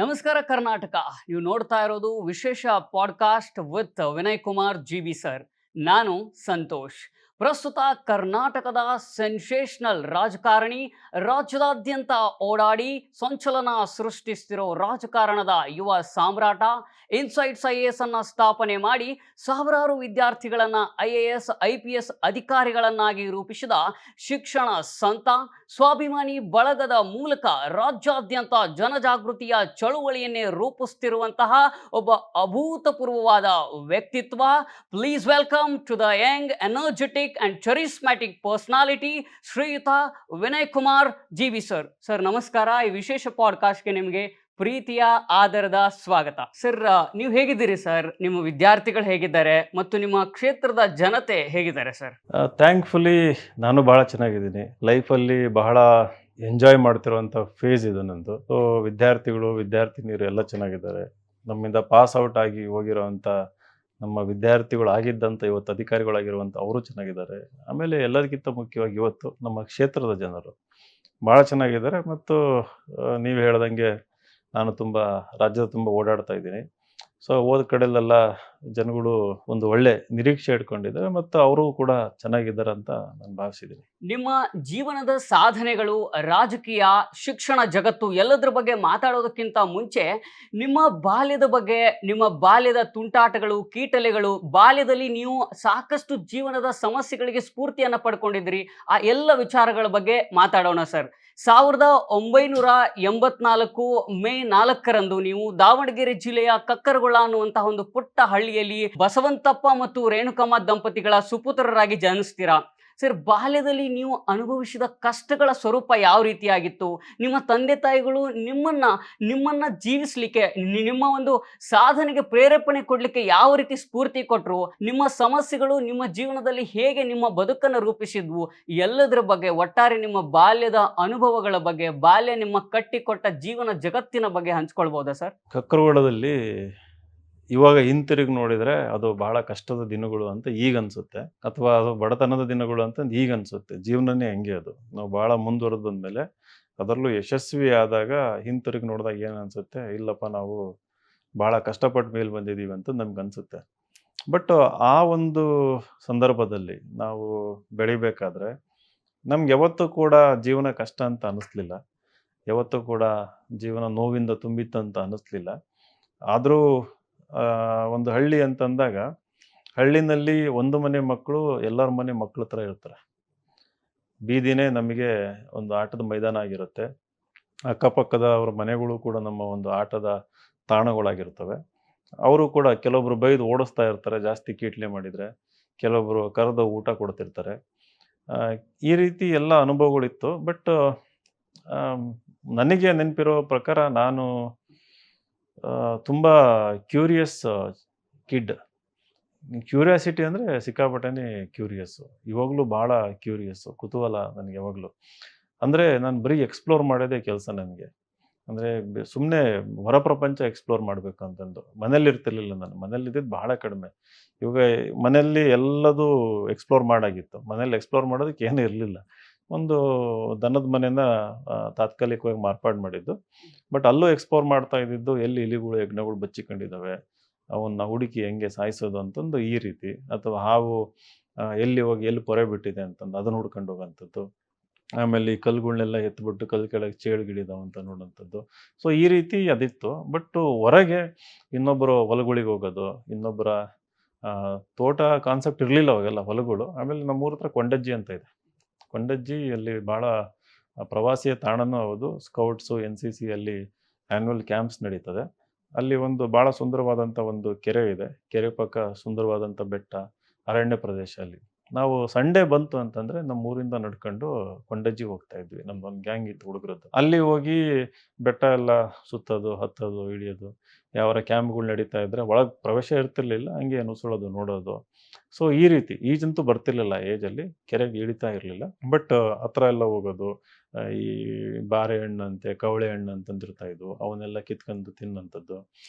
ನಮಸ್ಕಾರ ಕರ್ನಾಟಕ. ನೀವು ನೋಡ್ತಾ ಇರೋದು ವಿಶೇಷ podcast with Vinay Kumar ji sir. ನಾನು ಸಂತೋಷ್. ಪ್ರಸ್ತುತ ಕರ್ನಾಟಕದ ಸೆನ್ಸೇಷನಲ್ ರಾಜಕಾರಣಿ, ರಾಜ್ಯದಾದ್ಯಂತ ಓಡಾಡಿ ಸಂಚಲನ ಸೃಷ್ಟಿಸ್ತಿರೋ ರಾಜಕಾರಣದ ಯುವ ಸಾಮ್ರಾಟ, ಇನ್ಸೈಟ್ಸ್ IAS ಅನ್ನ ಸ್ಥಾಪನೆ ಮಾಡಿ ಸಾವಿರಾರು ವಿದ್ಯಾರ್ಥಿಗಳನ್ನ IAS IPS ಅಧಿಕಾರಿಗಳನ್ನಾಗಿ ರೂಪಿಸಿದ ಶಿಕ್ಷಣ ಸಂತ, ಸ್ವಾಭಿಮಾನಿ ಬಳಗದ ಮೂಲಕ ರಾಜ್ಯಾದ್ಯಂತ ಜನಜಾಗೃತಿಯ ಚಳುವಳಿಯನ್ನೇ ರೂಪಿಸುತ್ತಿರುವಂತಹ ಒಬ್ಬ ಅಭೂತಪೂರ್ವವಾದ ವ್ಯಕ್ತಿತ್ವ. Please welcome to the young energetic and charismatic personality Shriyuta Vinay Kumar ji sir. Sir ನಮಸ್ಕಾರ. ಈ ವಿಶೇಷ ಪಾಡ್ಕಾಸ್ಟ್ಗೆ ನಿಮಗೆ ಪ್ರೀತಿಯ ಆದರದ ಸ್ವಾಗತ. ಸರ್, ನೀವು ಹೇಗಿದ್ದೀರಿ ಸರ್? ನಿಮ್ಮ ವಿದ್ಯಾರ್ಥಿಗಳು ಹೇಗಿದ್ದಾರೆ ಮತ್ತು ನಿಮ್ಮ ಕ್ಷೇತ್ರದ ಜನತೆ ಹೇಗಿದ್ದಾರೆ ಸರ್? ಥ್ಯಾಂಕ್ಫುಲಿ ನಾನು ಭಾಳ ಚೆನ್ನಾಗಿದ್ದೀನಿ. ಲೈಫಲ್ಲಿ ಬಹಳ ಎಂಜಾಯ್ ಮಾಡ್ತಿರುವಂಥ ಫೇಸ್ ಇದು ನಂದು. ಸೊ ವಿದ್ಯಾರ್ಥಿಗಳು ವಿದ್ಯಾರ್ಥಿನಿಯರು ಎಲ್ಲ ಚೆನ್ನಾಗಿದ್ದಾರೆ. ನಮ್ಮಿಂದ ಪಾಸ್ ಔಟ್ ಆಗಿ ಹೋಗಿರೋವಂಥ ನಮ್ಮ ವಿದ್ಯಾರ್ಥಿಗಳು ಆಗಿದ್ದಂಥ ಇವತ್ತು ಅಧಿಕಾರಿಗಳಾಗಿರುವಂಥ ಅವರು ಚೆನ್ನಾಗಿದ್ದಾರೆ. ಆಮೇಲೆ ಎಲ್ಲದಕ್ಕಿಂತ ಮುಖ್ಯವಾಗಿ ಇವತ್ತು ನಮ್ಮ ಕ್ಷೇತ್ರದ ಜನರು ಭಾಳ ಚೆನ್ನಾಗಿದ್ದಾರೆ. ಮತ್ತು ನೀವು ಹೇಳ್ದಂಗೆ ನಾನು ರಾಜ್ಯದ ತುಂಬ ಓಡಾಡ್ತಾ ಇದ್ದೀನಿ. ಸೊ ಹೋದ ಕಡೆಯಲ್ಲೆಲ್ಲ ಜನಗಳು ಒಂದು ಒಳ್ಳೆ ನಿರೀಕ್ಷೆ ಇಟ್ಕೊಂಡಿದ್ದಾರೆ ಮತ್ತು ಅವರು ಕೂಡ ಚೆನ್ನಾಗಿದ್ದಾರೆ ಅಂತ ನಾನು ಭಾವಿಸಿದ್ದೀನಿ. ನಿಮ್ಮ ಜೀವನದ ಸಾಧನೆಗಳು, ರಾಜಕೀಯ, ಶಿಕ್ಷಣ ಜಗತ್ತು ಎಲ್ಲದರ ಬಗ್ಗೆ ಮಾತಾಡೋದಕ್ಕಿಂತ ಮುಂಚೆ ನಿಮ್ಮ ಬಾಲ್ಯದ ಬಗ್ಗೆ, ನಿಮ್ಮ ಬಾಲ್ಯದ ತುಂಟಾಟಗಳು, ಕೀಟಲೆಗಳು, ಬಾಲ್ಯದಲ್ಲಿ ನೀವು ಸಾಕಷ್ಟು ಜೀವನದ ಸಮಸ್ಯೆಗಳಿಗೆ ಸ್ಫೂರ್ತಿಯನ್ನು ಪಡ್ಕೊಂಡಿದ್ರಿ, ಆ ಎಲ್ಲ ವಿಚಾರಗಳ ಬಗ್ಗೆ ಮಾತಾಡೋಣ ಸರ್. 1984 ಮೇ 4ರಂದು ನೀವು ದಾವಣಗೆರೆ ಜಿಲ್ಲೆಯ ಕಕ್ಕರಗೊಳ ಅನ್ನುವಂತಹ ಒಂದು ಪುಟ್ಟ ಹಳ್ಳಿಯಲ್ಲಿ ಬಸವಂತಪ್ಪ ಮತ್ತು ರೇಣುಕಮ್ಮ ದಂಪತಿಗಳ ಸುಪುತ್ರರಾಗಿ ಜನಿಸ್ತೀರಾ. ಸರ್, ಬಾಲ್ಯದಲ್ಲಿ ನೀವು ಅನುಭವಿಸಿದ ಕಷ್ಟಗಳ ಸ್ವರೂಪ ಯಾವ ರೀತಿಯಾಗಿತ್ತು? ನಿಮ್ಮ ತಂದೆ ತಾಯಿಗಳು ನಿಮ್ಮನ್ನ ಜೀವಿಸ್ಲಿಕ್ಕೆ, ನಿಮ್ಮ ಒಂದು ಸಾಧನೆಗೆ ಪ್ರೇರೇಪಣೆ ಕೊಡ್ಲಿಕ್ಕೆ ಯಾವ ರೀತಿ ಸ್ಫೂರ್ತಿ ಕೊಟ್ಟರು? ನಿಮ್ಮ ಸಮಸ್ಯೆಗಳು ನಿಮ್ಮ ಜೀವನದಲ್ಲಿ ಹೇಗೆ ನಿಮ್ಮ ಬದುಕನ್ನು ರೂಪಿಸಿದ್ವು? ಎಲ್ಲದರ ಬಗ್ಗೆ, ಒಟ್ಟಾರೆ ನಿಮ್ಮ ಬಾಲ್ಯದ ಅನುಭವಗಳ ಬಗ್ಗೆ, ಬಾಲ್ಯ ನಿಮ್ಮ ಕಟ್ಟಿಕೊಟ್ಟ ಜೀವನ ಜಗತ್ತಿನ ಬಗ್ಗೆ ಹಂಚ್ಕೊಳ್ಬೋದಾ ಸರ್? ಕಕ್ಕರಗೊಳದಲ್ಲಿ ಇವಾಗ ಹಿಂತಿರುಗಿ ನೋಡಿದರೆ ಅದು ಬಹಳ ಕಷ್ಟದ ದಿನಗಳು ಅಂತ ಈಗ ಅನಿಸುತ್ತೆ, ಅಥವಾ ಅದು ಬಡತನದ ದಿನಗಳು ಅಂತ ಈಗ ಅನಿಸುತ್ತೆ. ಜೀವನನೇ ಹೆಂಗೆ, ಅದು ನಾವು ಭಾಳ ಮುಂದುವರೆದು ಬಂದಮೇಲೆ ಅದರಲ್ಲೂ ಯಶಸ್ವಿ ಆದಾಗ ಹಿಂತಿರುಗಿ ನೋಡಿದಾಗ ಏನು ಅನಿಸುತ್ತೆ, ಇಲ್ಲಪ್ಪ ನಾವು ಭಾಳ ಕಷ್ಟಪಟ್ಟ ಮೇಲೆ ಬಂದಿದ್ದೀವಿ ಅಂತ ನಮ್ಗೆ ಅನಿಸುತ್ತೆ. ಬಟ್ ಆ ಒಂದು ಸಂದರ್ಭದಲ್ಲಿ ನಾವು ಬೆಳಿಬೇಕಾದ್ರೆ ನಮ್ಗೆ ಯಾವತ್ತೂ ಕೂಡ ಜೀವನ ಕಷ್ಟ ಅಂತ ಅನ್ನಿಸ್ಲಿಲ್ಲ, ಯಾವತ್ತೂ ಕೂಡ ಜೀವನ ನೋವಿಂದ ತುಂಬಿತ್ತು ಅಂತ ಅನ್ನಿಸ್ಲಿಲ್ಲ. ಆದರೂ ಒಂದು ಹಳ್ಳಿ ಅಂತಂದಾಗ ಹಳ್ಳಿನಲ್ಲಿ ಒಂದು ಮನೆ ಮಕ್ಕಳು ಎಲ್ಲರ ಮನೆ ಮಕ್ಕಳ ಥರ ಇರ್ತಾರೆ. ಬೀದಿನೇ ನಮಗೆ ಒಂದು ಆಟದ ಮೈದಾನ ಆಗಿರುತ್ತೆ. ಅಕ್ಕಪಕ್ಕದ ಅವ್ರ ಮನೆಗಳು ಕೂಡ ನಮ್ಮ ಒಂದು ಆಟದ ತಾಣಗಳಾಗಿರ್ತವೆ. ಅವರು ಕೂಡ ಕೆಲವೊಬ್ರು ಬೈದು ಓಡಿಸ್ತಾ ಇರ್ತಾರೆ ಜಾಸ್ತಿ ಕೀಟ್ಲೆ ಮಾಡಿದರೆ, ಕೆಲವೊಬ್ಬರು ಕರೆದು ಊಟ ಕೊಡ್ತಿರ್ತಾರೆ. ಈ ರೀತಿ ಎಲ್ಲ ಅನುಭವಗಳಿತ್ತು. ಬಟ್ ನನಗೆ ನೆನಪಿರೋ ಪ್ರಕಾರ ನಾನು ತುಂಬ ಕ್ಯೂರಿಯಸ್ ಕಿಡ್. ಕ್ಯೂರಿಯಾಸಿಟಿ ಅಂದರೆ ಸಿಕ್ಕಾಪಟ್ಟೆನೇ ಕ್ಯೂರಿಯಸ್ಸು. ಇವಾಗಲೂ ಭಾಳ ಕ್ಯೂರಿಯಸ್ಸು, ಕುತೂಹಲ ನನಗೆ ಯಾವಾಗಲೂ. ಅಂದರೆ ನಾನು ಬರೀ ಎಕ್ಸ್ಪ್ಲೋರ್ ಮಾಡೋದೇ ಕೆಲಸ ನನಗೆ. ಅಂದರೆ ಸುಮ್ಮನೆ ಹೊರ ಪ್ರಪಂಚ ಎಕ್ಸ್ಪ್ಲೋರ್ ಮಾಡಬೇಕು ಅಂತಂದು. ಮನೇಲಿ ಇರ್ತಿರ್ಲಿಲ್ಲ ನಾನು, ಮನೇಲಿದ್ದಿದ್ದು ಭಾಳ ಕಡಿಮೆ. ಇವಾಗ ಮನೆಯಲ್ಲಿ ಎಲ್ಲದೂ ಎಕ್ಸ್ಪ್ಲೋರ್ ಮಾಡಾಗಿತ್ತು. ಮನೇಲಿ ಎಕ್ಸ್ಪ್ಲೋರ್ ಮಾಡೋದಕ್ಕೆ ಏನೂ ಇರಲಿಲ್ಲ. ಒಂದು ದನದ ಮನೆಯಿಂದ ತಾತ್ಕಾಲಿಕವಾಗಿ ಮಾರ್ಪಾಡು ಮಾಡಿದ್ದು. ಬಟ್ ಅಲ್ಲೂ ಎಕ್ಸ್ಪ್ಲೋರ್ ಮಾಡ್ತಾ ಇದ್ದಿದ್ದು ಎಲ್ಲಿ ಇಲಿಗಳು ಹೆಗ್ಣಗಳು ಬಚ್ಚಿಕೊಂಡಿದ್ದಾವೆ, ಅವನ್ನ ಹುಡುಕಿ ಹೆಂಗೆ ಸಾಯಿಸೋದು ಅಂತಂದು ಈ ರೀತಿ, ಅಥವಾ ಹಾವು ಎಲ್ಲಿ ಹೋಗಿ ಎಲ್ಲಿ ಪೊರೆ ಬಿಟ್ಟಿದೆ ಅಂತಂದು ಅದನ್ನು ಹುಡ್ಕೊಂಡು ಹೋಗೋಂಥದ್ದು. ಆಮೇಲೆ ಈ ಕಲ್ಲುಗಳನ್ನೆಲ್ಲ ಎತ್ಬಿಟ್ಟು ಕಲ್ಲು ಕೆಳಗೆ ಚೇಳುಗಿಡಿದಾವ ಅಂತ ನೋಡೋಂಥದ್ದು. ಸೊ ಈ ರೀತಿ ಅದಿತ್ತು. ಬಟ್ ಹೊರಗೆ ಇನ್ನೊಬ್ಬರು ಹೊಲಗಳಿಗೆ ಹೋಗೋದು, ಇನ್ನೊಬ್ಬರ ತೋಟ ಕಾನ್ಸೆಪ್ಟ್ ಇರಲಿಲ್ಲ ಅವಾಗೆಲ್ಲ ಹೊಲಗಳು. ಆಮೇಲೆ ನಮ್ಮೂರ ಹತ್ರ ಕೊಂಡಜ್ಜಿ ಅಂತ ಇದೆ. ಕೊಂಡಜ್ಜಿ ಅಲ್ಲಿ ಭಾಳ ಪ್ರವಾಸಿಯ ತಾಣನೂ ಹೌದು. ಸ್ಕೌಟ್ಸು NCC ಅಲ್ಲಿ ಆ್ಯನ್ಯುವಲ್ ಕ್ಯಾಂಪ್ಸ್ ನಡೀತದೆ. ಅಲ್ಲಿ ಒಂದು ಭಾಳ ಸುಂದರವಾದಂಥ ಒಂದು ಕೆರೆ ಇದೆ. ಕೆರೆ ಪಕ್ಕ ಸುಂದರವಾದಂಥ ಬೆಟ್ಟ, ಅರಣ್ಯ ಪ್ರದೇಶ. ಅಲ್ಲಿ ನಾವು ಸಂಡೇ ಬಂತು ಅಂತಂದರೆ ನಮ್ಮ ಊರಿಂದ ನಡ್ಕೊಂಡು ಕೊಂಡಜ್ಜಿ ಹೋಗ್ತಾ ಇದ್ವಿ. ನಮ್ದೊಂದು ಗ್ಯಾಂಗ್ ಇತ್ತು ಹುಡುಗರದ್ದು. ಅಲ್ಲಿ ಹೋಗಿ ಬೆಟ್ಟ ಎಲ್ಲ ಸುತ್ತೋದು, ಹತ್ತೋದು, ಇಳಿಯೋದು. ಯಾವರ ಕ್ಯಾಂಪ್ಗಳು ನಡೀತಾ ಇದ್ದರೆ ಒಳಗೆ ಪ್ರವೇಶ ಇರ್ತಿರ್ಲಿಲ್ಲ, ಹಂಗೆ ನುಸುಳೋದು, ನೋಡೋದು. ಸೊ ಈ ರೀತಿ ಈಜಂತೂ ಬರ್ತಿರ್ಲಿಲ್ಲ ಏಜಲ್ಲಿ, ಕೆರೆಗೆ ಇಳಿತಾ ಇರಲಿಲ್ಲ. ಬಟ್ ಹತ್ರ ಎಲ್ಲ ಹೋಗೋದು. ಈ ಬಾರೆಹಣ್ಣಂತೆ, ಕವಳೆ ಹಣ್ಣು ಅಂತಂದಿರ್ತಾ ಇದ್ವು, ಅವನ್ನೆಲ್ಲ ಕಿತ್ಕೊಂಡು ತಿನ್ನೋಂಥದ್ದು.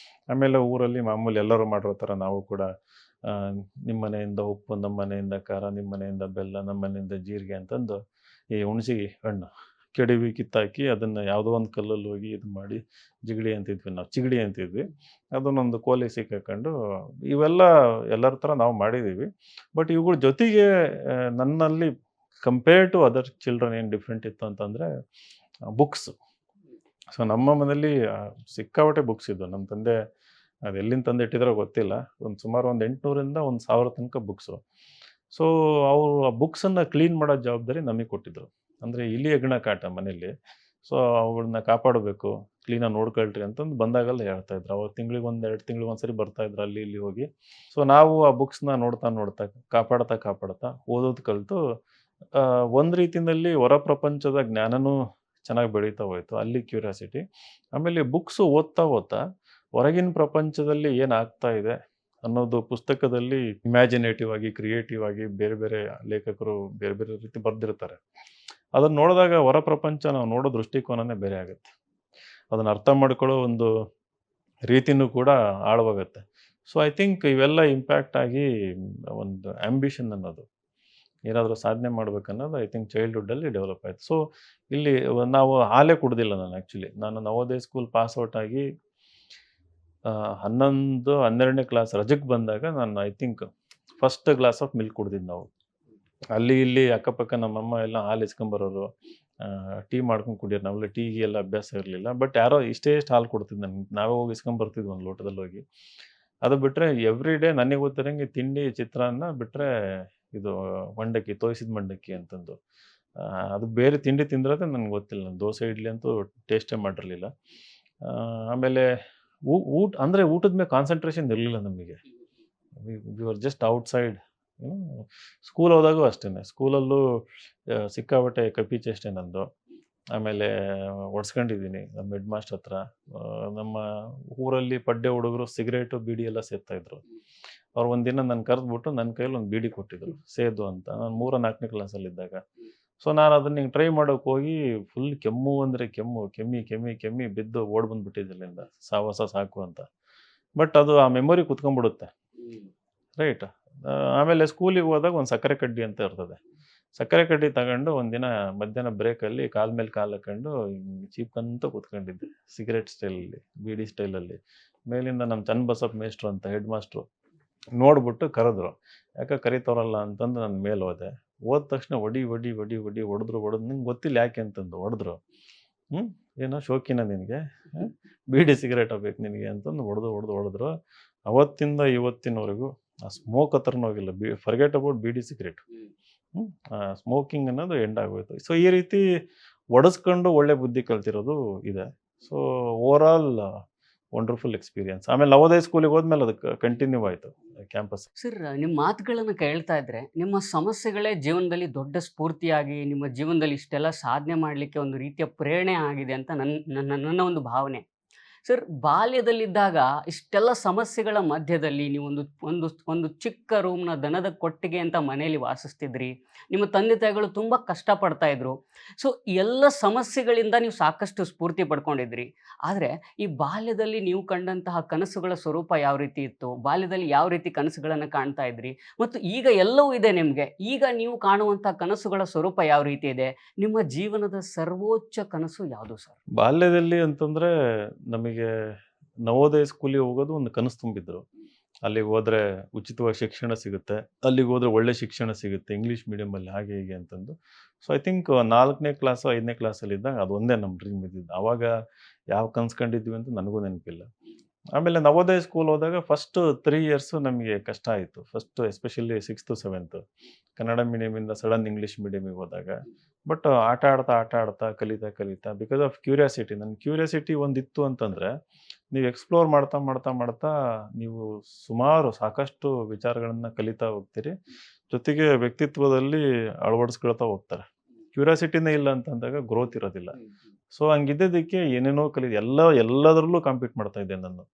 ಆಮೇಲೆ ಊರಲ್ಲಿ ಮಾಮೂಲಿ ಎಲ್ಲರೂ ಮಾಡಿರೋ ಥರ ನಾವು ಕೂಡ ನಿಮ್ಮ ಮನೆಯಿಂದ ಉಪ್ಪು, ನಮ್ಮ ಮನೆಯಿಂದ ಖಾರ, ನಿಮ್ಮ ಮನೆಯಿಂದ ಬೆಲ್ಲ, ನಮ್ಮ ಮನೆಯಿಂದ ಜೀರಿಗೆ ಅಂತಂದು ಈ ಹುಣಸೆ ಹಣ್ಣು ಕೆಡವಿ ಕಿತ್ತಾಕಿ ಅದನ್ನು ಯಾವುದೋ ಒಂದು ಕಲ್ಲಲ್ಲಿ ಹೋಗಿ ಇದು ಮಾಡಿ ಜಿಗಡಿ ಅಂತಿದ್ವಿ ನಾವು, ಚಿಗಡಿ ಅಂತಿದ್ವಿ. ಅದನ್ನೊಂದು ಕೋಲಿಗೆ ಸಿಕ್ಕಾಕೊಂಡು ಇವೆಲ್ಲ ಎಲ್ಲರ ಥರ ನಾವು ಮಾಡಿದ್ದೀವಿ. ಬಟ್ ಇವುಗಳ ಜೊತೆಗೆ ನನ್ನಲ್ಲಿ ಕಂಪೇರ್ ಟು ಅದರ್ ಚಿಲ್ಡ್ರನ್ ಏನು ಡಿಫ್ರೆಂಟ್ ಇತ್ತು ಅಂತಂದರೆ ಬುಕ್ಸ್. ಸೊ ನಮ್ಮ ಮನೇಲಿ ಸಿಕ್ಕಾಪಟ್ಟೆ ಬುಕ್ಸ್ ಇದ್ದವು. ನಮ್ಮ ತಂದೆ ಅದು ಎಲ್ಲಿಂದ ತಂದು ಇಟ್ಟಿದ್ರೋ ಗೊತ್ತಿಲ್ಲ, ಸುಮಾರು ಒಂದು 800ರಿಂದ 1000 ತನಕ ಬುಕ್ಸು. ಸೊ ಅವರು ಆ ಬುಕ್ಸನ್ನು ಕ್ಲೀನ್ ಮಾಡೋ ಜವಾಬ್ದಾರಿ ನಮಗೆ ಕೊಟ್ಟಿದ್ದರು. ಅಂದರೆ ಇಲಿ ಹೆಗ್ಗಣ ಕಾಟ ಮನೇಲಿ. ಸೊ ಅವುಗಳನ್ನ ಕಾಪಾಡಬೇಕು, ಕ್ಲೀನಾಗಿ ನೋಡ್ಕೊಳ್ರಿ ಅಂತಂದು ಬಂದಾಗೆಲ್ಲ ಹೇಳ್ತಾಯಿದ್ರು. ಅವ್ರು ತಿಂಗಳಿಗೆ 1-2 ತಿಂಗಳಿಗೆ ಒಂದ್ಸರಿ ಬರ್ತಾಯಿದ್ರು ಅಲ್ಲಿ ಇಲ್ಲಿ ಹೋಗಿ. ಸೊ ನಾವು ಆ ಬುಕ್ಸ್ನ ನೋಡ್ತಾ ಕಾಪಾಡ್ತಾ ಓದೋದು ಕಲಿತು ಒಂದು ರೀತಿಯಲ್ಲಿ ಹೊರ ಪ್ರಪಂಚದ ಜ್ಞಾನನೂ ಚೆನ್ನಾಗಿ ಬೆಳೀತಾ ಹೋಯಿತು. ಅಲ್ಲಿ ಕ್ಯೂರಿಯಾಸಿಟಿ. ಆಮೇಲೆ ಬುಕ್ಸು ಓದ್ತಾ ಹೊರಗಿನ ಪ್ರಪಂಚದಲ್ಲಿ ಏನಾಗ್ತಾ ಇದೆ ಅನ್ನೋದು ಪುಸ್ತಕದಲ್ಲಿ ಇಮ್ಯಾಜಿನೇಟಿವ್ ಆಗಿ, ಕ್ರಿಯೇಟಿವ್ ಆಗಿ ಬೇರೆ ಬೇರೆ ಲೇಖಕರು ಬೇರೆ ಬೇರೆ ರೀತಿ ಬರೆದಿರ್ತಾರೆ. ಅದನ್ನು ನೋಡಿದಾಗ ಹೊರ ಪ್ರಪಂಚ ನಾವು ನೋಡೋ ದೃಷ್ಟಿಕೋನನೇ ಬೇರೆ ಆಗುತ್ತೆ. ಅದನ್ನು ಅರ್ಥ ಮಾಡ್ಕೊಳ್ಳೋ ಒಂದು ರೀತಿನೂ ಕೂಡ ಆಳವಾಗುತ್ತೆ. ಸೊ ಐ ಥಿಂಕ್ ಇವೆಲ್ಲ ಇಂಪ್ಯಾಕ್ಟ್ ಆಗಿ ಒಂದು ಆ್ಯಂಬಿಷನ್ ಅನ್ನೋದು, ಏನಾದರೂ ಸಾಧನೆ ಮಾಡ್ಬೇಕನ್ನೋದು ಐ ಥಿಂಕ್ ಚೈಲ್ಡ್ಹುಡ್ಡಲ್ಲಿ ಡೆವಲಪ್ ಆಯಿತು. ಸೊ ಇಲ್ಲಿ ನಾವು ಹಾಲೇ ಕುಡ್ದಿಲ್ಲ ನಾನು. ಆ್ಯಕ್ಚುಲಿ ನಾನು ನವೋದಯ ಸ್ಕೂಲ್ ಪಾಸ್ಔಟ್ ಆಗಿ 11-12ನೇ ಕ್ಲಾಸ್ ರಜಕ್ಕೆ ಬಂದಾಗ ನಾನು I think first glass of milk ಕುಡ್ದಿದ್ದು ನಾವು. ಅಲ್ಲಿ ಇಲ್ಲಿ ಅಕ್ಕಪಕ್ಕ ನಮ್ಮಮ್ಮ ಎಲ್ಲ ಹಾಲು ಇಸ್ಕೊಂಬರೋರು, ಟೀ ಮಾಡ್ಕೊಂಡು ಕುಡಿಯೋರು. ನಾವೆಲ್ಲ ಟೀಗೆ ಎಲ್ಲ ಅಭ್ಯಾಸ ಇರಲಿಲ್ಲ. ಬಟ್ ಯಾರೋ ಇಷ್ಟೇ ಹಾಲು ಕೊಡ್ತಿದ್ದು ನನಗೆ. ನಾವೇ ಹೋಗಿ ಇಸ್ಕೊಂಬರ್ತಿದ್ವಿ ಒಂದು ಲೋಟದಲ್ಲಿ ಹೋಗಿ. ಅದು ಬಿಟ್ಟರೆ ಎವ್ರಿ ಡೇ ನನಗೆ ಗೊತ್ತಿರಂಗೆ ತಿಂಡಿ ಚಿತ್ರಾನ್ನ ಬಿಟ್ಟರೆ ಇದು ಮಂಡಕ್ಕಿ, ತೋಯಿಸಿದ ಮಂಡಕ್ಕಿ ಅಂತಂದು. ಅದು ಬೇರೆ ತಿಂಡಿ ತಿಂದಿರೋದೇ ನನಗೆ ಗೊತ್ತಿಲ್ಲ. ದೋಸೆ ಇಡ್ಲಿ ಅಂತೂ ಟೇಸ್ಟೇ ಮಾಡಿರಲಿಲ್ಲ. ಆಮೇಲೆ ಊಟ ಅಂದರೆ ಊಟದ ಮೇಲೆ ಕಾನ್ಸಂಟ್ರೇಷನ್ ಇರಲಿಲ್ಲ ನಮಗೆ. We are just outside. School ಹೋದಾಗೂ ಅಷ್ಟೇ. ಸ್ಕೂಲಲ್ಲೂ ಸಿಕ್ಕಾಪಟ್ಟೆ ಕಪಿ ಚೇಷ್ಟೆ ನಂದು. ಆಮೇಲೆ ಹೊಡ್ಸ್ಕೊಂಡಿದ್ದೀನಿ ನಮ್ಮ ಹೆಡ್ ಮಾಸ್ಟರ್ ಹತ್ರ. ನಮ್ಮ ಊರಲ್ಲಿ ಪಡ್ಡೆ ಹುಡುಗರು ಸಿಗರೇಟು ಬೀಡಿ ಎಲ್ಲ ಸೇರ್ತಾಯಿದ್ರು. ಅವ್ರು ಒಂದಿನ ನನ್ನ ಕರೆದ್ಬಿಟ್ಟು ನನ್ನ ಕೈಯಲ್ಲಿ ಒಂದು ಬೀಡಿ ಕೊಟ್ಟಿದ್ರು, ಸೇದು ಅಂತ. ನಾನು 3-4ನೇ ಕ್ಲಾಸಲ್ಲಿದ್ದಾಗ. ಸೊ ನಾನು ಅದನ್ನ ಹಿಂಗೆ ಟ್ರೈ ಮಾಡೋಕೆ ಹೋಗಿ ಫುಲ್ ಕೆಮ್ಮು ಅಂದರೆ ಕೆಮ್ಮಿ ಬಿದ್ದು ಓಡ್ ಬಂದುಬಿಟ್ಟಿದ್ದೆ ಅಲ್ಲಿಂದ. ಸಾವಾಸ ಸಾಕು ಅಂತ. ಬಟ್ ಅದು ಆ ಮೆಮೊರಿ ಕುತ್ಕೊಂಡ್ಬಿಡುತ್ತೆ, ರೈಟ್. ಆಮೇಲೆ ಸ್ಕೂಲಿಗೆ ಹೋದಾಗ ಒಂದು ಸಕ್ಕರೆ ಕಡ್ಡಿ ಅಂತ ಇರ್ತದೆ. ಸಕ್ಕರೆ ಕಡ್ಡಿ ತಗೊಂಡು ಒಂದಿನ ಮಧ್ಯಾಹ್ನ ಬ್ರೇಕಲ್ಲಿ ಕಾಲ ಮೇಲೆ ಕಾಲು ಹಾಕೊಂಡು ಚೀಪ್ಕಂತ ಕೂತ್ಕೊಂಡಿದ್ದೆ, ಸಿಗರೇಟ್ ಸ್ಟೈಲಲ್ಲಿ, ಬೀಡಿ ಸ್ಟೈಲಲ್ಲಿ. ಮೇಲಿಂದ ನಮ್ಮ ಚನ್ನಬಸಪ್ಪ ಮೇಷ್ಟ್ರು ಅಂತ ಹೆಡ್ ಮಾಸ್ಟ್ರು ನೋಡ್ಬಿಟ್ಟು ಕರೆದ್ರು. ಯಾಕೆ ಕರಿತವ್ರಲ್ಲ ಅಂತಂದು ನಾನು ಮೇಲೆ ಹೋದೆ. ಹೋದ ತಕ್ಷಣ ಹೊಡೆದ್ರು. ನಿಂಗೆ ಗೊತ್ತಿಲ್ಲ ಯಾಕೆ ಅಂತಂದು ಹೊಡೆದ್ರು. ಏನೋ ಶೋಕಿನ ನಿನಗೆ, ಬೀಡಿ ಸಿಗರೇಟ್ ಬೇಕು ನಿನಗೆ ಅಂತಂದು ಹೊಡೆದ್ರು. ಅವತ್ತಿಂದ ಇವತ್ತಿನವರೆಗೂ ಆ ಸ್ಮೋಕ್ ಹತ್ರನೂ ಹೋಗಿಲ್ಲ. Forget about beedi cigarette. Smoking ಅನ್ನೋದು ಎಂಡ್ ಆಗೋಯ್ತು. ಸೊ ಈ ರೀತಿ ಒಡಿಸ್ಕೊಂಡು ಒಳ್ಳೆ ಬುದ್ಧಿ ಕಲ್ತಿರೋದು ಇದೆ. So overall wonderful experience. ಆಮೇಲೆ ನವೋದಯ ಸ್ಕೂಲಿಗೆ ಹೋದ್ಮೇಲೆ ಅದಕ್ಕೆ ಕಂಟಿನ್ಯೂ ಆಯಿತು ಕ್ಯಾಂಪಸ್. ಸರ್, ನಿಮ್ಮ ಮಾತುಗಳನ್ನು ಕೇಳ್ತಾ ಇದ್ರೆ ನಿಮ್ಮ ಸಮಸ್ಯೆಗಳೇ ಜೀವನದಲ್ಲಿ ದೊಡ್ಡ ಸ್ಫೂರ್ತಿಯಾಗಿ ನಿಮ್ಮ ಜೀವನದಲ್ಲಿ ಇಷ್ಟೆಲ್ಲ ಸಾಧನೆ ಮಾಡಲಿಕ್ಕೆ ಒಂದು ರೀತಿಯ ಪ್ರೇರಣೆ ಆಗಿದೆ ಅಂತ ನನ್ನ ಒಂದು ಭಾವನೆ. ಸರ್, ಬಾಲ್ಯದಲ್ಲಿದ್ದಾಗ ಇಷ್ಟೆಲ್ಲ ಸಮಸ್ಯೆಗಳ ಮಧ್ಯದಲ್ಲಿ ನೀವು ಒಂದು ಒಂದು ಒಂದು ಚಿಕ್ಕ ರೂಮ್ನ ದನದ ಕೊಟ್ಟಿಗೆ ಅಂತ ಮನೆಯಲ್ಲಿ ವಾಸಿಸ್ತಿದ್ರಿ. ನಿಮ್ಮ ತಂದೆ ತಾಯಿಗಳು ತುಂಬ ಕಷ್ಟಪಡ್ತಾ ಇದ್ರು. ಸೊ ಎಲ್ಲ ಸಮಸ್ಯೆಗಳಿಂದ ನೀವು ಸಾಕಷ್ಟು ಸ್ಫೂರ್ತಿ ಪಡ್ಕೊಂಡಿದ್ರಿ. ಆದರೆ ಈ ಬಾಲ್ಯದಲ್ಲಿ ನೀವು ಕಂಡಂತಹ ಕನಸುಗಳ ಸ್ವರೂಪ ಯಾವ ರೀತಿ ಇತ್ತು, ಬಾಲ್ಯದಲ್ಲಿ ಯಾವ ರೀತಿ ಕನಸುಗಳನ್ನು ಕಾಣ್ತಾ ಇದ್ರಿ, ಮತ್ತು ಈಗ ಎಲ್ಲವೂ ಇದೆ ನಿಮಗೆ. ಈಗ ನೀವು ಕಾಣುವಂತಹ ಕನಸುಗಳ ಸ್ವರೂಪ ಯಾವ ರೀತಿ ಇದೆ? ನಿಮ್ಮ ಜೀವನದ ಸರ್ವೋಚ್ಚ ಕನಸು ಯಾವುದು ಸರ್? ಬಾಲ್ಯದಲ್ಲಿ ಅಂತಂದರೆ ನಮಗೆ ನವೋದಯ ಸ್ಕೂಲಿಗೆ ಹೋಗೋದು ಒಂದು ಕನಸು ತುಂಬಿದ್ರು. ಅಲ್ಲಿಗೆ ಹೋದರೆ ಉಚಿತವಾಗಿ ಶಿಕ್ಷಣ ಸಿಗುತ್ತೆ, ಅಲ್ಲಿಗೆ ಹೋದರೆ ಒಳ್ಳೆ ಶಿಕ್ಷಣ ಸಿಗುತ್ತೆ ಇಂಗ್ಲೀಷ್ ಮೀಡಿಯಮಲ್ಲಿ, ಹಾಗೆ ಹೀಗೆ ಅಂತಂದು. ಸೊ ಐ ಥಿಂಕ್ 4ನೇ ಕ್ಲಾಸು 5ನೇ ಕ್ಲಾಸಲ್ಲಿದ್ದಾಗ ಅದೊಂದೇ ನಮ್ಮ ಡ್ರೀಮ್ ಇದ್ದಿದ್ದು. ಆವಾಗ ಯಾವ ಕನ್ಸ್ಕೊಂಡಿದ್ವಿ ಅಂತ ನನಗೂ ನೆನಪಿಲ್ಲ. ಆಮೇಲೆ ನವೋದಯ ಸ್ಕೂಲ್ ಹೋದಾಗ ಫಸ್ಟ್ 3 ಇಯರ್ಸು ನಮಗೆ ಕಷ್ಟ ಆಯಿತು. First especially 6th 7th Kannada ಮೀಡಿಯಮಿಂದ ಸಡನ್ ಇಂಗ್ಲೀಷ್ ಮೀಡಿಯಮಿಗೆ ಹೋದಾಗ. ಬಟ್ ಆಟ ಆಡ್ತಾ ಕಲಿತಾ ಬಿಕಾಸ್ ಆಫ್ ಕ್ಯೂರಿಯಾಸಿಟಿ. ನನ್ನ ಕ್ಯೂರಿಯಾಸಿಟಿ ಒಂದಿತ್ತು ಅಂತಂದರೆ ನೀವು ಎಕ್ಸ್ಪ್ಲೋರ್ ಮಾಡ್ತಾ ನೀವು ಸಾಕಷ್ಟು ವಿಚಾರಗಳನ್ನು ಕಲಿತಾ ಹೋಗ್ತೀರಿ. ಜೊತೆಗೆ ವ್ಯಕ್ತಿತ್ವದಲ್ಲಿ ಅಳವಡಿಸ್ಕೊಳ್ತಾ ಹೋಗ್ತಾರೆ. ಕ್ಯೂರಿಯಾಸಿಟಿನೇ ಇಲ್ಲ ಅಂತಂದಾಗ ಗ್ರೋತ್ ಇರೋದಿಲ್ಲ. ಸೊ ಹಂಗಿದ್ದದಕ್ಕೆ ಏನೇನೋ ಎಲ್ಲದರಲ್ಲೂ ಕಾಂಪೀಟ್ ಮಾಡ್ತಾ ಇದ್ದೆ ನಾನು.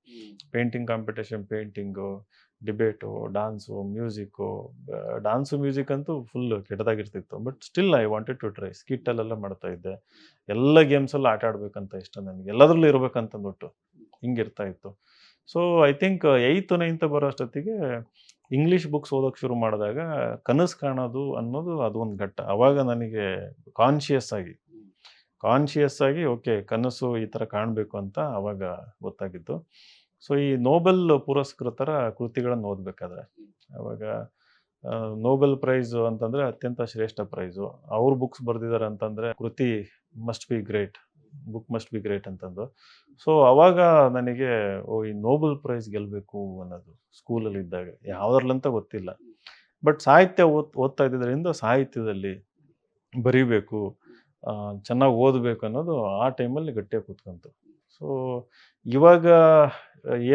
Painting competition, painting, debate, dance, music ಅಂತೂ ಫುಲ್ ಕೆಟ್ಟದಾಗಿರ್ತಿತ್ತು. But still I wanted to try. ಸ್ಕಿಟ್ಟಲ್ಲೆಲ್ಲ ಮಾಡ್ತಾ ಇದ್ದೆ. ಎಲ್ಲ ಗೇಮ್ಸಲ್ಲೂ ಆಟ ಆಡಬೇಕಂತ ಇಷ್ಟ ನನಗೆ, ಎಲ್ಲದರಲ್ಲೂ ಇರಬೇಕಂತಂದ್ಬಿಟ್ಟು ಹಿಂಗಿರ್ತಾ ಇತ್ತು. So I think 8th 9th ಬರೋ ಅಷ್ಟೊತ್ತಿಗೆ ಇಂಗ್ಲೀಷ್ ಬುಕ್ಸ್ ಓದೋಕ್ಕೆ ಶುರು ಮಾಡಿದಾಗ ಕನಸು ಕಾಣೋದು ಅನ್ನೋದು ಅದು ಒಂದು ಘಟ್ಟ. ಆವಾಗ ನನಗೆ ಕಾನ್ಷಿಯಸ್ ಆಗಿ ಓಕೆ ಕನಸು ಈ ಥರ ಕಾಣಬೇಕು ಅಂತ ಅವಾಗ ಗೊತ್ತಾಗಿದ್ದು. ಸೊ ಈ ನೋಬೆಲ್ ಪುರಸ್ಕೃತರ ಕೃತಿಗಳನ್ನು ಓದಬೇಕಾದ್ರೆ ಅವಾಗ ನೋಬೆಲ್ ಪ್ರೈಸು ಅಂತಂದರೆ ಅತ್ಯಂತ ಶ್ರೇಷ್ಠ ಪ್ರೈಸು. ಅವ್ರು ಬುಕ್ಸ್ ಬರೆದಿದ್ದಾರೆ ಅಂತಂದರೆ ಕೃತಿ must be great, book must be great ಅಂತಂದು. ಸೊ ಅವಾಗ ನನಗೆ ಈ ನೋಬೆಲ್ ಪ್ರೈಸ್ ಗೆಲ್ಲಬೇಕು ಅನ್ನೋದು ಸ್ಕೂಲಲ್ಲಿ ಇದ್ದಾಗ, ಯಾವುದ್ರಲ್ಲಂತ ಗೊತ್ತಿಲ್ಲ. ಬಟ್ ಸಾಹಿತ್ಯ ಓದ್ತಾ ಇದ್ದಿದ್ದರಿಂದ ಸಾಹಿತ್ಯದಲ್ಲಿ ಬರೀಬೇಕು, ಚೆನ್ನಾಗಿ ಓದಬೇಕು ಅನ್ನೋದು ಆ ಟೈಮಲ್ಲಿ ಗಟ್ಟಿಯಾಗಿ ಕೂತ್ಕೊಂತು. ಸೊ ಇವಾಗ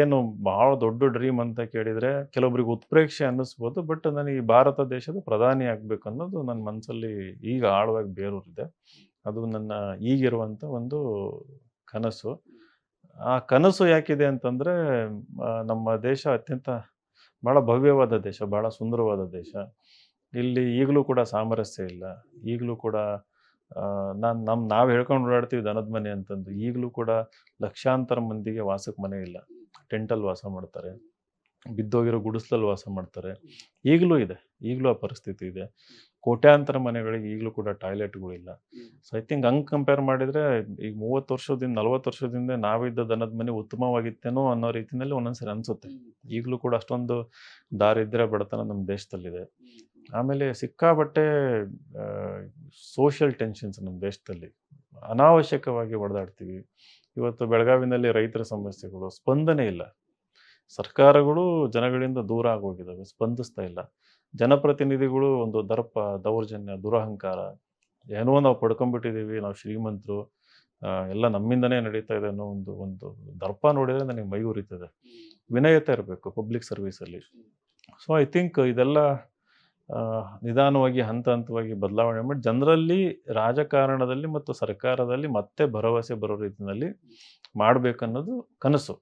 ಏನು ಭಾಳ ದೊಡ್ಡ ಡ್ರೀಮ್ ಅಂತ ಕೇಳಿದರೆ ಕೆಲವೊಬ್ರಿಗೆ ಉತ್ಪ್ರೇಕ್ಷೆ ಅನ್ನಿಸ್ಬೋದು. ಬಟ್ ನನಗೆ ಭಾರತ ದೇಶದ ಪ್ರಧಾನಿ ಆಗಬೇಕು ಅನ್ನೋದು ನನ್ನ ಮನಸ್ಸಲ್ಲಿ ಈಗ ಆಳವಾಗಿ ಬೇರೂರಿದೆ. ಅದು ನನ್ನ ಈಗಿರುವಂಥ ಒಂದು ಕನಸು. ಆ ಕನಸು ಯಾಕಿದೆ ಅಂತಂದರೆ ನಮ್ಮ ದೇಶ ಅತ್ಯಂತ ಭಾಳ ಭವ್ಯವಾದ ದೇಶ, ಭಾಳ ಸುಂದರವಾದ ದೇಶ. ಇಲ್ಲಿ ಈಗಲೂ ಕೂಡ ಸಾಮರಸ್ಯ ಇಲ್ಲ. ಈಗಲೂ ಕೂಡ ನಾವು ಹೇಳ್ಕೊಂಡು ಓಡಾಡ್ತೀವಿ ದನದ ಮನೆ ಅಂತಂದು. ಈಗಲೂ ಕೂಡ ಲಕ್ಷಾಂತರ ಮಂದಿಗೆ ವಾಸಕ್ಕೆ ಮನೆ ಇಲ್ಲ. ಟೆಂಟಲ್ಲಿ ವಾಸ ಮಾಡ್ತಾರೆ, ಬಿದ್ದೋಗಿರೋ ಗುಡಿಸ್ಲಲ್ಲಿ ವಾಸ ಮಾಡ್ತಾರೆ. ಈಗಲೂ ಇದೆ, ಈಗಲೂ ಆ ಪರಿಸ್ಥಿತಿ ಇದೆ. ಕೋಟ್ಯಾಂತರ ಮನೆಗಳಿಗೆ ಈಗಲೂ ಕೂಡ ಟಾಯ್ಲೆಟ್ಗಳಿಲ್ಲ. ಸೊ ಐ ಥಿಂಕ್ ಹಂಗೆ ಕಂಪೇರ್ ಮಾಡಿದರೆ ಈಗ 30 ವರ್ಷದಿಂದ 40 ವರ್ಷದಿಂದ ನಾವಿದ್ದ ದನದ ಮನೆ ಉತ್ತಮವಾಗಿತ್ತೇನೋ ಅನ್ನೋ ರೀತಿಯಲ್ಲಿ ಒಂದೊಂದ್ಸರಿ ಅನಿಸುತ್ತೆ. ಈಗಲೂ ಕೂಡ ಅಷ್ಟೊಂದು ದಾರಿದ್ರ್ಯ ಬಡತನ ನಮ್ಮ ದೇಶದಲ್ಲಿದೆ. ಆಮೇಲೆ ಸಿಕ್ಕಾಪಟ್ಟೆ ಸೋಷಿಯಲ್ ಟೆನ್ಷನ್ಸ್ ನಮ್ಮ ದೇಶದಲ್ಲಿ ಅನಾವಶ್ಯಕವಾಗಿ ಹೊಡೆದಾಡ್ತೀವಿ. ಇವತ್ತು ಬೆಳಗಾವಿನಲ್ಲಿ ರೈತರ ಸಮಸ್ಯೆಗಳು, ಸ್ಪಂದನೆ ಇಲ್ಲ. ಸರ್ಕಾರಗಳು ಜನಗಳಿಂದ ದೂರ ಆಗೋಗಿದ್ದಾವೆ, ಸ್ಪಂದಿಸ್ತಾ ಇಲ್ಲ. ಜನಪ್ರತಿನಿಧಿಗಳು ಒಂದು ದರ್ಪ, ದೌರ್ಜನ್ಯ, ದುರಹಂಕಾರ, ಏನೋ ನಾವು ಪಡ್ಕೊಂಡ್ಬಿಟ್ಟಿದ್ದೀವಿ, ನಾವು ಶ್ರೀಮಂತರು, ಎಲ್ಲ ನಮ್ಮಿಂದನೇ ನಡೀತಾ ಇದೆ ಅನ್ನೋ ಒಂದು ದರ್ಪ ನೋಡಿದರೆ ನನಗೆ ಮೈ ಉರಿತದೆ. ವಿನಯತೆ ಇರಬೇಕು ಪಬ್ಲಿಕ್ ಸರ್ವಿಸಲ್ಲಿ. ಸೊ ಐ ಥಿಂಕ್ ಇದೆಲ್ಲ ನಿಧಾನವಾಗಿ ಹಂತ ಹಂತವಾಗಿ ಬದಲಾವಣೆ ಮಾಡಿ ಜನರಲ್ಲಿ, ರಾಜಕಾರಣದಲ್ಲಿ ಮತ್ತು ಸರ್ಕಾರದಲ್ಲಿ ಮತ್ತೆ ಭರವಸೆ ಬರೋ ರೀತಿಯಲ್ಲಿ ಮಾಡಬೇಕನ್ನೋದು ಕನಸು.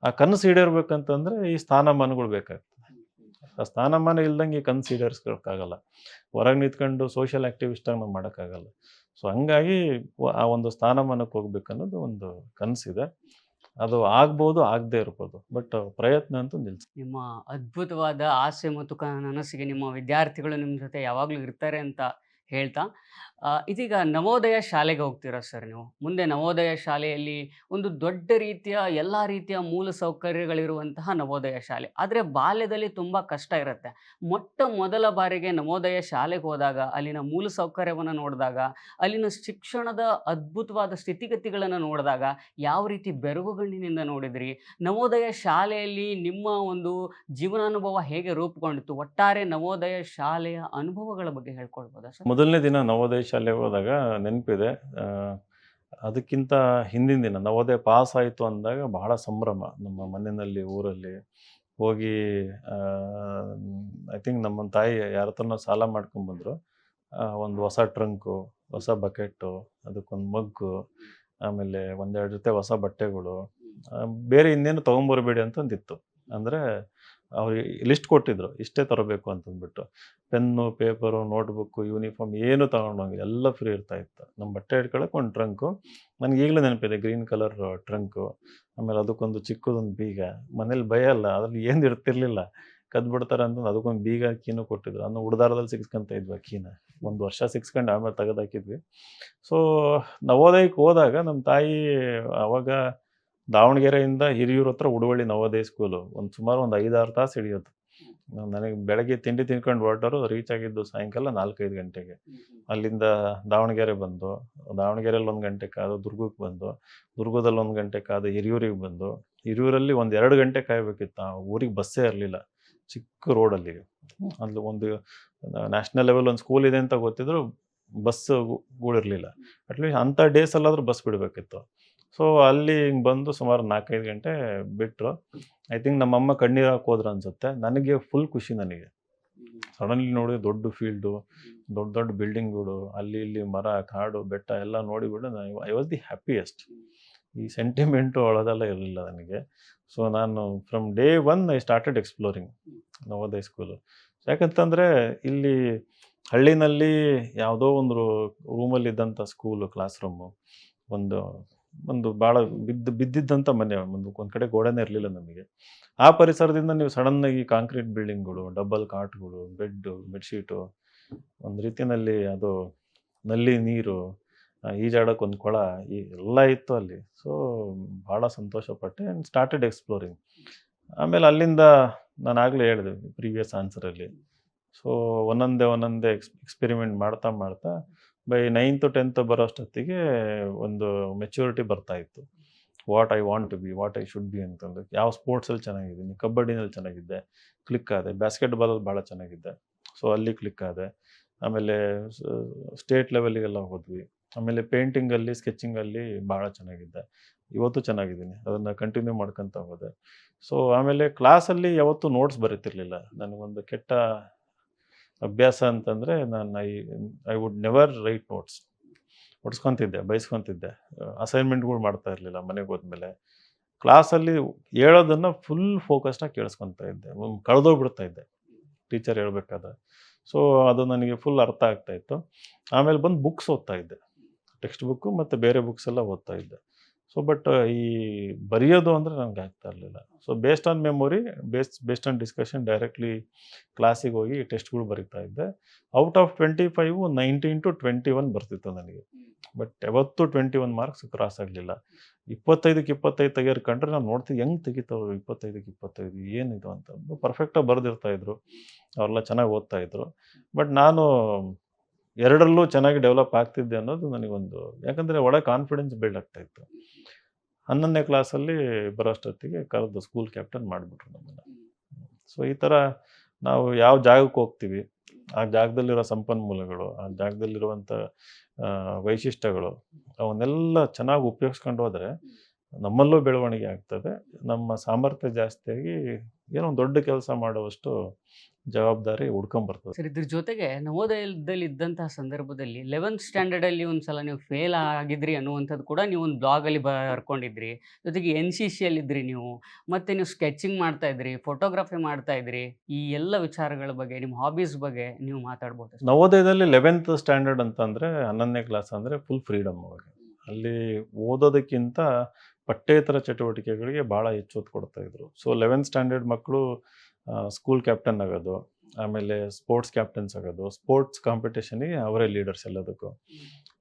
ಆ ಕನಸು ಈಡೇರ್ಬೇಕಂತಂದರೆ ಈ ಸ್ಥಾನಮಾನಗಳು ಬೇಕಾಗ್ತದೆ. ಆ ಸ್ಥಾನಮಾನ ಇಲ್ದಂಗೆ ಈ ಕನಸು ಈಡೇರಿಸ್ಕೊಳಕ್ಕಾಗಲ್ಲ. ಹೊರಗೆ ನಿಂತ್ಕೊಂಡು ಸೋಷಿಯಲ್ ಆ್ಯಕ್ಟಿವಿಸ್ಟಾಗಿ ನಾವು ಮಾಡೋಕ್ಕಾಗಲ್ಲ. ಸೊ ಹಂಗಾಗಿ ಆ ಒಂದು ಸ್ಥಾನಮಾನಕ್ಕೆ ಹೋಗ್ಬೇಕನ್ನೋದು ಒಂದು ಕನಸಿದೆ. ಅದು ಆಗ್ಬೋದು, ಆಗದೇ ಇರ್ಬೋದು. ಬಟ್ ಪ್ರಯತ್ನ ಅಂತೂ ನಿಲ್ಸಿ. ನಿಮ್ಮ ಅದ್ಭುತವಾದ ಆಸೆ ಮತ್ತು ನನಸಿಗೆ ನಿಮ್ಮ ವಿದ್ಯಾರ್ಥಿಗಳು ನಿಮ್ಮ ಜೊತೆ ಯಾವಾಗಲೂ ಇರ್ತಾರೆ ಅಂತ ಹೇಳ್ತಾ, ಇದೀಗ ನವೋದಯ ಶಾಲೆಗೆ ಹೋಗ್ತೀರಾ ಸರ್ ನೀವು. ಮುಂದೆ ನವೋದಯ ಶಾಲೆಯಲ್ಲಿ ಒಂದು ದೊಡ್ಡ ರೀತಿಯ ಎಲ್ಲ ರೀತಿಯ ಮೂಲ ಸೌಕರ್ಯಗಳಿರುವಂತಹ ನವೋದಯ ಶಾಲೆ. ಆದರೆ ಬಾಲ್ಯದಲ್ಲಿ ತುಂಬ ಕಷ್ಟ ಇರುತ್ತೆ. ಮೊಟ್ಟ ಮೊದಲ ಬಾರಿಗೆ ನವೋದಯ ಶಾಲೆಗೆ ಹೋದಾಗ ಅಲ್ಲಿನ ಮೂಲ ಸೌಕರ್ಯವನ್ನು ನೋಡಿದಾಗ, ಅಲ್ಲಿನ ಶಿಕ್ಷಣದ ಅದ್ಭುತವಾದ ಸ್ಥಿತಿಗತಿಗಳನ್ನು ನೋಡಿದಾಗ ಯಾವ ರೀತಿ ಬೆರಗುಗಣ್ಣಿನಿಂದ ನೋಡಿದ್ರಿ? ನವೋದಯ ಶಾಲೆಯಲ್ಲಿ ನಿಮ್ಮ ಒಂದು ಜೀವನಾನುಭವ ಹೇಗೆ ರೂಪುಗೊಂಡಿತು? ಒಟ್ಟಾರೆ ನವೋದಯ ಶಾಲೆಯ ಅನುಭವಗಳ ಬಗ್ಗೆ ಹೇಳ್ಕೊಳ್ಬೋದಾ ಸರ್? ಮೊದಲನೇ ದಿನ ನವೋದಯ ಶಾಲೆಗೆ ಹೋದಾಗ ನೆನಪಿದೆ. ಅದಕ್ಕಿಂತ ಹಿಂದಿನ ದಿನ ನವೋದಯ ಪಾಸ್ ಆಯಿತು ಅಂದಾಗ ಬಹಳ ಸಂಭ್ರಮ. ನಮ್ಮ ಮನೆಯಲ್ಲಿ, ಊರಲ್ಲಿ ಹೋಗಿ ಐ ಥಿಂಕ್ ನಮ್ಮ ತಾಯಿ ಯಾರ ಹತ್ರನೋ ಸಾಲ ಮಾಡ್ಕೊಂಡ್ಬಂದರು. ಒಂದು ಹೊಸ ಟ್ರಂಕು, ಹೊಸ ಬಕೆಟು, ಅದಕ್ಕೊಂದು ಮಗ್ಗು, ಆಮೇಲೆ ಒಂದೆರಡು ಜೊತೆ ಹೊಸ ಬಟ್ಟೆಗಳು, ಬೇರೆ ಇನ್ನೇನು ತೊಗೊಂಬರ್ಬೇಡಿ ಅಂತಂದಿತ್ತು. ಅಂದರೆ ಅವ್ರು ಲಿಸ್ಟ್ ಕೊಟ್ಟಿದ್ರು, ಇಷ್ಟೇ ತರಬೇಕು ಅಂತಂದ್ಬಿಟ್ಟು. ಪೆನ್ನು, ಪೇಪರು, ನೋಟ್ಬುಕ್ಕು, ಯೂನಿಫಾರ್ಮ್ ಏನೂ ತಗೊಂಡೋಗಿಲ್ಲ, ಎಲ್ಲ ಫ್ರೀ ಇರ್ತಾಯಿತ್ತು. ನಮ್ಮ ಬಟ್ಟೆ ಇಟ್ಕೊಳ್ಳೋಕೆ ಒಂದು ಟ್ರಂಕು, ನನಗೆ ಈಗಲೂ ನೆನಪಿದೆ, ಗ್ರೀನ್ ಕಲರ್ ಟ್ರಂಕು. ಆಮೇಲೆ ಅದಕ್ಕೊಂದು ಚಿಕ್ಕದೊಂದು ಬೀಗ. ಮನೇಲಿ ಭಯ ಅಲ್ಲ, ಅದ್ರಲ್ಲಿ ಏನು ಇರ್ತಿರ್ಲಿಲ್ಲ, ಕದ್ಬಿಡ್ತಾರೆ ಅಂತಂದು ಅದಕ್ಕೊಂದು ಬೀಗ, ಕೀನು ಕೊಟ್ಟಿದ್ರು. ಅದನ್ನು ಉಡ್ದಾರದಲ್ಲಿ ಸಿಗಿಸ್ಕೊಂತ ಇದ್ವಿ ಆ ಕೀನ. ಒಂದು ವರ್ಷ ಸಿಗಿಸ್ಕೊಂಡು ಆಮೇಲೆ ತೆಗೆದಾಕಿದ್ವಿ. ಸೊ ನವೋದಯಕ್ಕೆ ಹೋದಾಗ ನಮ್ಮ ತಾಯಿ ಅವಾಗ ದಾವಣಗೆರೆಯಿಂದ ಹಿರಿಯೂರ ಹತ್ರ ಉಡುವಳ್ಳಿ ನವೋದಯ ಸ್ಕೂಲು. ಸುಮಾರು ಒಂದು 5-6 ತಾಸು ಹಿಡಿಯೋದು. ನನಗೆ ಬೆಳಗ್ಗೆ ತಿಂಡಿ ತಿನ್ಕೊಂಡು ಹೊರಟರು, ರೀಚ್ ಆಗಿದ್ದು ಸಾಯಂಕಾಲ 4-5 ಗಂಟೆಗೆ. ಅಲ್ಲಿಂದ ದಾವಣಗೆರೆ ಬಂದು, ದಾವಣಗೆರೆಯಲ್ಲಿ 1 ಗಂಟೆ ಕಾದು ದುರ್ಗಕ್ಕೆ ಬಂದು, ದುರ್ಗದಲ್ಲಿ 1 ಗಂಟೆ ಕಾದು ಹಿರಿಯೂರಿಗೆ ಬಂದು, ಹಿರಿಯೂರಲ್ಲಿ 1-2 ಗಂಟೆ ಕಾಯಬೇಕಿತ್ತು. ಆ ಊರಿಗೆ ಬಸ್ಸೇ ಇರಲಿಲ್ಲ, ಚಿಕ್ಕ ರೋಡಲ್ಲಿ. ಅಲ್ಲಿ ಒಂದು ನ್ಯಾಷನಲ್ ಲೆವೆಲ್ ಒಂದು ಸ್ಕೂಲ್ ಇದೆ ಅಂತ ಗೊತ್ತಿದ್ರು ಬಸ್ಸುಗಳಿರಲಿಲ್ಲ. ಅಟ್ಲೀಸ್ಟ್ ಅಂಥ ಡೇಸಲ್ಲಾದರೂ ಬಸ್ ಬಿಡಬೇಕಿತ್ತು. ಸೊ ಅಲ್ಲಿ ಹಿಂಗೆ ಬಂದು ಸುಮಾರು 4-5 ಗಂಟೆ ಬಿಟ್ಟರು. ಐ ಥಿಂಕ್ ನಮ್ಮಮ್ಮ ಕಣ್ಣೀರು ಹಾಕಿ ಹೋದ್ರು ಅನಿಸುತ್ತೆ. ನನಗೆ ಫುಲ್ ಖುಷಿ. ನನಗೆ ಸಡನ್ಲಿ ನೋಡಿ ದೊಡ್ಡ ಫೀಲ್ಡು, ದೊಡ್ಡ ದೊಡ್ಡ ಬಿಲ್ಡಿಂಗ್ಗಳು, ಅಲ್ಲಿ ಇಲ್ಲಿ ಮರ, ಕಾಡು, ಬೆಟ್ಟ ಎಲ್ಲ ನೋಡಿಬಿಟ್ಟು ಐ ವಾಸ್ ದಿ ಹ್ಯಾಪಿಯೆಸ್ಟ್. ಈ ಸೆಂಟಿಮೆಂಟು ಅಳೋದೆಲ್ಲ ಇರಲಿಲ್ಲ ನನಗೆ. ಸೊ ನಾನು from day 1 I started exploring Navodaya school. ಯಾಕಂತಂದರೆ ಇಲ್ಲಿ ಹಳ್ಳಿನಲ್ಲಿ ಯಾವುದೋ ಒಂದು ರೂಮಲ್ಲಿದ್ದಂಥ ಸ್ಕೂಲು, ಕ್ಲಾಸ್ ರೂಮು, ಒಂದು ಭಾಳ ಬಿದ್ದಿದ್ದಂಥ ಮನೆ, ಒಂದು ಕಡೆ ಗೋಡೆನೇ ಇರಲಿಲ್ಲ ನಮಗೆ. ಆ ಪರಿಸರದಿಂದ ನೀವು ಸಡನ್ನಾಗಿ ಕಾಂಕ್ರೀಟ್ ಬಿಲ್ಡಿಂಗ್ಗಳು, ಡಬಲ್ ಕಾಟ್ಗಳು, ಬೆಡ್ಶೀಟು, ಒಂದು ರೀತಿಯಲ್ಲಿ ಅದು ನಲ್ಲಿ ನೀರು, ಈಜಾಡೋಕೆ ಒಂದು ಕೊಳ ಎಲ್ಲ ಇತ್ತು ಅಲ್ಲಿ. ಸೊ ಭಾಳ ಸಂತೋಷಪಟ್ಟೆ ಆ್ಯಂಡ್ ಸ್ಟಾರ್ಟೆಡ್ ಎಕ್ಸ್ಪ್ಲೋರಿಂಗ್. ಆಮೇಲೆ ಅಲ್ಲಿಂದ ನಾನು ಆಗಲೇ ಹೇಳಿದೆ ಪ್ರೀವಿಯಸ್ ಆನ್ಸರಲ್ಲಿ. ಸೊ ಒಂದೊಂದೇ ಎಕ್ಸ್ಪೆರಿಮೆಂಟ್ ಮಾಡ್ತಾ ಮಾಡ್ತಾ ಬೈ 9th 10th ಬರೋ ಅಷ್ಟೊತ್ತಿಗೆ ಒಂದು ಮೆಚ್ಯೂರಿಟಿ ಬರ್ತಾ ಇತ್ತು. What I want to be, what I should be ಅಂತಂದು. ಯಾವ ಸ್ಪೋರ್ಟ್ಸಲ್ಲಿ ಚೆನ್ನಾಗಿದ್ದೀನಿ, ಕಬಡ್ಡಿನಲ್ಲಿ ಚೆನ್ನಾಗಿದ್ದೆ, ಕ್ಲಿಕ್ ಆದೆ. ಬಾಸ್ಕೆಟ್ಬಾಲಲ್ಲಿ ಭಾಳ ಚೆನ್ನಾಗಿದ್ದೆ, ಸೊ ಅಲ್ಲಿ ಕ್ಲಿಕ್ ಆದೆ. ಆಮೇಲೆ ಸ್ಟೇಟ್ ಲೆವೆಲಿಗೆಲ್ಲ ಹೋದ್ವಿ. ಆಮೇಲೆ ಪೇಂಟಿಂಗಲ್ಲಿ ಸ್ಕೆಚಿಂಗಲ್ಲಿ ಭಾಳ ಚೆನ್ನಾಗಿದ್ದೆ. ಇವತ್ತು ಚೆನ್ನಾಗಿದ್ದೀನಿ, ಅದನ್ನು ಕಂಟಿನ್ಯೂ ಮಾಡ್ಕೊತ ಹೋದೆ. ಸೊ ಆಮೇಲೆ ಕ್ಲಾಸಲ್ಲಿ ಯಾವತ್ತೂ ನೋಟ್ಸ್ ಬರೀತಿರ್ಲಿಲ್ಲ. ನನಗೊಂದು ಕೆಟ್ಟ ಅಭ್ಯಾಸ ಅಂತಂದರೆ I would never write notes. ಹೊಡ್ಸ್ಕೊತಿದ್ದೆ, ಬೈಸ್ಕೊತಿದ್ದೆ. ಅಸೈನ್ಮೆಂಟ್ಗಳು ಮಾಡ್ತಾ ಇರಲಿಲ್ಲ ಮನೆಗೆ ಹೋದ್ಮೇಲೆ. ಕ್ಲಾಸಲ್ಲಿ ಹೇಳೋದನ್ನು ಫುಲ್ ಫೋಕಸ್ನಾಗಿ ಕೇಳಿಸ್ಕೊತಾ ಇದ್ದೆ. ಕಳೆದೋಗ್ಬಿಡ್ತಾ ಇದ್ದೆ ಟೀಚರ್ ಹೇಳ್ಬೇಕಾದ್ರೆ. ಸೊ ಅದು ನನಗೆ ಫುಲ್ ಅರ್ಥ ಆಗ್ತಾಯಿತ್ತು. ಆಮೇಲೆ ಬಂದು ಬುಕ್ಸ್ ಓದ್ತಾ ಇದ್ದೆ, ಟೆಕ್ಸ್ಟ್ ಬುಕ್ಕು ಮತ್ತು ಬೇರೆ ಬುಕ್ಸ್ ಎಲ್ಲ ಓದ್ತಾ ಇದ್ದೆ. ಸೊ ಬಟ್ ಈ ಬರೆಯೋದು ಅಂದರೆ ನನಗೆ ಆಗ್ತಾ ಇರಲಿಲ್ಲ. So based on memory, based on discussion directly ಕ್ಲಾಸಿಗೆ ಹೋಗಿ ಟೆಸ್ಟ್ಗಳು ಬರೀತಾ ಇದ್ದೆ. ಔಟ್ ಆಫ್ 25 19 to 21 ಬರ್ತಿತ್ತು ನನಗೆ. ಬಟ್ ಯಾವತ್ತೂ 21 ಮಾರ್ಕ್ಸ್ ಕ್ರಾಸ್ ಆಗಲಿಲ್ಲ. 25ಕ್ಕೆ 25 ತೆಗಿಯೋರು ಕಂಡ್ರೆ ನಾನು ನೋಡ್ತಿದ್ದೆ, ಹೆಂಗೆ ತೆಗಿತಾವ್ರು 25ಕ್ಕೆ 25 ಏನಿದು ಅಂತ. ಪರ್ಫೆಕ್ಟಾಗಿ ಬರೆದಿರ್ತಾಯಿದ್ರು, ಅವರೆಲ್ಲ ಚೆನ್ನಾಗಿ ಓದ್ತಾಯಿದ್ರು. ಬಟ್ ನಾನು ಎರಡರಲ್ಲೂ ಚೆನ್ನಾಗಿ ಡೆವಲಪ್ ಆಗ್ತಿದ್ದೆ ಅನ್ನೋದು ನನಗೊಂದು, ಯಾಕಂದರೆ ಒಳಗೆ ಕಾನ್ಫಿಡೆನ್ಸ್ ಬಿಲ್ಡ್ ಆಗ್ತಾಯಿತ್ತು. 11ನೇ ಕ್ಲಾಸಲ್ಲಿ ಬರೋ ಅಷ್ಟೊತ್ತಿಗೆ ಕರೆದು ಸ್ಕೂಲ್ ಕ್ಯಾಪ್ಟನ್ ಮಾಡಿಬಿಟ್ರು ನಮ್ಮನ್ನು. ಸೊ ಈ ಥರ ನಾವು ಯಾವ ಜಾಗಕ್ಕೆ ಹೋಗ್ತೀವಿ, ಆ ಜಾಗದಲ್ಲಿರೋ ಸಂಪನ್ಮೂಲಗಳು, ಆ ಜಾಗದಲ್ಲಿರುವಂಥ ವೈಶಿಷ್ಟ್ಯಗಳು, ಅವನ್ನೆಲ್ಲ ಚೆನ್ನಾಗಿ ಉಪಯೋಗಿಸ್ಕೊಂಡು ಹೋದರೆ ನಮ್ಮಲ್ಲೂ ಬೆಳವಣಿಗೆ ಆಗ್ತದೆ. ನಮ್ಮ ಸಾಮರ್ಥ್ಯ ಜಾಸ್ತಿಯಾಗಿ ಏನೋ ಒಂದು ದೊಡ್ಡ ಕೆಲಸ ಮಾಡುವಷ್ಟು ಜವಾಬ್ದಾರಿ ಹುಡ್ಕೊಂಬರ್ತದೆ. ಸರ್, ಇದ್ರ ಜೊತೆಗೆ ನವೋದಯದಲ್ಲಿ ಇದ್ದಂತಹ ಸಂದರ್ಭದಲ್ಲಿ 11th ಸ್ಟ್ಯಾಂಡರ್ಡಲ್ಲಿ ಒಂದ್ಸಲ ನೀವು ಫೇಲ್ ಆಗಿದ್ರಿ ಅನ್ನುವಂಥದ್ದು ಕೂಡ ನೀವು ಒಂದು ಬ್ಲಾಗಲ್ಲಿ ಬರ್ಕೊಂಡಿದ್ರಿ. ಜೊತೆಗೆ NCCಯಲ್ಲಿದ್ರಿ ನೀವು, ಮತ್ತು ನೀವು ಸ್ಕೆಚಿಂಗ್ ಮಾಡ್ತಾ ಇದ್ರಿ, ಫೋಟೋಗ್ರಫಿ ಮಾಡ್ತಾ ಇದ್ರಿ. ಈ ಎಲ್ಲ ವಿಚಾರಗಳ ಬಗ್ಗೆ, ನಿಮ್ಮ ಹಾಬೀಸ್ ಬಗ್ಗೆ ನೀವು ಮಾತಾಡ್ಬೋದು. ನವೋದಯದಲ್ಲಿ 11th ಸ್ಟ್ಯಾಂಡರ್ಡ್ ಅಂತಂದರೆ 11ನೇ ಕ್ಲಾಸ್ ಅಂದರೆ ಫುಲ್ ಫ್ರೀಡಮ್ ಅವಾಗ. ಅಲ್ಲಿ ಓದೋದಕ್ಕಿಂತ ಪಠ್ಯೇತರ ಚಟುವಟಿಕೆಗಳಿಗೆ ಭಾಳ ಹೆಚ್ಚು ಒತ್ತು ಕೊಡ್ತಾಯಿದ್ರು. ಸೊ 11th ಸ್ಟ್ಯಾಂಡರ್ಡ್ ಮಕ್ಕಳು ಸ್ಕೂಲ್ ಕ್ಯಾಪ್ಟನ್ ಆಗೋದು, ಆಮೇಲೆ ಸ್ಪೋರ್ಟ್ಸ್ ಕ್ಯಾಪ್ಟನ್ಸ್ ಆಗೋದು, ಸ್ಪೋರ್ಟ್ಸ್ ಕಾಂಪಿಟೇಷನಿಗೆ ಅವರೇ ಲೀಡರ್ಸ್ ಎಲ್ಲದಕ್ಕೂ.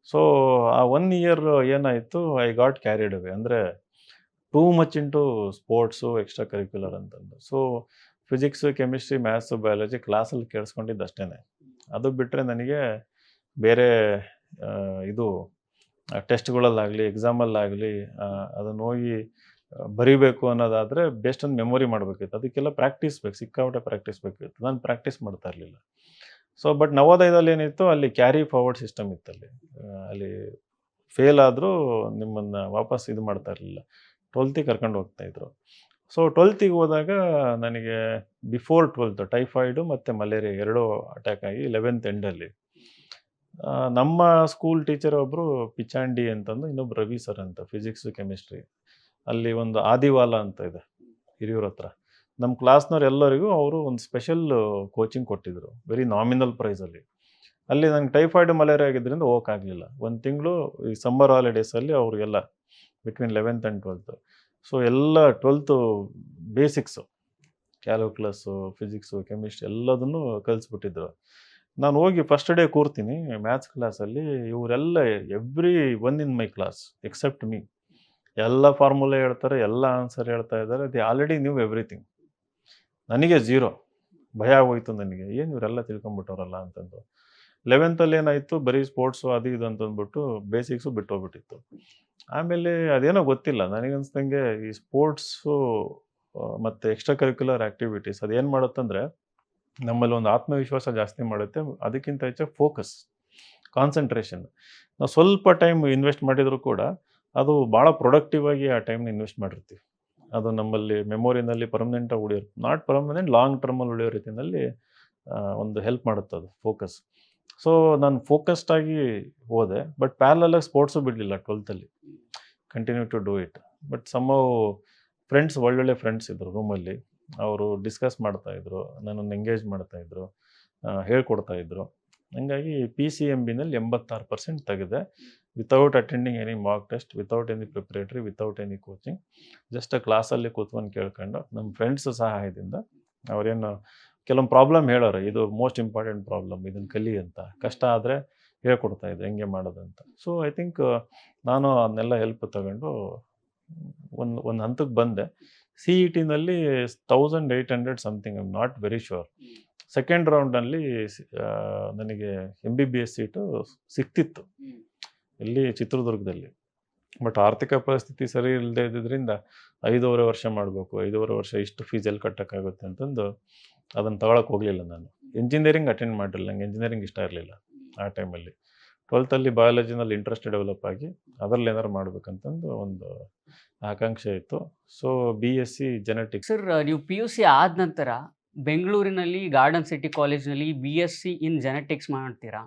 ಸೊ ಆ 1 ಇಯರ್ ಏನಾಯಿತು, ಐ ಗಾಟ್ ಕ್ಯಾರಿಡ್ ಅವೇ. ಅಂದರೆ too much into sports, extra curricular ಅಂತಂದು. So physics, chemistry, maths, biology ಕ್ಲಾಸಲ್ಲಿ ಕೇಳಿಸ್ಕೊಂಡಿದ್ದು ಅಷ್ಟೇ. ಅದು ಬಿಟ್ಟರೆ ನನಗೆ ಬೇರೆ ಇದು ಟೆಸ್ಟ್ಗಳಲ್ಲಾಗಲಿ, ಎಕ್ಸಾಮಲ್ಲಾಗಲಿ ಅದನ್ನು ಹೋಗಿ ಬರೀಬೇಕು ಅನ್ನೋದಾದರೆ ಬೇಸ್ಡ್ ಆನ್ ಮೆಮೊರಿ ಮಾಡಬೇಕಿತ್ತು. ಅದಕ್ಕೆಲ್ಲ ಪ್ರಾಕ್ಟೀಸ್ ಬೇಕು, ಸಿಕ್ಕಾಪಟ್ಟೆ ಪ್ರಾಕ್ಟೀಸ್ ಬೇಕಿತ್ತು. ನಾನು ಪ್ರಾಕ್ಟೀಸ್ ಮಾಡ್ತಾ ಇರಲಿಲ್ಲ. ಸೊ ಬಟ್ ನವೋದಯದಲ್ಲಿ ಏನಿತ್ತು, ಅಲ್ಲಿ ಕ್ಯಾರಿ ಫಾರ್ವರ್ಡ್ ಸಿಸ್ಟಮ್ ಇತ್ತಲ್ಲಿ. ಅಲ್ಲಿ ಫೇಲ್ ಆದರೂ ನಿಮ್ಮನ್ನು ವಾಪಸ್ ಇದು ಮಾಡ್ತಾ ಇರಲಿಲ್ಲ, 12th ಕರ್ಕೊಂಡು ಹೋಗ್ತಾಯಿದ್ರು. ಸೊ 12th ಹೋದಾಗ ನನಗೆ ಬಿಫೋರ್ 12th ಟೈಫಾಯ್ಡು ಮತ್ತು ಮಲೇರಿಯಾ ಎರಡೂ ಅಟ್ಯಾಕ್ ಆಗಿ 11th ಎಂಡಲ್ಲಿ ನಮ್ಮ ಸ್ಕೂಲ್ ಟೀಚರ್ ಒಬ್ಬರು ಪಿಚಾಂಡಿ ಅಂತಂದು, ಇನ್ನೊಬ್ರು ರವಿ ಸರ್ ಅಂತ ಫಿಸಿಕ್ಸು ಕೆಮಿಸ್ಟ್ರಿ. ಅಲ್ಲಿ ಒಂದು ಆದಿವಾಲ ಅಂತ ಇದೆ ಹಿರಿಯೂರ ಹತ್ರ. ನಮ್ಮ ಕ್ಲಾಸ್ನವ್ರು ಎಲ್ಲರಿಗೂ ಅವರು ಒಂದು ಸ್ಪೆಷಲ್ ಕೋಚಿಂಗ್ ಕೊಟ್ಟಿದ್ದರು, ವೆರಿ ನಾಮಿನಲ್ ಪ್ರೈಸಲ್ಲಿ. ಅಲ್ಲಿ ನಂಗೆ ಟೈಫಾಯ್ಡು ಮಲೇರಿಯಾ ಆಗಿದ್ದರಿಂದ ಹೋಗೋಕ್ಕಾಗಲಿಲ್ಲ. 1 ತಿಂಗಳು ಈ ಸಮ್ಮರ್ ಹಾಲಿಡೇಸಲ್ಲಿ ಅವ್ರಿಗೆಲ್ಲ between 11th and 12th. So ಎಲ್ಲ 12th ಬೇಸಿಕ್ಸು, ಕ್ಯಾಲ್ಕುಲಸ್ಸು, ಫಿಸಿಕ್ಸು, ಕೆಮಿಸ್ಟ್ರಿ ಎಲ್ಲದನ್ನು ಕಲಿಸ್ಬಿಟ್ಟಿದ್ರು. ನಾನು ಹೋಗಿ ಫಸ್ಟ್ ಡೇ ಕೂರ್ತೀನಿ ಮ್ಯಾಥ್ಸ್ ಕ್ಲಾಸಲ್ಲಿ. ಇವರೆಲ್ಲ every one in my class except me ಎಲ್ಲ ಫಾರ್ಮುಲಾ ಹೇಳ್ತಾರೆ, ಎಲ್ಲ ಆನ್ಸರ್ ಹೇಳ್ತಾ ಇದ್ದಾರೆ. They already knew everything. ನನಗೆ ಝೀರೋ. ಭಯ ಆಗೋಯ್ತು ನನಗೆ, ಏನು ಇವರೆಲ್ಲ ತಿಳ್ಕೊಂಬಿಟ್ಟವ್ರಲ್ಲ ಅಂತಂದು. 11th ಏನಾಯಿತು, ಬರೀ ಸ್ಪೋರ್ಟ್ಸು ಅದು ಇದು ಅಂತಂದ್ಬಿಟ್ಟು ಬೇಸಿಕ್ಸು ಬಿಟ್ಟೋಗ್ಬಿಟ್ಟಿತ್ತು. ಆಮೇಲೆ ಅದೇನೋ ಗೊತ್ತಿಲ್ಲ, ನನಗನ್ಸ್ದಂಗೆ ಈ ಸ್ಪೋರ್ಟ್ಸು ಮತ್ತು ಎಕ್ಸ್ಟ್ರಾ ಕರಿಕ್ಯುಲರ್ ಆ್ಯಕ್ಟಿವಿಟೀಸ್ ಅದೇನು ಮಾಡುತ್ತಂದರೆ ನಮ್ಮಲ್ಲಿ ಒಂದು ಆತ್ಮವಿಶ್ವಾಸ ಜಾಸ್ತಿ ಮಾಡುತ್ತೆ. ಅದಕ್ಕಿಂತ ಹೆಚ್ಚು ಫೋಕಸ್, ಕಾನ್ಸಂಟ್ರೇಷನ್. ನಾವು ಸ್ವಲ್ಪ ಟೈಮ್ ಇನ್ವೆಸ್ಟ್ ಮಾಡಿದರೂ ಕೂಡ ಅದು ಭಾಳ ಪ್ರೊಡಕ್ಟಿವ್ ಆಗಿ ಆ ಟೈಮ್ನ ಇನ್ವೆಸ್ಟ್ ಮಾಡಿರ್ತೀವಿ. ಅದು ನಮ್ಮಲ್ಲಿ ಮೆಮೊರಿನಲ್ಲಿ ಪರ್ಮನೆಂಟಾಗಿ ಉಳಿಯೋರು, ನಾಟ್ ಪರ್ಮನೆಂಟ್, ಲಾಂಗ್ ಟರ್ಮಲ್ಲಿ ಉಳಿಯೋ ರೀತಿಯಲ್ಲಿ ಒಂದು ಹೆಲ್ಪ್ ಮಾಡುತ್ತೆ ಅದು ಫೋಕಸ್. ಸೊ ನಾನು ಫೋಕಸ್ಡಾಗಿ ಹೋದೆ. ಬಟ್ ಪ್ಯಾರಲಲ್ಲಾಗಿ ಸ್ಪೋರ್ಟ್ಸು ಬಿಡಲಿಲ್ಲ 12th. Continue to do it. But somehow friends, ಒಳ್ಳೊಳ್ಳೆ ಫ್ರೆಂಡ್ಸ್ ಇದ್ದರು ರೂಮಲ್ಲಿ. ಅವರು ಡಿಸ್ಕಸ್ ಮಾಡ್ತಾಯಿದ್ರು, ನನ್ನನ್ನು ಎಂಗೇಜ್ ಮಾಡ್ತಾಯಿದ್ರು, ಹೇಳ್ಕೊಡ್ತಾಯಿದ್ರು. ಹಾಗಾಗಿ PCMBನಲ್ಲಿ 86% ತೆಗೆದೆ, without attending any mock test, without any preparatory, without any coaching. Just ಕ್ಲಾಸಲ್ಲಿ ಕೂತ್ಕೊಂಡು ಕೇಳ್ಕೊಂಡು ನಮ್ಮ ಫ್ರೆಂಡ್ಸ್ ಸಹಾಯದಿಂದ ಅವರೇನು ಕೆಲವೊಂದು ಪ್ರಾಬ್ಲಮ್ ಹೇಳೋರು, ಇದು ಮೋಸ್ಟ್ ಇಂಪಾರ್ಟೆಂಟ್ ಪ್ರಾಬ್ಲಮ್, ಇದನ್ನು ಕಲಿ ಅಂತ. ಕಷ್ಟ ಆದರೆ ಹೇಳ್ಕೊಡ್ತಾ ಇದ್ದೆ ಹೆಂಗೆ ಮಾಡೋದಂತ. ಸೊ ಐ ಥಿಂಕ್ ನಾನು ಅದನ್ನೆಲ್ಲ ಹೆಲ್ಪ್ ತಗೊಂಡು ಒಂದು ಹಂತಕ್ಕೆ ಬಂದೆ. ಸಿ ಇ ಟಿನಲ್ಲಿ 1800 something, I am not very sure. Second ರೌಂಡಲ್ಲಿ ನನಗೆ MBBS ಸೀಟು ಸಿಕ್ತಿತ್ತು ಇಲ್ಲಿ ಚಿತ್ರದುರ್ಗದಲ್ಲಿ. ಬಟ್ ಆರ್ಥಿಕ ಪರಿಸ್ಥಿತಿ ಸರಿ ಇಲ್ಲದೆ ಇದ್ದಿದ್ದರಿಂದ 5.5 ವರ್ಷ ಮಾಡಬೇಕು, 5.5 ವರ್ಷ ಇಷ್ಟು ಫೀಸ್ ಎಲ್ಲಿ ಕಟ್ಟೋಕ್ಕಾಗುತ್ತೆ ಅಂತಂದು ಅದನ್ನು ತಗೊಳಕ್ಕೆ ಹೋಗಲಿಲ್ಲ ನಾನು. ಇಂಜಿನಿಯರಿಂಗ್ ಅಟೆಂಡ್ ಮಾಡಿರಲಿಲ್ಲ, ನಂಗೆ ಇಂಜಿನಿಯರಿಂಗ್ ಇಷ್ಟ ಇರಲಿಲ್ಲ ಆ ಟೈಮಲ್ಲಿ. 12th ಬಯಾಲಜಿನಲ್ಲಿ ಇಂಟ್ರೆಸ್ಟ್ ಡೆವಲಪ್ ಆಗಿ ಅದರಲ್ಲಿ ಏನಾರು ಮಾಡ್ಬೇಕಂತಂದು ಒಂದು ಆಕಾಂಕ್ಷೆ ಇತ್ತು. So BSc genetics. ಸರ್, ನೀವು PUC ಆದ ನಂತರ ಬೆಂಗಳೂರಿನಲ್ಲಿ ಗಾರ್ಡನ್ ಸಿಟಿ ಕಾಲೇಜ್ನಲ್ಲಿ BSc ಇನ್ ಜೆನೆಟಿಕ್ಸ್ ಮಾಡ್ತೀರಾ.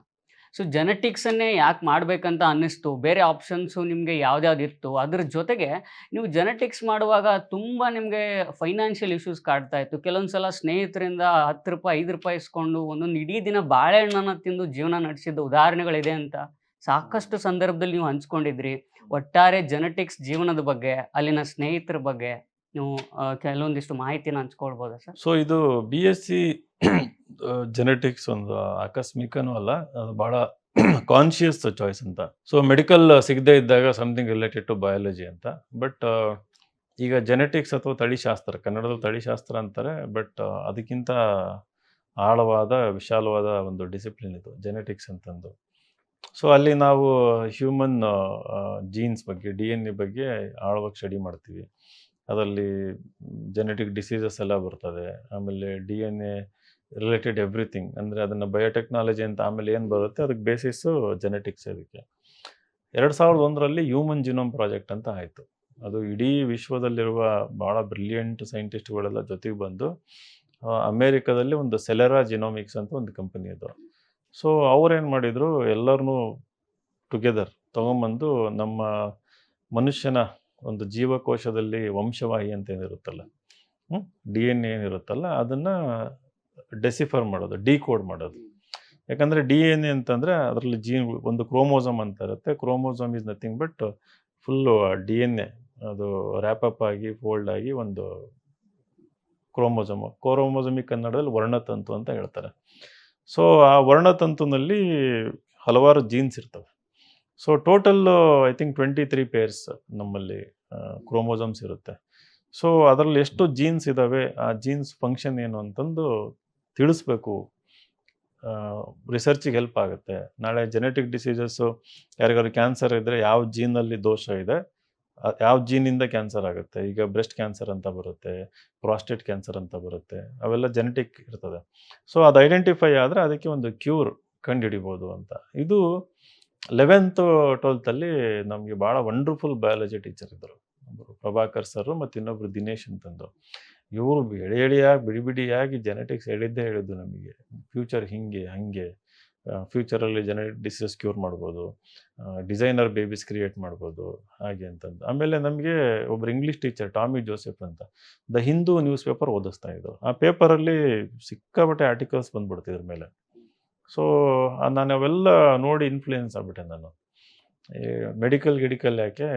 ಸೊ ಜೆನೆಟಿಕ್ಸನ್ನೇ ಯಾಕೆ ಮಾಡಬೇಕಂತ ಅನ್ನಿಸ್ತು? ಬೇರೆ ಆಪ್ಷನ್ಸು ನಿಮಗೆ ಯಾವ್ದ್ಯಾವ್ದು ಇತ್ತು? ಅದ್ರ ಜೊತೆಗೆ ನೀವು ಜೆನೆಟಿಕ್ಸ್ ಮಾಡುವಾಗ ತುಂಬ ನಿಮಗೆ ಫೈನಾನ್ಷಿಯಲ್ ಇಶ್ಯೂಸ್ ಕಾಡ್ತಾ ಇತ್ತು. ಕೆಲವೊಂದು ಸಲ ಸ್ನೇಹಿತರಿಂದ ₹10 ₹5 ಇಸ್ಕೊಂಡು ಒಂದೊಂದು ಇಡೀ ದಿನ ಬಾಳೆಹಣ್ಣನ್ನು ತಿಂದು ಜೀವನ ನಡೆಸಿದ ಉದಾಹರಣೆಗಳಿದೆ ಅಂತ ಸಾಕಷ್ಟು ಸಂದರ್ಭದಲ್ಲಿ ನೀವು ಹಂಚ್ಕೊಂಡಿದ್ರಿ. ಒಟ್ಟಾರೆ ಜೆನೆಟಿಕ್ಸ್ ಜೀವನದ ಬಗ್ಗೆ, ಅಲ್ಲಿನ ಸ್ನೇಹಿತರ ಬಗ್ಗೆ ನೀವು ಕೆಲವೊಂದಿಷ್ಟು ಮಾಹಿತಿನ ಹಂಚ್ಕೊಳ್ಬೋದಾ ಸರ್? ಸೊ ಇದು BSc ಜೆನೆಟಿಕ್ಸ್ ಒಂದು ಆಕಸ್ಮಿಕನೂ ಅಲ್ಲ, ಅದು ಭಾಳ ಕಾನ್ಷಿಯಸ್ ಚಾಯ್ಸ್ ಅಂತ. ಸೊ ಮೆಡಿಕಲ್ ಸಿಗದೇ ಇದ್ದಾಗ ಸಮಥಿಂಗ್ ರಿಲೇಟೆಡ್ ಟು ಬಯಾಲಜಿ ಅಂತ. ಬಟ್ ಈಗ ಜೆನೆಟಿಕ್ಸ್ ಅಥವಾ ತಳಿಶಾಸ್ತ್ರ, ಕನ್ನಡದಲ್ಲಿ ತಳಿಶಾಸ್ತ್ರ ಅಂತಾರೆ, ಬಟ್ ಅದಕ್ಕಿಂತ ಆಳವಾದ ವಿಶಾಲವಾದ ಒಂದು ಡಿಸಿಪ್ಲಿನ್ ಇದು ಜೆನೆಟಿಕ್ಸ್ ಅಂತಂದು. ಸೊ ಅಲ್ಲಿ ನಾವು ಹ್ಯೂಮನ್ ಜೀನ್ಸ್ ಬಗ್ಗೆ, DNA ಬಗ್ಗೆ ಆಳವಾಗಿ ಸ್ಟಡಿ ಮಾಡ್ತೀವಿ. ಅದರಲ್ಲಿ ಜೆನೆಟಿಕ್ ಡಿಸೀಸಸ್ ಎಲ್ಲ ಬರ್ತದೆ. ಆಮೇಲೆ DNA ರಿಲೇಟೆಡ್ ಎವ್ರಿಥಿಂಗ್, ಅಂದರೆ ಅದನ್ನು ಬಯೋಟೆಕ್ನಾಲಜಿ ಅಂತ ಆಮೇಲೆ ಏನು ಬರುತ್ತೆ ಅದಕ್ಕೆ ಬೇಸಿಸ್ಸು ಜೆನೆಟಿಕ್ಸ್. ಅದಕ್ಕೆ 2001ರಲ್ಲಿ ಹ್ಯೂಮನ್ ಜಿನೋಮ್ ಪ್ರಾಜೆಕ್ಟ್ ಅಂತ ಆಯಿತು. ಅದು ಇಡೀ ವಿಶ್ವದಲ್ಲಿರುವ ಭಾಳ ಬ್ರಿಲಿಯಂಟ್ ಸೈಂಟಿಸ್ಟ್ಗಳೆಲ್ಲ ಜೊತೆಗೆ ಬಂದು ಅಮೇರಿಕಾದಲ್ಲಿ ಒಂದು ಸೆಲೆರಾ ಜಿನೋಮಿಕ್ಸ್ ಅಂತ ಒಂದು ಕಂಪನಿ ಅದು. ಸೊ ಅವ್ರೇನು ಮಾಡಿದರು, ಎಲ್ಲರನ್ನೂ ಟುಗೆದರ್ ತೊಗೊಂಬಂದು ನಮ್ಮ ಮನುಷ್ಯನ ಒಂದು ಜೀವಕೋಶದಲ್ಲಿ ವಂಶವಾಹಿ ಅಂತ ಏನಿರುತ್ತಲ್ಲ, DNA ಏನಿರುತ್ತಲ್ಲ, ಅದನ್ನು ಡೆಸಿಫರ್ ಮಾಡೋದು, ಡಿಕೋಡ್ ಮಾಡೋದು. ಯಾಕಂದರೆ DNA ಅಂತಂದರೆ ಅದರಲ್ಲಿ ಜೀನ್ ಒಂದು ಕ್ರೋಮೋಸಮ್ ಅಂತ ಇರುತ್ತೆ. Chromosome is nothing but full DNA ಅದು ರ್ಯಾಪಪ್ ಆಗಿ ಫೋಲ್ಡ್ ಆಗಿ ಒಂದು ಕ್ರೋಮೋಸಮಿಕ್ ಕನ್ನಡದಲ್ಲಿ ವರ್ಣತಂತು ಅಂತ ಹೇಳ್ತಾರೆ. ಸೊ ಆ ವರ್ಣತಂತುನಲ್ಲಿ ಹಲವಾರು ಜೀನ್ಸ್ ಇರ್ತವೆ. So total I think 23 pairs ನಮ್ಮಲ್ಲಿ ಕ್ರೋಮೋಸಮ್ಸ್ ಇರುತ್ತೆ. ಸೊ ಅದರಲ್ಲಿ ಎಷ್ಟು ಜೀನ್ಸ್ ಇದ್ದಾವೆ, ಆ ಜೀನ್ಸ್ ಫಂಕ್ಷನ್ ಏನು ಅಂತಂದು ತಿಳಿಸ್ಬೇಕು. ರಿಸರ್ಚಿಗೆ ಹೆಲ್ಪ್ ಆಗುತ್ತೆ. ನಾಳೆ ಜೆನೆಟಿಕ್ ಡಿಸೀಸಸ್ಸು, ಯಾರಿಗಾದ್ರು ಕ್ಯಾನ್ಸರ್ ಇದ್ದರೆ ಯಾವ ಜೀನಲ್ಲಿ ದೋಷ ಇದೆ, ಯಾವ ಜೀನಿಂದ ಕ್ಯಾನ್ಸರ್ ಆಗುತ್ತೆ. ಈಗ ಬ್ರೆಸ್ಟ್ ಕ್ಯಾನ್ಸರ್ ಅಂತ ಬರುತ್ತೆ, ಪ್ರಾಸ್ಟೇಟ್ ಕ್ಯಾನ್ಸರ್ ಅಂತ ಬರುತ್ತೆ, ಅವೆಲ್ಲ ಜೆನೆಟಿಕ್ ಇರ್ತದೆ. ಸೊ ಅದು ಐಡೆಂಟಿಫೈ ಆದರೆ ಅದಕ್ಕೆ ಒಂದು ಕ್ಯೂರ್ ಕಂಡುಹಿಡಿಬೋದು ಅಂತ. ಇದು 11th 12th ನಮಗೆ ಭಾಳ ವಂಡರ್ಫುಲ್ ಬಯಾಲಜಿ ಟೀಚರ್ ಇದ್ದರು. ಒಬ್ಬರು ಪ್ರಭಾಕರ್ ಸರ್ ಮತ್ತು ಇನ್ನೊಬ್ಬರು ದಿನೇಶ್ ಅಂತಂದು. ಇವರು ಬಿಡಿ ಬಿಡಿಯಾಗಿ ಜೆನೆಟಿಕ್ಸ್ ಹೇಳಿದ್ದು ನಮಗೆ. ಫ್ಯೂಚರ್ ಹಿಂಗೆ ಹಾಗೆ, ಫ್ಯೂಚರಲ್ಲಿ ಜೆನೆಟಿಕ್ ಡಿಸೀಸಸ್ ಕ್ಯೂರ್ ಮಾಡ್ಬೋದು, ಡಿಸೈನರ್ ಬೇಬೀಸ್ ಕ್ರಿಯೇಟ್ ಮಾಡ್ಬೋದು ಹಾಗೆ ಅಂತಂದು. ಆಮೇಲೆ ನಮಗೆ ಒಬ್ಬರು ಇಂಗ್ಲೀಷ್ ಟೀಚರ್ ಟಾಮಿ ಜೋಸೆಫ್ ಅಂತ ದ ಹಿಂದೂ ನ್ಯೂಸ್ ಪೇಪರ್ ಓದಿಸ್ತಾ ಇದ್ರು. ಆ ಪೇಪರಲ್ಲಿ ಸಿಕ್ಕಾಪಟ್ಟೆ ಆರ್ಟಿಕಲ್ಸ್ ಬಂದ್ಬಿಡ್ತಿದ್ರ ಮೇಲೆ. ಸೊ ನಾನು ಅವೆಲ್ಲ ನೋಡಿ ಇನ್ಫ್ಲೂಯೆನ್ಸ್ ಆಗ್ಬಿಟ್ಟೆ ನಾನು. ಗಿಡಿಕಲ್ ಯಾಕೆ,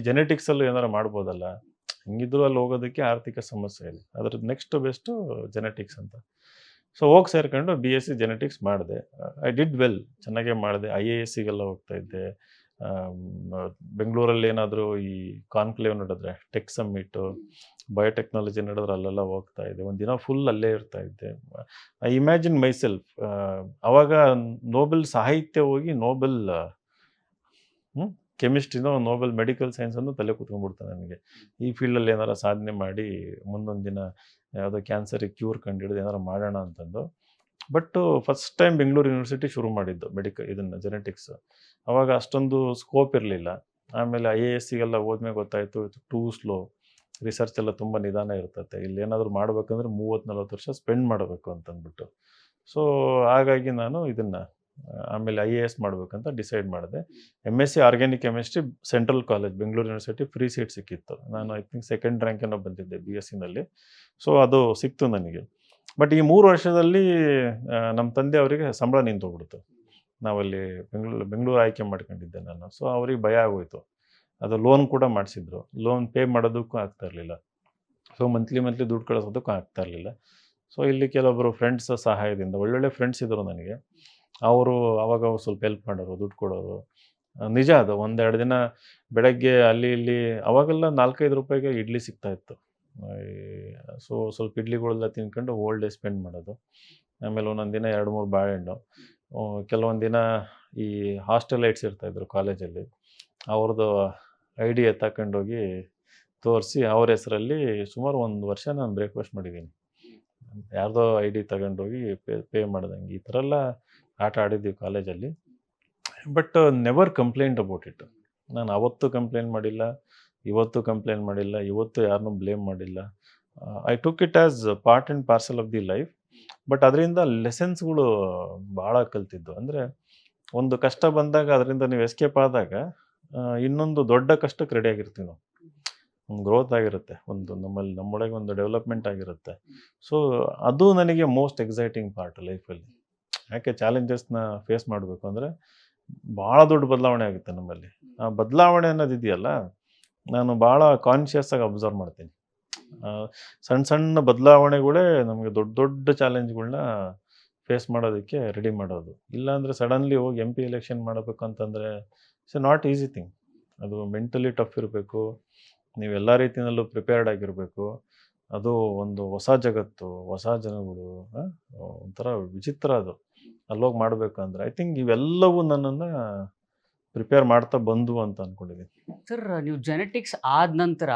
ಜೆನೆಟಿಕ್ಸಲ್ಲೂ ಏನಾರು ಮಾಡ್ಬೋದಲ್ಲ, ಹಿಂಗಿದ್ರು ಅಲ್ಲಿ ಹೋಗೋದಕ್ಕೆ ಆರ್ಥಿಕ ಸಮಸ್ಯೆ ಇದೆ, ಅದ್ರದ್ದು ನೆಕ್ಸ್ಟ್ ಬೆಸ್ಟು ಜೆನೆಟಿಕ್ಸ್ ಅಂತ. ಸೊ ಹೋಗಿ ಸೇರ್ಕೊಂಡು BSc ಜೆನೆಟಿಕ್ಸ್ ಮಾಡಿದೆ. ಐ ಡಿಡ್ ವೆಲ್, ಚೆನ್ನಾಗೇ ಮಾಡಿದೆ. IASಗೆಲ್ಲ ಹೋಗ್ತಾ ಇದ್ದೆ. ಬೆಂಗಳೂರಲ್ಲಿ ಏನಾದರೂ ಈ ಕಾನ್ಕ್ಲೇವ್ ನಡೆದ್ರೆ, ಟೆಕ್ ಸಮ್ಮಿಟು, ಬಯೋಟೆಕ್ನಾಲಜಿ ನಡೆದ್ರೆ ಅಲ್ಲೆಲ್ಲ ಹೋಗ್ತಾ ಇದ್ದೆ. ಒಂದು ದಿನ ಫುಲ್ ಅಲ್ಲೇ ಇರ್ತಾ ಇದ್ದೆ. ಐ ಇಮ್ಯಾಜಿನ್ ಮೈಸೆಲ್ಫ್, ಆವಾಗ ನೋಬೆಲ್ ಸಾಹಿತ್ಯ ಹೋಗಿ ನೋಬೆಲ್ ಕೆಮಿಸ್ಟ್ರಿನೋ ನೋಬೆಲ್ ಮೆಡಿಕಲ್ ಸೈನ್ಸನ್ನು ತಲೆ ಕೂತ್ಕೊಂಡ್ಬಿಡ್ತಾನೆ ನನಗೆ. ಈ ಫೀಲ್ಡಲ್ಲಿ ಏನಾರು ಸಾಧನೆ ಮಾಡಿ ಮುಂದೊಂದು ದಿನ ಯಾವುದೋ ಕ್ಯಾನ್ಸರಿಗೆ ಕ್ಯೂರ್ ಕಂಡುಹಿಡಿದು ಏನಾರು ಮಾಡೋಣ ಅಂತಂದು. But first time Bengaluru university ಶುರು ಮಾಡಿದ್ದು ಇದನ್ನು ಜೆನೆಟಿಕ್ಸ್. ಆವಾಗ ಅಷ್ಟೊಂದು ಸ್ಕೋಪ್ ಇರಲಿಲ್ಲ. ಆಮೇಲೆ IASಗೆಲ್ಲ ಹೋದ್ಮೇಲೆ ಗೊತ್ತಾಯಿತು ಟೂ ಸ್ಲೋ, ರಿಸರ್ಚ್ ಎಲ್ಲ ತುಂಬ ನಿಧಾನ ಇರ್ತದೆ. ಇಲ್ಲಿ ಏನಾದರೂ ಮಾಡಬೇಕಂದ್ರೆ 30-40 ವರ್ಷ ಸ್ಪೆಂಡ್ ಮಾಡಬೇಕು ಅಂತಂದ್ಬಿಟ್ಟು. ಸೊ ಹಾಗಾಗಿ ನಾನು ಇದನ್ನು ಆಮೇಲೆ IAS ಮಾಡಬೇಕಂತ ಡಿಸೈಡ್ ಮಾಡಿದೆ. MSc organic chemistry central college Bengaluru university free seat ಸಿಕ್ಕಿತ್ತು. ನಾನು ಐ ಥಿಂಕ್ 2nd ರ್ಯಾಂಕ್ ಏನೋ ಬಂದಿದ್ದೆ BScನಲ್ಲಿ. ಸೊ ಅದು ಸಿಕ್ತು ನನಗೆ. ಬಟ್ ಈ 3 ವರ್ಷದಲ್ಲಿ ನಮ್ಮ ತಂದೆ ಅವರಿಗೆ ಸಂಬಳ ನಿಂತೋಗ್ಬಿಡ್ತು. ನಾವಲ್ಲಿ ಬೆಂಗಳೂರು ಆಯ್ಕೆ ಮಾಡ್ಕೊಂಡಿದ್ದೆ ನಾನು. ಸೊ ಅವ್ರಿಗೆ ಭಯ ಆಗೋಯ್ತು. ಅದು ಲೋನ್ ಕೂಡ ಮಾಡಿಸಿದ್ರು. ಲೋನ್ ಪೇ ಮಾಡೋದಕ್ಕೂ ಆಗ್ತಾ ಇರಲಿಲ್ಲ. ಸೊ ಮಂತ್ಲಿ ದುಡ್ಡು ಕಳಿಸೋದಕ್ಕೂ ಆಗ್ತಾ ಇರಲಿಲ್ಲ. ಸೊ ಇಲ್ಲಿ ಕೆಲವೊಬ್ಬರು ಫ್ರೆಂಡ್ಸ್ ಸಹಾಯದಿಂದ, ಒಳ್ಳೊಳ್ಳೆ ಫ್ರೆಂಡ್ಸ್ ಇದ್ದರು ನನಗೆ. ಅವರು ಅವಾಗ ಅವಾಗ ಸ್ವಲ್ಪ ಹೆಲ್ಪ್ ಮಾಡೋರು, ದುಡ್ಡು ಕೊಡೋರು. ನಿಜ ಅದು. ಒಂದೆರಡು ದಿನ ಬೆಳಗ್ಗೆ ಅಲ್ಲಿ ಇಲ್ಲಿ ಅವಾಗೆಲ್ಲ 4-5 ರೂಪಾಯಿಗೆ ಇಡ್ಲಿ ಸಿಗ್ತಾ ಇತ್ತು. ಸೊ ಸ್ವಲ್ಪ ಇಡ್ಲಿಗಳೆಲ್ಲ ತಿನ್ಕೊಂಡು ಹೋಲ್ ಡೇ ಸ್ಪೆಂಡ್ ಮಾಡೋದು. ಆಮೇಲೆ ಒಂದೊಂದು ದಿನ 2-3 ಬಾಳೆಹಣ್ಣು. ಕೆಲವೊಂದು ದಿನ ಈ ಹಾಸ್ಟೆಲೈಟ್ಸ್ ಇರ್ತಾಯಿದ್ರು ಕಾಲೇಜಲ್ಲಿ. ಅವ್ರದ್ದು ID ತಗೊಂಡೋಗಿ ತೋರಿಸಿ ಅವ್ರ ಹೆಸರಲ್ಲಿ ಸುಮಾರು 1 ವರ್ಷ ನಾನು ಬ್ರೇಕ್‌ಫಾಸ್ಟ್ ಮಾಡಿದ್ದೀನಿ. ಯಾರ್ದೋ ID ತಗೊಂಡೋಗಿ ಪೇ ಮಾಡ್ದಂಗೆ. ಈ ಥರ ಎಲ್ಲ ಆಟ ಆಡಿದ್ದೀವಿ ಕಾಲೇಜಲ್ಲಿ. But never complaint about it. ನಾನು ಅವತ್ತೂ ಕಂಪ್ಲೇಂಟ್ ಮಾಡಿಲ್ಲ, ಇವತ್ತು ಕಂಪ್ಲೇಂಟ್ ಮಾಡಿಲ್ಲ, ಇವತ್ತು ಯಾರನ್ನೂ ಬ್ಲೇಮ್ ಮಾಡಿಲ್ಲ. I took it as part and parcel of the life. But ಅದರಿಂದ ಲೆಸನ್ಸ್ಗಳು ಭಾಳ ಕಲ್ತಿದ್ದು. ಅಂದರೆ ಒಂದು ಕಷ್ಟ ಬಂದಾಗ ಅದರಿಂದ ನೀವು ಎಸ್ಕೇಪ್ ಆದಾಗ ಇನ್ನೊಂದು ದೊಡ್ಡ ಕಷ್ಟಕ್ಕೆ ರೆಡಿ ಆಗಿರ್ತೀವಿ ನಾವು. ಒಂದು ಗ್ರೋತ್ ಆಗಿರುತ್ತೆ, ಒಂದು ನಮ್ಮೊಳಗೆ ಒಂದು ಡೆವಲಪ್ಮೆಂಟ್ ಆಗಿರುತ್ತೆ. ಸೊ ಅದು ನನಗೆ ಮೋಸ್ಟ್ ಎಕ್ಸೈಟಿಂಗ್ ಪಾರ್ಟ್ ಲೈಫಲ್ಲಿ. ಯಾಕೆ ಚಾಲೆಂಜಸ್ನ ಫೇಸ್ ಮಾಡಬೇಕು ಅಂದರೆ ಭಾಳ ದೊಡ್ಡ ಬದಲಾವಣೆ ಆಗುತ್ತೆ ನಮ್ಮಲ್ಲಿ. ಆ ಬದಲಾವಣೆ ಅನ್ನೋದಿದೆಯಲ್ಲ, ನಾನು ಭಾಳ ಕಾನ್ಷಿಯಸ್ ಆಗಿ ಅಬ್ಸರ್ವ್ ಮಾಡ್ತೀನಿ. ಸಣ್ಣ ಸಣ್ಣ ಬದಲಾವಣೆಗಳೇ ನಮಗೆ ದೊಡ್ಡ ದೊಡ್ಡ ಚಾಲೆಂಜ್ಗಳನ್ನ ಫೇಸ್ ಮಾಡೋದಕ್ಕೆ ರೆಡಿ ಮಾಡೋದು. ಇಲ್ಲಾಂದರೆ ಸಡನ್ಲಿ ಹೋಗಿ MP ಎಲೆಕ್ಷನ್ ಮಾಡಬೇಕು ಅಂತಂದರೆ it's A not easy thing. ಅದು ಮೆಂಟಲಿ ಟಫ್ ಇರಬೇಕು, ನೀವೆಲ್ಲ ರೀತಿಯಲ್ಲೂ ಪ್ರಿಪೇರ್ಡ್ ಆಗಿರಬೇಕು. ಅದು ಒಂದು ಹೊಸ ಜಗತ್ತು, ಹೊಸ ಜನಗಳು, ಒಂಥರ ವಿಚಿತ್ರ ಅದು. ಅಲ್ಲೋಗಿ ಮಾಡಬೇಕು ಅಂದರೆ ಐ ಥಿಂಕ್ ಇವೆಲ್ಲವೂ ನನ್ನನ್ನು ಪ್ರಿಪೇರ್ ಮಾಡ್ತಾ ಬಂದವು ಅಂತ ಅಂದ್ಕೊಂಡಿದ್ದೀನಿ. ಸರ್, ನೀವು ಜೆನೆಟಿಕ್ಸ್ ಆದ ನಂತರ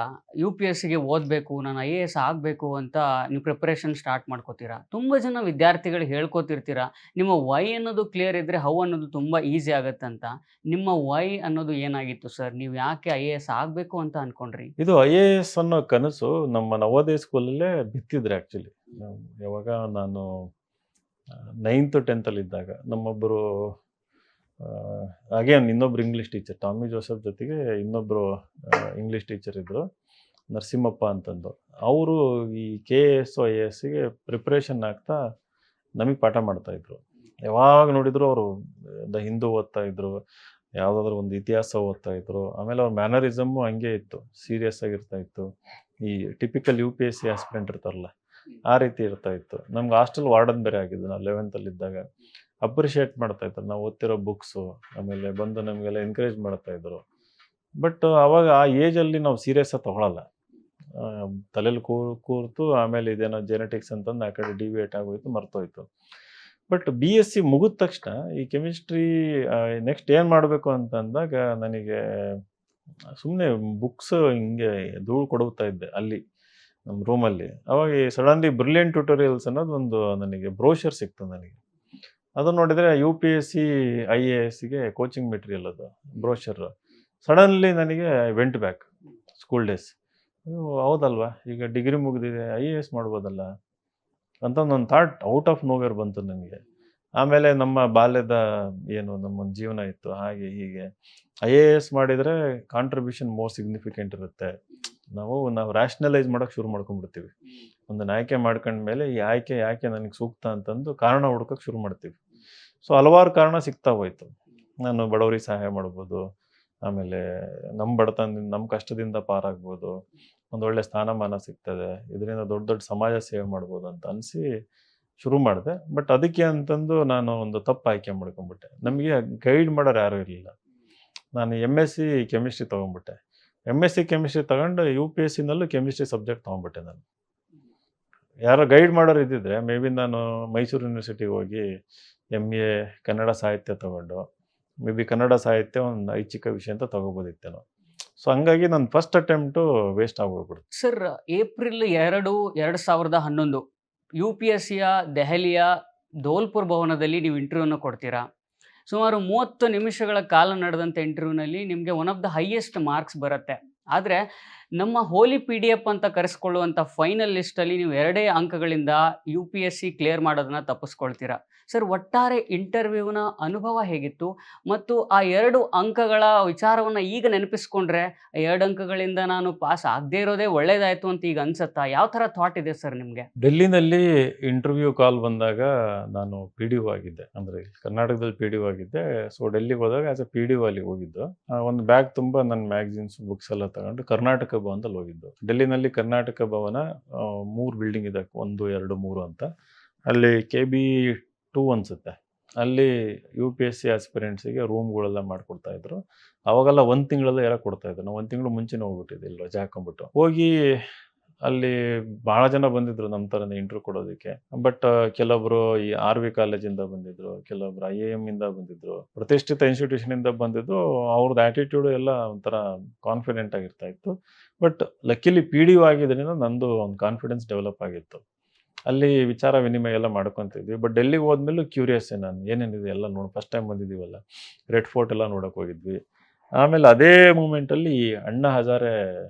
UPSCಗೆ ಓದಬೇಕು, ನಾನು IAS ಆಗಬೇಕು ಅಂತ ನೀವು ಪ್ರಿಪ್ರೇಷನ್ ಸ್ಟಾರ್ಟ್ ಮಾಡ್ಕೋತೀರಾ. ತುಂಬ ಜನ ವಿದ್ಯಾರ್ಥಿಗಳಿಗೆ ಹೇಳ್ಕೊತಿರ್ತೀರಾ, ನಿಮ್ಮ ವೈ ಅನ್ನೋದು ಕ್ಲಿಯರ್ ಇದ್ದರೆ ಹೌ ಅನ್ನೋದು ತುಂಬ ಈಸಿ ಆಗುತ್ತಂತ. ನಿಮ್ಮ ವೈ ಅನ್ನೋದು ಏನಾಗಿತ್ತು ಸರ್? ನೀವು ಯಾಕೆ IAS ಆಗಬೇಕು ಅಂತ ಅಂದ್ಕೊಂಡ್ರಿ? ಇದು IAS ಅನ್ನೋ ಕನಸು ನಮ್ಮ ನವೋದಯ ಸ್ಕೂಲಲ್ಲೇ ಬಿತ್ತಿದ್ರೆ ಆ್ಯಕ್ಚುಲಿ. ಯಾವಾಗ ನಾನು 9th 10th ಇದ್ದಾಗ ನಮ್ಮೊಬ್ಬರು ಅಗೇನ್ ಇನ್ನೊಬ್ರು ಇಂಗ್ಲೀಷ್ ಟೀಚರ್, ಟಾಮಿ ಜೋಸೆಫ್ ಜೊತೆಗೆ ಇನ್ನೊಬ್ಬರು ಇಂಗ್ಲೀಷ್ ಟೀಚರ್ ಇದ್ದರು, ನರಸಿಂಹಪ್ಪ ಅಂತಂದು. ಅವರು ಈ KAS IASಗೆ ಪ್ರಿಪ್ರೇಷನ್ ಆಗ್ತಾ ನಮಗೆ ಪಾಠ ಮಾಡ್ತಾಯಿದ್ರು. ಯಾವಾಗ ನೋಡಿದ್ರು ಅವರು ದ ಹಿಂದೂ ಓದ್ತಾಯಿದ್ರು, ಯಾವುದಾದ್ರೂ ಒಂದು ಇತಿಹಾಸ ಓದ್ತಾಯಿದ್ರು. ಆಮೇಲೆ ಅವ್ರ ಮ್ಯಾನರಿಸಮ್ಮು ಹಂಗೆ ಇತ್ತು, ಸೀರಿಯಸ್ ಆಗಿರ್ತಾಯಿತ್ತು. ಈ ಟಿಪಿಕಲ್ UPSC ಆಸ್ಪಿರೆಂಟ್ ಇರ್ತಾರಲ್ಲ ಆ ರೀತಿ ಇರ್ತಾಯಿತ್ತು. ನಮ್ಗೆ ಹಾಸ್ಟೆಲ್ ವಾರ್ಡನ್ ಬೇರೆ ಆಗಿದ್ದು ನಾವು 11th ಇದ್ದಾಗ. ಅಪ್ರಿಷಿಯೇಟ್ ಮಾಡ್ತಾಯಿದ್ರು ನಾವು ಓದ್ತಿರೋ ಬುಕ್ಸು, ಆಮೇಲೆ ಬಂದು ನಮಗೆಲ್ಲ ಎನ್ಕರೇಜ್ ಮಾಡ್ತಾಯಿದ್ರು. ಬಟ್ ಆವಾಗ ಆ ಏಜಲ್ಲಿ ನಾವು ಸೀರಿಯಸ್ಸಾಗಿ ತೊಗೊಳಲ್ಲ. ತಲೆಯಲ್ಲಿ ಕೂರ್ತು ಆಮೇಲೆ ಇದೇನೋ ಜೆನೆಟಿಕ್ಸ್ ಅಂತಂದು ಆ ಕಡೆ ಡಿವಿಯೇಟ್ ಆಗೋಯ್ತು, ಮರ್ತೋಯ್ತು. ಬಟ್ BSc ಮುಗಿದ ತಕ್ಷಣ ಈ ಕೆಮಿಸ್ಟ್ರಿ ನೆಕ್ಸ್ಟ್ ಏನು ಮಾಡಬೇಕು ಅಂತ ಅಂದಾಗ ನನಗೆ ಸುಮ್ಮನೆ ಬುಕ್ಸ್ ಹಿಂಗೆ ಧೂಳು ಕೊಡುತ್ತಾ ಇದ್ದೆ ಅಲ್ಲಿ ನಮ್ಮ ರೂಮಲ್ಲಿ. ಅವಾಗ ಸಡನ್ಲಿ ಬ್ರಿಲಿಯಂಟ್ ಟ್ಯುಟೋರಿಯಲ್ಸ್ ಅನ್ನೋದು ಒಂದು ನನಗೆ ಬ್ರೋಷರ್ ಸಿಕ್ತು ನನಗೆ. ಅದು ನೋಡಿದರೆ UPSC IASಗೆ ಕೋಚಿಂಗ್ ಮೆಟೀರಿಯಲ್ ಅದು ಬ್ರೋಷರ್. ಸಡನ್ಲಿ ನನಗೆ ವೆಂಟ್ ಬ್ಯಾಕ್ ಸ್ಕೂಲ್ ಡೇಸ್. ಹೌದಲ್ವಾ, ಈಗ ಡಿಗ್ರಿ ಮುಗಿದಿದೆ, IAS ಮಾಡ್ಬೋದಲ್ಲ ಅಂತ ನನ್ನ ಥಾಟ್ ಔಟ್ ಆಫ್ ನೋವೇರ್ ಬಂತು ನನಗೆ. ಆಮೇಲೆ ನಮ್ಮ ಬಾಲ್ಯದ ಏನು ನಮ್ಮ ಜೀವನ ಇತ್ತು ಹಾಗೆ ಹೀಗೆ. IAS ಮಾಡಿದರೆ ಕಾಂಟ್ರಿಬ್ಯೂಷನ್ ಮೋರ್ ಸಿಗ್ನಿಫಿಕೆಂಟ್ ಇರುತ್ತೆ. ನಾವು ರ್ಯಾಷನಲೈಸ್ ಮಾಡೋಕ್ಕೆ ಶುರು ಮಾಡ್ಕೊಂಡ್ಬಿಡ್ತೀವಿ. ಒಂದನ್ನು ಆಯ್ಕೆ ಮಾಡ್ಕೊಂಡ್ಮೇಲೆ ಈ ಆಯ್ಕೆ ಯಾಕೆ ನನಗೆ ಸೂಕ್ತ ಅಂತಂದು ಕಾರಣ ಹುಡ್ಕೋಕ್ಕೆ ಶುರು ಮಾಡ್ತೀವಿ. ಸೊ ಹಲವಾರು ಕಾರಣ ಸಿಗ್ತಾ ಹೋಯ್ತು. ನಾನು ಬಡವರಿಗೆ ಸಹಾಯ ಮಾಡ್ಬೋದು, ಆಮೇಲೆ ನಮ್ಮ ಬಡತನದಿಂದ ನಮ್ಮ ಕಷ್ಟದಿಂದ ಪಾರಾಗ್ಬೋದು, ಒಂದೊಳ್ಳೆ ಸ್ಥಾನಮಾನ ಸಿಗ್ತದೆ, ಇದರಿಂದ ದೊಡ್ಡ ದೊಡ್ಡ ಸಮಾಜ ಸೇವೆ ಮಾಡ್ಬೋದು ಅಂತ ಅನಿಸಿ ಶುರು ಮಾಡಿದೆ. ಬಟ್ ಅದಕ್ಕೆ ಅಂತಂದು ನಾನು ಒಂದು ತಪ್ಪು ಆಯ್ಕೆ ಮಾಡ್ಕೊಂಡ್ಬಿಟ್ಟೆ. ನಮಗೆ ಗೈಡ್ ಮಾಡೋರು ಯಾರೂ ಇರಲಿಲ್ಲ. ನಾನು MSc ಕೆಮಿಸ್ಟ್ರಿ ತೊಗೊಂಡ್ಬಿಟ್ಟೆ. MSc ಕೆಮಿಸ್ಟ್ರಿ ತಗೊಂಡು UPSCನಲ್ಲೂ ಕೆಮಿಸ್ಟ್ರಿ ಸಬ್ಜೆಕ್ಟ್ ತೊಗೊಂಡ್ಬಿಟ್ಟೆ ನಾನು. ಯಾರೋ ಗೈಡ್ ಮಾಡೋರು ಇದ್ದಿದ್ರೆ ಮೇ ಬಿ ನಾನು ಮೈಸೂರು ಯೂನಿವರ್ಸಿಟಿಗೆ ಹೋಗಿ MA ಕನ್ನಡ ಸಾಹಿತ್ಯ ತೊಗೊಂಡು ಮೇ ಬಿ ಕನ್ನಡ ಸಾಹಿತ್ಯ ಒಂದು ಐಚ್ಛಿಕ ವಿಷಯ ಅಂತ ತೊಗೋಬೋದಿತ್ತೇನೋ. ಸೊ ಹಂಗಾಗಿ ನನ್ನ ಫಸ್ಟ್ ಅಟೆಂಪ್ಟು ವೇಸ್ಟ್ ಆಗೋಗ್ಬಿಡ್ತು. ಸರ್, ಏಪ್ರಿಲ್ 2, 2011 UPSCಯ ದೆಹಲಿಯ ಧೋಲ್ಪುರ್ ಭವನದಲ್ಲಿ ನೀವು ಇಂಟರ್ವ್ಯೂನ ಕೊಡ್ತೀರಾ. ಸುಮಾರು 30 ನಿಮಿಷಗಳ ಕಾಲ ನಡೆದಂಥ ಇಂಟರ್ವ್ಯೂನಲ್ಲಿ ನಿಮಗೆ one of the highest marks ಬರುತ್ತೆ. ಆದರೆ ನಮ್ಮ ಹೋಲಿ PDF ಅಂತ ಕರೆಸ್ಕೊಳ್ಳುವಂಥ ಫೈನಲ್ ಲಿಸ್ಟಲ್ಲಿ ನೀವು 2 ಅಂಕಗಳಿಂದ UPSC ಕ್ಲಿಯರ್ ಮಾಡೋದನ್ನು ತಪ್ಪಿಸ್ಕೊಳ್ತೀರಾ. ಸರ್, ಒಟ್ಟಾರೆ ಇಂಟರ್ವ್ಯೂನ ಅನುಭವ ಹೇಗಿತ್ತು? ಮತ್ತು ಆ 2 ಅಂಕಗಳ ವಿಚಾರವನ್ನು ಈಗ ನೆನಪಿಸ್ಕೊಂಡ್ರೆ 2 ಅಂಕಗಳಿಂದ ನಾನು ಪಾಸ್ ಆಗದೇ ಇರೋದೇ ಒಳ್ಳೇದಾಯಿತು ಅಂತ ಈಗ ಅನ್ಸುತ್ತಾ? ಯಾವ ಥರ ಥಾಟ್ ಇದೆ ಸರ್ ನಿಮಗೆ? ಡೆಲ್ಲಿನಲ್ಲಿ ಇಂಟರ್ವ್ಯೂ ಕಾಲ್ ಬಂದಾಗ ನಾನು PDO ಆಗಿದ್ದೆ, ಅಂದರೆ ಕರ್ನಾಟಕದಲ್ಲಿ PDO ಆಗಿದ್ದೆ. ಸೊ ಡೆಲ್ಲಿಗೆ ಹೋದಾಗ ಆ್ಯಸ್ ಎ PDO ಅಲ್ಲಿಗೆ ಹೋಗಿದ್ದು. ಒಂದು ಬ್ಯಾಗ್ ತುಂಬ ನನ್ನ ಮ್ಯಾಗ್ಝಿನ್ಸ್ ಬುಕ್ಸ್ ಎಲ್ಲ ತಗೊಂಡು ಕರ್ನಾಟಕ ಭವನದಲ್ಲಿ ಹೋಗಿದ್ದು. ಡೆಲ್ಲಿನಲ್ಲಿ ಕರ್ನಾಟಕ ಭವನ 3 ಬಿಲ್ಡಿಂಗ್ ಇದೆ, 1, 2, 3 ಅಂತ. ಅಲ್ಲಿ KB 2 ಅನಿಸುತ್ತೆ. ಅಲ್ಲಿ UPSC ಆಸ್ಪಿರೆಂಟ್ಸಿಗೆ ರೂಮ್ಗಳೆಲ್ಲ ಮಾಡಿಕೊಡ್ತಾ ಇದ್ರು. ಅವಾಗೆಲ್ಲ 1 ತಿಂಗಳೆಲ್ಲ ಎಲ್ಲ ಕೊಡ್ತಾ ಇದ್ರು. ನಾವು 1 ತಿಂಗಳು ಮುಂಚೆನೇ ಹೋಗ್ಬಿಟ್ಟಿದ್ದೆ ಇಲ್ಲಿ ರಜೆ ಹಾಕೊಂಡ್ಬಿಟ್ಟು. ಹೋಗಿ ಅಲ್ಲಿ ಭಾಳ ಜನ ಬಂದಿದ್ರು ನಮ್ಮ ಥರನೇ ಇಂಟರ್ವ್ಯೂ ಕೊಡೋದಕ್ಕೆ. ಬಟ್ ಕೆಲವೊಬ್ರು ಈ RV ಕಾಲೇಜಿಂದ ಬಂದಿದ್ರು, ಕೆಲವೊಬ್ರು IIM ಇಂದ ಬಂದಿದ್ರು, ಪ್ರತಿಷ್ಠಿತ ಇನ್ಸ್ಟಿಟ್ಯೂಷನ್ ಇಂದ ಬಂದಿದ್ರು. ಅವ್ರದ್ದು ಆಟಿಟ್ಯೂಡ್ ಎಲ್ಲ ಒಂಥರ ಕಾನ್ಫಿಡೆಂಟ್ ಆಗಿರ್ತಾ ಇತ್ತು. ಬಟ್ ಲಕ್ಕಿಲಿ PDO ಆಗಿದ್ದರಿಂದ ನಂದು ಒಂದು ಕಾನ್ಫಿಡೆನ್ಸ್ ಡೆವಲಪ್ ಆಗಿತ್ತು. ಅಲ್ಲಿ ವಿಚಾರ ವಿನಿಮಯ ಎಲ್ಲ ಮಾಡ್ಕೊಂತಿದ್ವಿ. ಬಟ್ ಡೆಲ್ಲಿಗೆ ಹೋದ್ಮೇಲೂ ಕ್ಯೂರಿಯಸ್ಸೇ ನಾನು. ಏನೇನಿದೆ ಎಲ್ಲ ಫಸ್ಟ್ ಟೈಮ್ ಬಂದಿದ್ದೀವಲ್ಲ. ರೆಡ್ ಫೋರ್ಟ್ ಎಲ್ಲ ನೋಡೋಕೆ ಹೋಗಿದ್ವಿ. ಆಮೇಲೆ ಅದೇ ಮೂಮೆಂಟಲ್ಲಿ ಈ Anna Hazare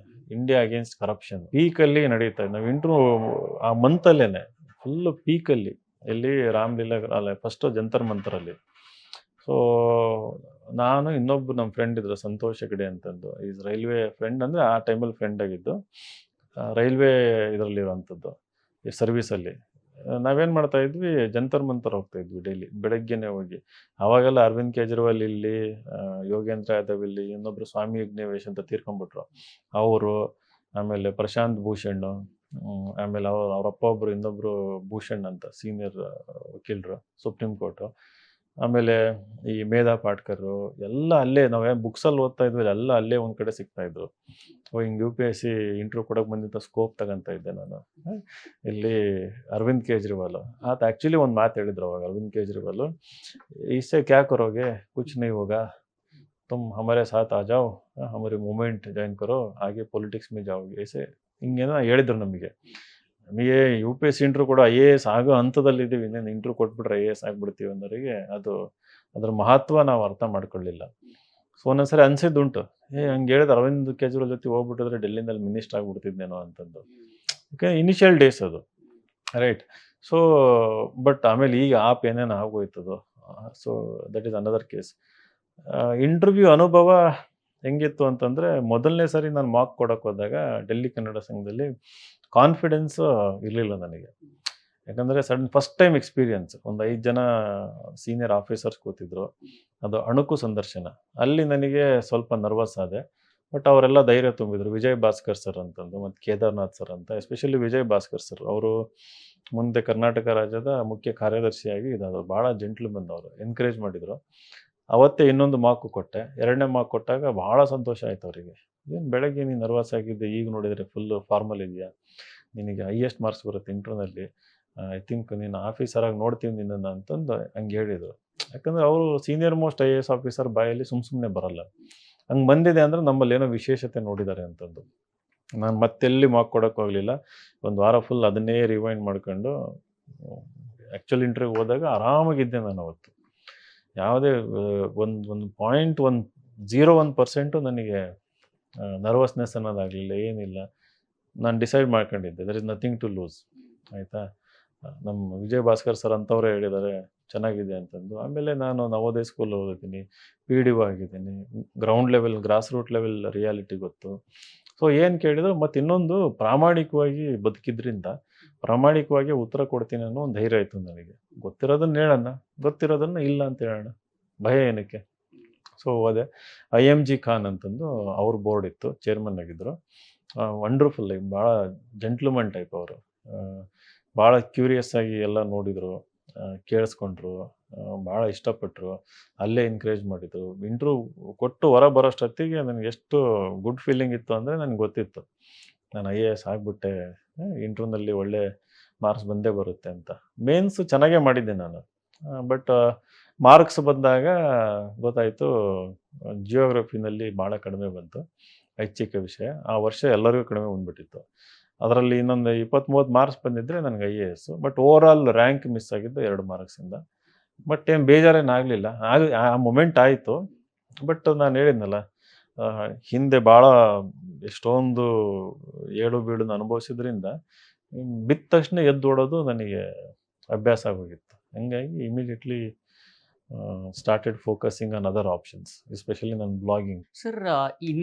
India against corruption ಪೀಕಲ್ಲಿ ನಡೀತಾ ಇದೆ. ನಾವು ಇಂಟ್ರ್ಯೂ ಆ ಮಂತಲ್ಲೇನೆ ಫುಲ್ಲು ಪೀಕಲ್ಲಿ ಎಲ್ಲಿ ರಾಮಲೀಲಾ ಅಲ್ಲ ಫಸ್ಟು ಜಂತರ್ ಮಂತರಲ್ಲಿ. ಸೊ ನಾನು ಇನ್ನೊಬ್ಬರು ನಮ್ಮ ಫ್ರೆಂಡ್ ಇದ್ರು ಸಂತೋಷ್ ಹೆಗಡೆ ಅಂತಂದು. ಈಸ್ ರೈಲ್ವೆ ಫ್ರೆಂಡ್, ಅಂದರೆ ಆ ಟೈಮಲ್ಲಿ ಫ್ರೆಂಡ್ ಆಗಿದ್ದು. ರೈಲ್ವೆ ಇದರಲ್ಲಿರುವಂಥದ್ದು ಈ ಸರ್ವಿಸಲ್ಲಿ. ನಾವೇನು ಮಾಡ್ತಾ ಇದ್ವಿ, ಜಂತರ್ ಮಂತರ್ ಹೋಗ್ತಾ ಇದ್ವಿ ಡೈಲಿ ಬೆಳಗ್ಗೆನೇ ಹೋಗಿ. ಆವಾಗೆಲ್ಲ ಅರವಿಂದ್ ಕೇಜ್ರಿವಾಲ್ ಇಲ್ಲಿ, ಯೋಗೇಂದ್ರ ಯಾದವ್ ಇಲ್ಲಿ, ಇನ್ನೊಬ್ರು ಸ್ವಾಮಿ ಯಜ್ಞವೇಶ್ ಅಂತ ತೀರ್ಕೊಂಡ್ಬಿಟ್ರು ಅವರು, ಆಮೇಲೆ ಪ್ರಶಾಂತ್ ಭೂಷಣ್, ಆಮೇಲೆ ಅವರಪ್ಪ ಒಬ್ಬರು ಇನ್ನೊಬ್ರು ಭೂಷಣ್ ಅಂತ ಸೀನಿಯರ್ ವಕೀಲರು ಸುಪ್ರೀಂ ಕೋರ್ಟು, ಆಮೇಲೆ ಈ ಮೇಧಾ ಪಾಟ್ಕರು ಎಲ್ಲ ಅಲ್ಲೇ. ನಾವೇನು ಬುಕ್ಸಲ್ಲಿ ಓದ್ತಾ ಇದ್ವಿ ಎಲ್ಲ ಅಲ್ಲೇ ಒಂದು ಕಡೆ ಸಿಗ್ತಾಯಿದ್ರು. ಹಿಂಗೆ UPSC ಇಂಟರ್ವ್ಯೂ ಕೊಡೋಕೆ ಬಂದಿದ್ದ ಸ್ಕೋಪ್ ತಗೊಂತ ಇದ್ದೆ ನಾನು. ಇಲ್ಲಿ ಅರವಿಂದ್ ಕೇಜ್ರಿವಾಲ್ ಆತ ಆ್ಯಕ್ಚುಲಿ ಒಂದು ಮಾತು ಹೇಳಿದ್ರು ಅವಾಗ. ಅರವಿಂದ್ ಕೇಜ್ರಿವಾಲ್, इससे क्या करोगे, कुछ नहीं होगा, तुम हमारे साथ आ जाओ, हमारे ಮೂಮೆಂಟ್ ಜಾಯಿನ್ करो, आगे पॉलिटिक्स में जाओगे, ऐसे ಹಿಂಗೇನೋ ಹೇಳಿದ್ರು ನಮಗೆ. ನಮಗೆ UPSC ಇಂಟರ್ವ್ಯೂ ಕೊಡೋ IAS ಆಗೋ ಹಂತದಲ್ಲಿದ್ದೀವಿ, ಇನ್ನೇನು ಇಂಟರ್ವ್ಯೂ ಕೊಟ್ಬಿಟ್ರೆ IAS ಆಗ್ಬಿಡ್ತೀವಿ ಅನ್ನೋರಿಗೆ ಅದು ಅದ್ರ ಮಹತ್ವ ನಾವು ಅರ್ಥ ಮಾಡ್ಕೊಳ್ಳಿಲ್ಲ. ಸೊ ಒಂದೊಂದ್ಸರಿ ಅನ್ಸಿದ್ದುಂಟು, ಹಂಗೆ ಹೇಳಿದ್ರೆ ಅರವಿಂದ್ ಕೇಜ್ರಿವಾಲ್ ಜೊತೆ ಹೋಗ್ಬಿಟ್ಟಿದ್ರೆ ಡೆಲ್ಲಿನಲ್ಲಿ ಮಿನಿಸ್ಟರ್ ಆಗ್ಬಿಡ್ತಿದ್ನೇನೋ ಅಂತಂದು. ಓಕೆ, ಇನಿಷಿಯಲ್ ಡೇಸ್ ಅದು, ರೈಟ್. ಸೊ ಬಟ್ ಆಮೇಲೆ ಈಗ ಆಪ್ ಏನೇನು ಆಗೋಯ್ತದೋ. So that is another case. Interview ಅನುಭವ ಹೆಂಗಿತ್ತು ಅಂತಂದರೆ, ಮೊದಲನೇ ಸಾರಿ ನಾನು ಮಾರ್ಕ್ ಕೊಡೋಕೆ ಹೋದಾಗ ಡೆಲ್ಲಿ ಕನ್ನಡ ಸಂಘದಲ್ಲಿ ಕಾನ್ಫಿಡೆನ್ಸ್ ಇರಲಿಲ್ಲ ನನಗೆ. ಯಾಕಂದರೆ ಫಸ್ಟ್ ಟೈಮ್ ಎಕ್ಸ್ಪೀರಿಯನ್ಸ್. ಒಂದು 5 ಜನ ಸೀನಿಯರ್ ಆಫೀಸರ್ಸ್ ಕೂತಿದ್ರು. ಅದು ಅಣುಕು ಸಂದರ್ಶನ. ಅಲ್ಲಿ ನನಗೆ ಸ್ವಲ್ಪ ನರ್ವಸ್ ಆದೆ. ಬಟ್ ಅವರೆಲ್ಲ ಧೈರ್ಯ ತುಂಬಿದ್ರು. ವಿಜಯ್ ಭಾಸ್ಕರ್ ಸರ್ ಅಂತಂದು ಮತ್ತು ಕೇದಾರ್ನಾಥ್ ಸರ್ ಅಂತ. ಎಸ್ಪೆಷಲಿ ವಿಜಯ್ ಭಾಸ್ಕರ್ ಸರ್ ಅವರು ಮುಂದೆ ಕರ್ನಾಟಕ ರಾಜ್ಯದ ಮುಖ್ಯ ಕಾರ್ಯದರ್ಶಿಯಾಗಿ ಇದಾದರು. ಭಾಳ ಜೆಂಟ್ಲ್ಮನ್ ಅವರು, ಎನ್ಕರೇಜ್ ಮಾಡಿದರು. ಅವತ್ತೇ ಇನ್ನೊಂದು ಮಾರ್ಕು ಕೊಟ್ಟೆ. 2ನೇ ಮಾರ್ಕ್ ಕೊಟ್ಟಾಗ ಭಾಳ ಸಂತೋಷ ಆಯಿತು ಅವರಿಗೆ. ಏನು ಬೆಳಗ್ಗೆ ನೀನು ನರ್ವಸ್ ಆಗಿದ್ದೆ, ಈಗ ನೋಡಿದರೆ ಫುಲ್ಲು ಫಾರ್ಮಲ್ ಇದೆಯಾ, ನಿನಗೆ ಹೈಯೆಸ್ಟ್ ಮಾರ್ಕ್ಸ್ ಬರುತ್ತೆ ಇಂಟರ್ವ್ಯೂನಲ್ಲಿ, ಐ ಥಿಂಕ್ ನೀನು ಆಫೀಸರಾಗಿ ನೋಡ್ತೀವಿ ನಿನ್ನನ್ನು ಅಂತಂದು ಹಂಗೆ ಹೇಳಿದರು. ಯಾಕಂದರೆ ಅವರು ಸೀನಿಯರ್ ಮೋಸ್ಟ್ IAS ಆಫೀಸರ್ ಬಾಯಲ್ಲಿ ಸುಮ್ಮನೆ ಬರಲ್ಲ. ಹಂಗೆ ಬಂದಿದೆ ಅಂದರೆ ನಮ್ಮಲ್ಲಿ ಏನೋ ವಿಶೇಷತೆ ನೋಡಿದ್ದಾರೆ ಅಂತಂದು. ನಾನು ಮತ್ತೆಲ್ಲಿ ಮಾರ್ಕ್ ಕೊಡೋಕೆ ಹೋಗಲಿಲ್ಲ. ಒಂದು ವಾರ ಫುಲ್ ಅದನ್ನೇ ರಿವೈಂಡ್ ಮಾಡ್ಕೊಂಡು ಆ್ಯಕ್ಚುಲ್ ಇಂಟರ್ವ್ಯೂಗೆ ಹೋದಾಗ ಆರಾಮಾಗಿದ್ದೆ ನಾನು ಅವತ್ತು. ಯಾವುದೇ 0.1% ನನಗೆ ನರ್ವಸ್ನೆಸ್ ಅನ್ನೋದಾಗಲಿಲ್ಲ, ಏನಿಲ್ಲ. ನಾನು ಡಿಸೈಡ್ ಮಾಡ್ಕೊಂಡಿದ್ದೆ, there is nothing to lose, ಆಯಿತಾ. ನಮ್ಮ ವಿಜಯ್ ಭಾಸ್ಕರ್ ಸರ್ ಅಂಥವರೇ ಹೇಳಿದ್ದಾರೆ ಚೆನ್ನಾಗಿದೆ ಅಂತಂದು. ಆಮೇಲೆ ನಾನು ನವೋದಯ ಸ್ಕೂಲ್ ಓದಿದ್ದೀನಿ, PDO ಆಗಿದ್ದೀನಿ, ground level grass root level reality ಗೊತ್ತು. ಸೊ ಏನು ಕೇಳಿದ್ರು ಮತ್ತು ಇನ್ನೊಂದು ಪ್ರಾಮಾಣಿಕವಾಗಿ ಬದುಕಿದ್ರಿಂದ ಪ್ರಾಮಾಣಿಕವಾಗಿ ಉತ್ತರ ಕೊಡ್ತೀನಿ ಅನ್ನೋ ಒಂದು ಧೈರ್ಯ ಆಯಿತು ನನಗೆ. ಗೊತ್ತಿರೋದನ್ನ ಹೇಳೋಣ, ಗೊತ್ತಿರೋದನ್ನು ಇಲ್ಲ ಅಂತ ಹೇಳೋಣ, ಭಯ ಏನಕ್ಕೆ. ಸೊ ಹೋದೆ. IMG ಖಾನ್ ಅಂತಂದು ಅವ್ರ ಬೋರ್ಡ್ ಇತ್ತು, ಚೇರ್ಮನ್ ಆಗಿದ್ದರು. ವಂಡರ್ಫುಲ್, ಲೈಕ್ ಭಾಳ ಜೆಂಟ್ಲ್ಮನ್ ಟೈಪ್ ಅವರು. ಭಾಳ ಕ್ಯೂರಿಯಸ್ ಆಗಿ ಎಲ್ಲ ನೋಡಿದರು, ಕೇಳಿಸ್ಕೊಂಡ್ರು, ಭಾಳ ಇಷ್ಟಪಟ್ಟರು. ಅಲ್ಲೇ ಎನ್ಕರೇಜ್ ಮಾಡಿದರು. ಇಂಟರ್ವ್ಯೂ ಕೊಟ್ಟು ಹೊರ ಬರೋಷ್ಟೊತ್ತಿಗೆ ನನಗೆ ಎಷ್ಟು ಗುಡ್ ಫೀಲಿಂಗ್ ಇತ್ತು ಅಂದರೆ ನನಗೆ ಗೊತ್ತಿತ್ತು ನಾನು IAS ಆಗಿಬಿಟ್ಟೆ, ಇಂಟರ್ವ್ಯೂನಲ್ಲಿ ಒಳ್ಳೆ ಮಾರ್ಕ್ಸ್ ಬಂದೇ ಬರುತ್ತೆ ಅಂತ. ಮೇನ್ಸು ಚೆನ್ನಾಗೇ ಮಾಡಿದ್ದೆ ನಾನು. ಬಟ್ ಮಾರ್ಕ್ಸ್ ಬಂದಾಗ ಗೊತ್ತಾಯಿತು ಜಿಯೋಗ್ರಫಿನಲ್ಲಿ ಭಾಳ ಕಡಿಮೆ ಬಂತು, ಐಚ್ಛಿಕ ವಿಷಯ. ಆ ವರ್ಷ ಎಲ್ಲರಿಗೂ ಕಡಿಮೆ ಬಂದುಬಿಟ್ಟಿತ್ತು. ಅದರಲ್ಲಿ ಇನ್ನೊಂದು 20-30 ಮಾರ್ಕ್ಸ್ ಬಂದಿದ್ದರೆ ನನಗೆ IAS. But overall rank miss ಆಗಿದ್ದು 2 ಮಾರ್ಕ್ಸಿಂದ. ಬಟ್ ಏನು ಬೇಜಾರೇನಾಗಲಿಲ್ಲ. ಆ ಮೊಮೆಂಟ್ ಆಯಿತು. ಬಟ್ ನಾನು ಹೇಳಿದ್ನಲ್ಲ, ಹಿಂದೆ ಭಾಳ ಎಷ್ಟೊಂದು ಏಳು ಬೀಳನ್ನು ಅನುಭವಿಸಿದ್ರಿಂದ ಬಿದ್ದ ತಕ್ಷಣ ಎದ್ದು ಓಡೋದು ನನಗೆ ಅಭ್ಯಾಸ ಆಗೋಗಿತ್ತು. ಹಂಗಾಗಿ immediately started focusing on other options, especially ನನ್ನ ಬ್ಲಾಗಿಂಗ್. ಸರ್,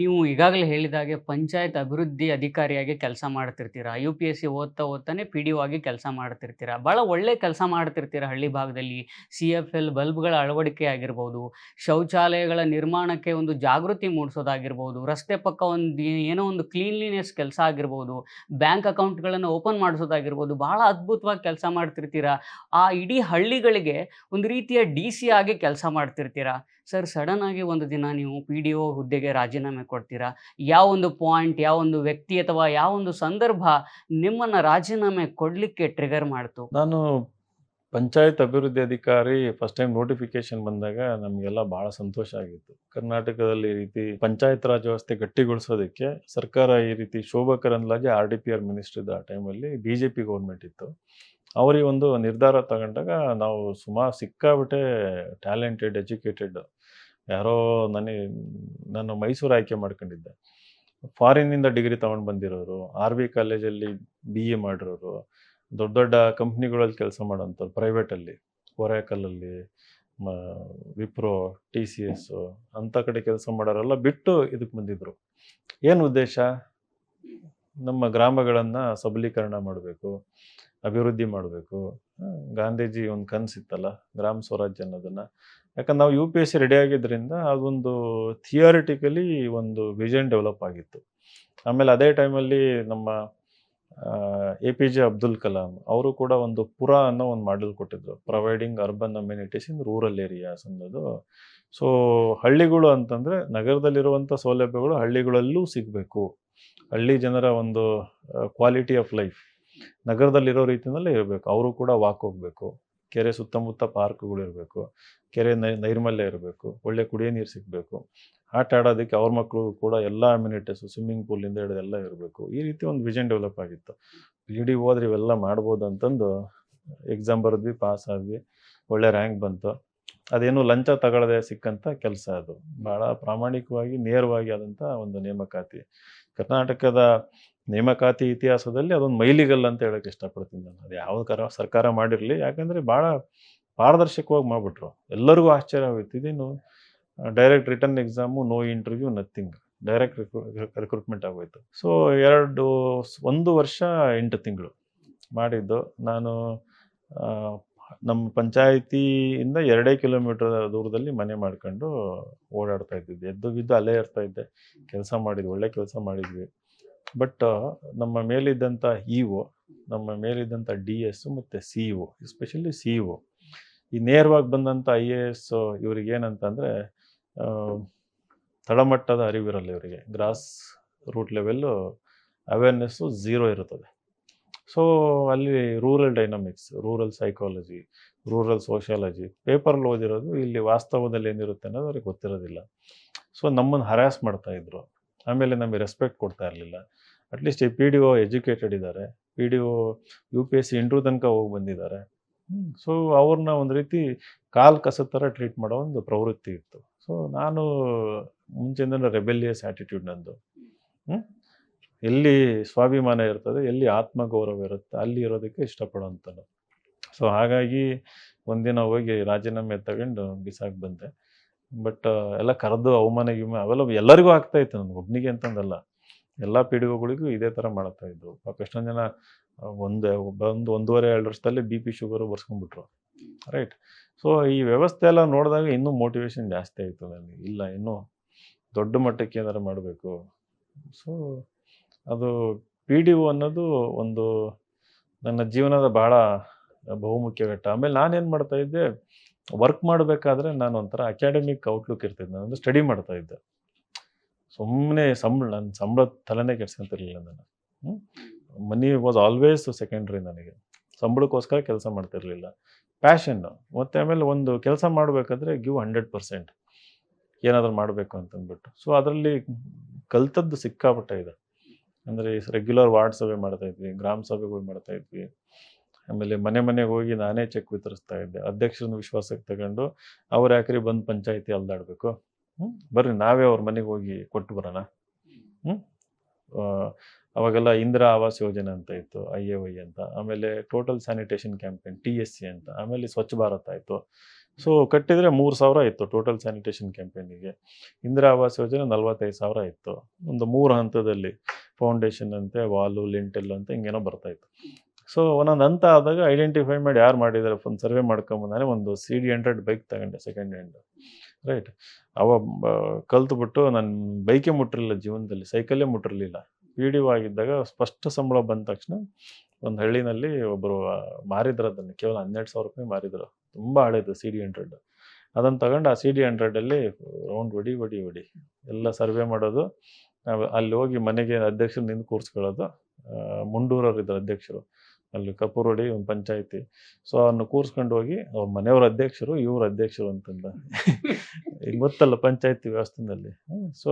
ನೀವು ಈಗಾಗಲೇ ಹೇಳಿದಾಗೆ ಪಂಚಾಯತ್ ಅಭಿವೃದ್ಧಿ ಅಧಿಕಾರಿಯಾಗಿ ಕೆಲಸ ಮಾಡ್ತಿರ್ತೀರಾ. UPSC ಓದ್ತಾನೆ PDO ಆಗಿ ಕೆಲಸ ಮಾಡ್ತಿರ್ತೀರಾ. ಭಾಳ ಒಳ್ಳೆ ಕೆಲಸ ಮಾಡ್ತಿರ್ತೀರಾ ಹಳ್ಳಿ ಭಾಗದಲ್ಲಿ. CFL ಬಲ್ಬ್‌ಗಳ ಅಳವಡಿಕೆ ಆಗಿರ್ಬೋದು, ಶೌಚಾಲಯಗಳ ನಿರ್ಮಾಣಕ್ಕೆ ಒಂದು ಜಾಗೃತಿ ಮೂಡಿಸೋದಾಗಿರ್ಬೋದು, ರಸ್ತೆ ಪಕ್ಕ ಒಂದು ಏನೋ ಒಂದು ಕ್ಲೀನ್ಲಿನೆಸ್ ಕೆಲಸ ಆಗಿರ್ಬೋದು, ಬ್ಯಾಂಕ್ ಅಕೌಂಟ್‌ಗಳನ್ನು ಓಪನ್ ಮಾಡಿಸೋದಾಗಿರ್ಬೋದು, ಬಹಳ ಅದ್ಭುತವಾಗಿ ಕೆಲಸ ಮಾಡ್ತಿರ್ತೀರಾ. ಆ ಇಡೀ ಹಳ್ಳಿಗಳಿಗೆ ಒಂದು ರೀತಿಯ DC ಆಗಿ ಕೆಲಸ ಮಾಡ್ತಿರ್ತೀರಾ. ಸರ್, ಸಡನ್ ಆಗಿ ಒಂದು ದಿನ ನೀವು PDO ಹುದ್ದೆಗೆ ರಾಜೀನಾಮೆ ಕೊಡ್ತೀರಾ. ಯಾವೊಂದು ಪಾಯಿಂಟ್, ಯಾವೊಂದು ವ್ಯಕ್ತಿ ಅಥವಾ ಯಾವೊಂದು ಸಂದರ್ಭ ನಿಮ್ಮನ್ನ ರಾಜೀನಾಮೆ ಕೊಡ್ಲಿಕ್ಕೆ ಟ್ರಿಗರ್ ಮಾಡ್ತು? ನಾನು ಪಂಚಾಯತ್ ಅಭಿವೃದ್ಧಿ ಅಧಿಕಾರಿ ಫಸ್ಟ್ ಟೈಮ್ ನೋಟಿಫಿಕೇಶನ್ ಬಂದಾಗ ನಮಗೆಲ್ಲ ಭಾಳ ಸಂತೋಷ ಆಗಿತ್ತು. ಕರ್ನಾಟಕದಲ್ಲಿ ಈ ರೀತಿ ಪಂಚಾಯತ್ ರಾಜ್ ವ್ಯವಸ್ಥೆ ಗಟ್ಟಿಗೊಳಿಸೋದಕ್ಕೆ ಸರ್ಕಾರ ಈ ರೀತಿ ಶೋಭಾ ಕರಂದ್ಲಾಜೆ RDPR ಮಿನಿಸ್ಟರ್ ಇದ್ದ ಆ ಟೈಮಲ್ಲಿ BJP ಗೌರ್ಮೆಂಟ್ ಇತ್ತು. ಅವರಿಗೆ ಒಂದು ನಿರ್ಧಾರ ತಗೊಂಡಾಗ ನಾವು ಸಿಕ್ಕಾಬಿಟ್ಟೆ ಟ್ಯಾಲೆಂಟೆಡ್, ಎಜುಕೇಟೆಡ್, ಯಾರೋ ನಾನು ಮೈಸೂರು ಆಯ್ಕೆ ಮಾಡ್ಕೊಂಡಿದ್ದೆ. ಫಾರಿನ್ನಿಂದ ಡಿಗ್ರಿ ತೊಗೊಂಡು ಬಂದಿರೋರು, RV ಕಾಲೇಜಲ್ಲಿ BA ಮಾಡಿರೋರು, ದೊಡ್ಡ ದೊಡ್ಡ ಕಂಪ್ನಿಗಳಲ್ಲಿ ಕೆಲಸ ಮಾಡೋಂಥವ್ರು, ಪ್ರೈವೇಟಲ್ಲಿ, ಒರಾಕಲಲ್ಲಿ, ವಿಪ್ರೋ, TCS ಅಂಥ ಕಡೆ ಕೆಲಸ ಮಾಡೋರೆಲ್ಲ ಬಿಟ್ಟು ಇದಕ್ಕೆ ಬಂದಿದ್ದರು. ಏನು ಉದ್ದೇಶ? ನಮ್ಮ ಗ್ರಾಮಗಳನ್ನು ಸಬಲೀಕರಣ ಮಾಡಬೇಕು, ಅಭಿವೃದ್ಧಿ ಮಾಡಬೇಕು. ಗಾಂಧೀಜಿ ಒಂದು ಕನಸಿತ್ತಲ್ಲ, ಗ್ರಾಮ ಸ್ವರಾಜ್ಯ ಅನ್ನೋದನ್ನು. ಯಾಕಂದ್ರೆ ನಾವು UPSC ರೆಡಿ ಆಗಿದ್ದರಿಂದ ಅದೊಂದು ಥಿಯರಿಟಿಕಲಿ ಒಂದು ವಿಷನ್ ಡೆವಲಪ್ ಆಗಿತ್ತು. ಆಮೇಲೆ ಅದೇ ಟೈಮಲ್ಲಿ ನಮ್ಮ APJ ಅಬ್ದುಲ್ ಕಲಾಂ ಅವರು ಕೂಡ ಒಂದು ಪುರಾ ಅನ್ನೋ ಒಂದು ಮಾಡೆಲ್ ಕೊಟ್ಟಿದ್ರು, providing urban amenities in rural areas ಅನ್ನೋದು. ಸೊ ಹಳ್ಳಿಗಳು ಅಂತಂದರೆ ನಗರದಲ್ಲಿರುವಂಥ ಸೌಲಭ್ಯಗಳು ಹಳ್ಳಿಗಳಲ್ಲೂ ಸಿಗಬೇಕು. ಹಳ್ಳಿ ಜನರ ಒಂದು ಕ್ವಾಲಿಟಿ ಆಫ್ ಲೈಫ್ ನಗರದಲ್ಲಿರೋ ರೀತಿಯಲ್ಲೇ ಇರಬೇಕು. ಅವರು ಕೂಡ ವಾಕ್ ಹೋಗಬೇಕು, ಕೆರೆ ಸುತ್ತಮುತ್ತ ಪಾರ್ಕ್ಗಳು ಇರಬೇಕು, ಕೆರೆ ನೈರ್ಮಲ್ಯ ಇರಬೇಕು, ಒಳ್ಳೆ ಕುಡಿಯೋ ನೀರು ಸಿಗಬೇಕು, ಆಟ ಆಡೋದಕ್ಕೆ ಅವ್ರ ಮಕ್ಕಳು ಕೂಡ ಎಲ್ಲ ಅಮ್ಯುನಿಟೀಸು, ಸ್ವಿಮ್ಮಿಂಗ್ ಪೂಲಿಂದ ಹಿಡಿದು ಎಲ್ಲ ಇರಬೇಕು. ಈ ರೀತಿ ಒಂದು ವಿಷನ್ ಡೆವಲಪ್ ಆಗಿತ್ತು. PDO ಹೋದ್ರೆ ಇವೆಲ್ಲ ಮಾಡ್ಬೋದು ಅಂತಂದು ಎಕ್ಸಾಮ್ ಬರೆದ್ವಿ, ಪಾಸ್ ಆದ್ವಿ, ಒಳ್ಳೆ ರ್ಯಾಂಕ್ ಬಂತು. ಅದೇನು ಲಂಚ ತಗೊಳ್ಳದೆ ಸಿಕ್ಕಂಥ ಕೆಲಸ ಅದು. ಭಾಳ ಪ್ರಾಮಾಣಿಕವಾಗಿ ನೇರವಾಗಿ ಆದಂಥ ಒಂದು ನೇಮಕಾತಿ. ಕರ್ನಾಟಕದ ನೇಮಕಾತಿ ಇತಿಹಾಸದಲ್ಲಿ ಅದೊಂದು ಮೈಲಿಗಲ್ಲು ಅಂತ ಹೇಳೋಕ್ಕೆ ಇಷ್ಟಪಡ್ತೀನಿ ನಾನು. ಅದು ಯಾವ ಸರ್ಕಾರ ಮಾಡಿರಲಿ, ಯಾಕಂದರೆ ಭಾಳ ಪಾರದರ್ಶಕವಾಗಿ ಮಾಡಿಬಿಟ್ರು. ಎಲ್ಲರಿಗೂ ಆಶ್ಚರ್ಯ ಆಗೋಯ್ತು, ಇದೇನು direct return exam, no interview, nothing, direct recruitment ಆಗೋಯ್ತು. ಸೊ 1 ವರ್ಷ 8 ತಿಂಗಳು ಮಾಡಿದ್ದು ನಾನು. ನಮ್ಮ ಪಂಚಾಯಿತಿಯಿಂದ 2 ಕಿಲೋಮೀಟರ್ ದೂರದಲ್ಲಿ ಮನೆ ಮಾಡ್ಕೊಂಡು ಓಡಾಡ್ತಾ ಇದ್ದಿದ್ದೆ. ಎದ್ದು ಬಿದ್ದು ಅಲ್ಲೇ ಇರ್ತಾಯಿದ್ದೆ. ಕೆಲಸ ಮಾಡಿದ್ವಿ, ಒಳ್ಳೆ ಕೆಲಸ ಮಾಡಿದ್ವಿ. ಬಟ್ ನಮ್ಮ ಮೇಲಿದ್ದಂಥ EO, ನಮ್ಮ ಮೇಲಿದ್ದಂಥ DS ಮತ್ತು CEO, ಎಸ್ಪೆಷಲಿ CEO, ಈ ನೇರವಾಗಿ ಬಂದಂಥ IAS ಇವ್ರಿಗೇನಂತಂದರೆ ತಳಮಟ್ಟದ ಅರಿವಿರಲ್ಲ ಇವರಿಗೆ. ಗ್ರಾಸ್ ರೂಟ್ ಲೆವೆಲ್ಲು ಅವೇರ್ನೆಸ್ಸು 0 ಇರುತ್ತದೆ. ಸೊ ಅಲ್ಲಿ rural dynamics, rural psychology, rural sociology ಪೇಪರಲ್ಲಿ ಓದಿರೋದು, ಇಲ್ಲಿ ವಾಸ್ತವದಲ್ಲಿ ಏನಿರುತ್ತೆ ಅನ್ನೋದು ಅವ್ರಿಗೆ ಗೊತ್ತಿರೋದಿಲ್ಲ. ಸೊ ನಮ್ಮನ್ನು ಹರಾಸ್ ಮಾಡ್ತಾಯಿದ್ರು. ಆಮೇಲೆ ನಮಗೆ ರೆಸ್ಪೆಕ್ಟ್ ಕೊಡ್ತಾ ಇರಲಿಲ್ಲ. ಅಟ್ಲೀಸ್ಟ್ ಈ PDO ಎಜುಕೇಟೆಡ್ ಇದ್ದಾರೆ, PDO UPSC ಇಂಟ್ರ್ಯೂ ತನಕ ಹೋಗಿ ಬಂದಿದ್ದಾರೆ. ಸೊ ಅವ್ರನ್ನ ಒಂದು ರೀತಿ ಕಾಲು ಕಸದ ಥರ ಟ್ರೀಟ್ ಮಾಡೋ ಒಂದು ಪ್ರವೃತ್ತಿ ಇತ್ತು. ಸೊ ನಾನು ಮುಂಚೆಯಿಂದ ರೆಬೆಲಿಯಸ್ ಆ್ಯಟಿಟ್ಯೂಡ್ ನಂದು. ಎಲ್ಲಿ ಸ್ವಾಭಿಮಾನ ಇರ್ತದೆ, ಎಲ್ಲಿ ಆತ್ಮಗೌರವ ಇರುತ್ತೆ, ಅಲ್ಲಿ ಇರೋದಕ್ಕೆ ಇಷ್ಟಪಡೋಂಥದ್ದು. ಸೊ ಹಾಗಾಗಿ ಒಂದಿನ ಹೋಗಿ ರಾಜೀನಾಮೆ ತಗೊಂಡು ಬಿಸಾಕಿ ಬಂದೆ. ಬಟ್ ಎಲ್ಲ ಕರೆದು ಅವಮಾನ ಅವೆಲ್ಲ ಎಲ್ಲರಿಗೂ ಆಗ್ತಾಯಿತ್ತು, ನನಗೆ ಒಬ್ಬನಿಗೆ ಅಂತಂದಲ್ಲ, ಎಲ್ಲ PDOಗಳಿಗೂ ಇದೇ ಥರ ಮಾಡ್ತಾಯಿದ್ರು. ಪಾಪ ಎಷ್ಟೊಂದು ಜನ 1.5-2 ವರ್ಷದಲ್ಲಿ BP ಶುಗರು ಬರ್ಸ್ಕೊಂಡ್ಬಿಟ್ರು, ರೈಟ್. ಸೊ ಈ ವ್ಯವಸ್ಥೆ ಎಲ್ಲ ನೋಡಿದಾಗ ಇನ್ನೂ ಮೋಟಿವೇಶನ್ ಜಾಸ್ತಿ ಆಯಿತು ನನಗೆ. ಇಲ್ಲ, ಇನ್ನೂ ದೊಡ್ಡ ಮಟ್ಟಕ್ಕೆ ಏನಾರು ಮಾಡಬೇಕು. ಸೊ ಅದು PDO ಅನ್ನೋದು ಒಂದು ನನ್ನ ಜೀವನದ ಭಾಳ ಬಹುಮುಖ್ಯ ಘಟ್ಟ. ಆಮೇಲೆ ನಾನೇನು ಮಾಡ್ತಾಯಿದ್ದೆ, ವರ್ಕ್ ಮಾಡಬೇಕಾದ್ರೆ ನಾನು ಒಂಥರ ಅಕಾಡೆಮಿಕ್ ಔಟ್ಲುಕ್ ಇರ್ತಿದ್ದೆ. ನಾನು ಸ್ಟಡಿ ಮಾಡ್ತಾಯಿದ್ದೆ. ಸುಮ್ಮನೆ ನನ್ನ ಸಂಬಳದ ತಲೆನೇ ಕೆಡ್ಸ್ಕೊಂತಿರ್ಲಿಲ್ಲ ನಾನು. ಮನಿ ವಾಸ್ ಆಲ್ವೇಸ್ ಸೆಕೆಂಡ್ರಿ ನನಗೆ. ಸಂಬಳಕ್ಕೋಸ್ಕರ ಕೆಲಸ ಮಾಡ್ತಿರ್ಲಿಲ್ಲ, ಪ್ಯಾಷನ್ನು. ಮತ್ತು ಆಮೇಲೆ ಒಂದು ಕೆಲಸ ಮಾಡಬೇಕಾದ್ರೆ ಗಿವ್ 100%, ಏನಾದರೂ ಮಾಡಬೇಕು ಅಂತಂದ್ಬಿಟ್ಟು. ಸೊ ಅದರಲ್ಲಿ ಕಲ್ತದ್ದು ಸಿಕ್ಕಾಪಟ್ಟೆ ಇದೆ. ಅಂದರೆ ರೆಗ್ಯುಲರ್ ವಾರ್ಡ್ ಸಭೆ ಮಾಡ್ತಾಯಿದ್ವಿ, ಗ್ರಾಮ ಸಭೆಗಳು ಮಾಡ್ತಾಯಿದ್ವಿ. ಆಮೇಲೆ ಮನೆಗೆ ಹೋಗಿ ನಾನೇ ಚೆಕ್ ವಿತರಿಸ್ತಾ ಇದ್ದೆ. ಅಧ್ಯಕ್ಷರನ್ನ ವಿಶ್ವಾಸಕ್ಕೆ ತಗೊಂಡು, ಅವ್ರು ಯಾಕ್ರಿ ಬಂದು ಪಂಚಾಯಿತಿ ಅಲ್ದಾಡಬೇಕು, ಬರ್ರಿ ನಾವೇ ಅವ್ರ ಮನೆಗೆ ಹೋಗಿ ಕೊಟ್ಟು ಬರೋಣ. ಅವಾಗೆಲ್ಲ ಇಂದಿರಾ ಆವಾಸ್ ಯೋಜನೆ ಅಂತ ಇತ್ತು, IAY ಅಂತ. ಆಮೇಲೆ ಟೋಟಲ್ ಸ್ಯಾನಿಟೇಷನ್ ಕ್ಯಾಂಪೇನ್ TSC ಅಂತ. ಆಮೇಲೆ ಸ್ವಚ್ಛ ಭಾರತ್ ಆಯಿತು. ಸೊ ಕಟ್ಟಿದರೆ 3,000 ಇತ್ತು ಟೋಟಲ್ ಸ್ಯಾನಿಟೇಷನ್ ಕ್ಯಾಂಪೇನಿಗೆ. ಇಂದಿರಾ ಆವಾಸ್ ಯೋಜನೆ 45,000 ಇತ್ತು. ಒಂದು 3 ಹಂತದಲ್ಲಿ ಫೌಂಡೇಶನ್ ಅಂತೆ, ವಾಲು, ಲಿಂಟೆಲ್ ಅಂತ ಹಿಂಗೇನೋ ಬರ್ತಾಯಿತ್ತು. ಸೊ ಒಂದೊಂದು ಹಂತ ಆದಾಗ ಐಡೆಂಟಿಫೈ ಮಾಡಿ ಯಾರು ಮಾಡಿದ್ದಾರೆ ಒಂದು ಸರ್ವೆ ಮಾಡ್ಕೊಂಬಂದಾನೆ. ಒಂದು CD100 ಬೈಕ್ ತಗೊಂಡೆ ಸೆಕೆಂಡ್ ಹ್ಯಾಂಡ್, ರೈಟ್. ಅವ ಕಲ್ತ್ಬಿಟ್ಟು ನಾನು ಬೈಕೇ ಮುಟ್ಟಿರಲಿಲ್ಲ ಜೀವನದಲ್ಲಿ, ಸೈಕಲ್ಲೇ ಮುಟ್ಟಿರಲಿಲ್ಲ. PDO ಆಗಿದ್ದಾಗ ಫಸ್ಟ್ ಸಂಬಳ ಬಂದ ತಕ್ಷಣ ಒಂದು ಹಳ್ಳಿನಲ್ಲಿ ಒಬ್ಬರು ಮಾರಿದ್ರು, ಅದನ್ನು ಕೇವಲ 12,000 ರೂಪಾಯಿ ಮಾರಿದ್ರು. ತುಂಬ ಹಳೇದು CD100. ಅದನ್ನು ತಗೊಂಡು ಆ CD100ಅಲ್ಲಿ ರೌಂಡ್ ಹೊಡಿ ಎಲ್ಲ ಸರ್ವೆ ಮಾಡೋದು. ಅಲ್ಲಿ ಹೋಗಿ ಮನೆಗೆ ಅಧ್ಯಕ್ಷರು ನಿಂದು ಕೂರಿಸ್ಕೊಳ್ಳೋದು. ಮುಂಡೂರವ್ರು ಇದ್ರು ಅಧ್ಯಕ್ಷರು, ಅಲ್ಲಿ ಕಪೂರೊಡಿ ಒಂದು ಪಂಚಾಯತಿ. ಸೊ ಅವ್ರನ್ನ ಕೂರಿಸ್ಕೊಂಡು ಹೋಗಿ ಅವ್ರ ಮನೆಯವ್ರ ಅಧ್ಯಕ್ಷರು, ಇವ್ರ ಅಧ್ಯಕ್ಷರು ಅಂತಂದ. ಈಗ ಗೊತ್ತಲ್ಲ ಪಂಚಾಯತಿ ವ್ಯವಸ್ಥೆನಲ್ಲಿ. ಸೊ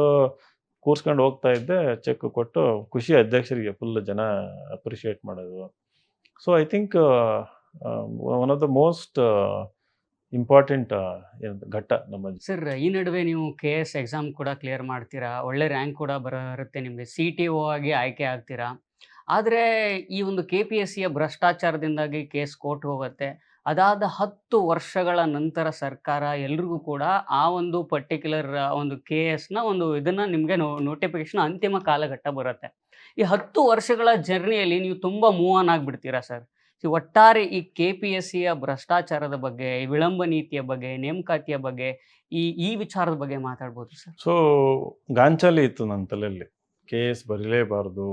ಕೂರಿಸ್ಕೊಂಡು ಹೋಗ್ತಾ ಇದ್ದೆ, ಚೆಕ್ ಕೊಟ್ಟು ಖುಷಿ ಅಧ್ಯಕ್ಷರಿಗೆ, ಫುಲ್ ಜನ ಅಪ್ರಿಷಿಯೇಟ್ ಮಾಡೋದು. So I think one of the most important ಘಟ್ಟ ನಮ್ಮ. ಸರ್, ಈ ನಡುವೆ ನೀವು KS ಎಕ್ಸಾಮ್ ಕೂಡ ಕ್ಲಿಯರ್ ಮಾಡ್ತೀರಾ, ಒಳ್ಳೆ ರ್ಯಾಂಕ್ ಕೂಡ ಬರುತ್ತೆ ನಿಮಗೆ, CTO ಆಗಿ ಆಯ್ಕೆ ಆಗ್ತೀರಾ. ಆದರೆ ಈ ಒಂದು KPSCಯ ಭ್ರಷ್ಟಾಚಾರದಿಂದಾಗಿ ಕೇಸ್ ಕೋರ್ಟ್ ಹೋಗುತ್ತೆ. ಅದಾದ 10 ವರ್ಷಗಳ ನಂತರ ಸರ್ಕಾರ ಎಲ್ರಿಗೂ ಕೂಡ ಆ ಒಂದು ಪರ್ಟಿಕ್ಯುಲರ್ ಒಂದು KSನ ಒಂದು ಇದನ್ನು ನಿಮಗೆ ನೋಟಿಫಿಕೇಶನ್ ಅಂತಿಮ ಕಾಲಘಟ್ಟ ಬರುತ್ತೆ. ಈ 10 ವರ್ಷಗಳ ಜರ್ನಿಯಲ್ಲಿ ನೀವು ತುಂಬ ಮೂವ್ ಆನ್ ಆಗಿಬಿಡ್ತೀರಾ ಸರ್. ಒಟ್ಟಾರೆ ಈ KPSCಯ ಭ್ರಷ್ಟಾಚಾರದ ಬಗ್ಗೆ, ಈ ವಿಳಂಬ ನೀತಿಯ ಬಗ್ಗೆ, ನೇಮಕಾತಿಯ ಬಗ್ಗೆ, ಈ ವಿಚಾರದ ಬಗ್ಗೆ ಮಾತಾಡ್ಬೋದು ಸರ್? ಸೊ ಗಾಂಚಲಿ ಇತ್ತು ನನ್ನ ತಲೆಯಲ್ಲಿ, KS ಬರೀಲೇಬಾರ್ದು,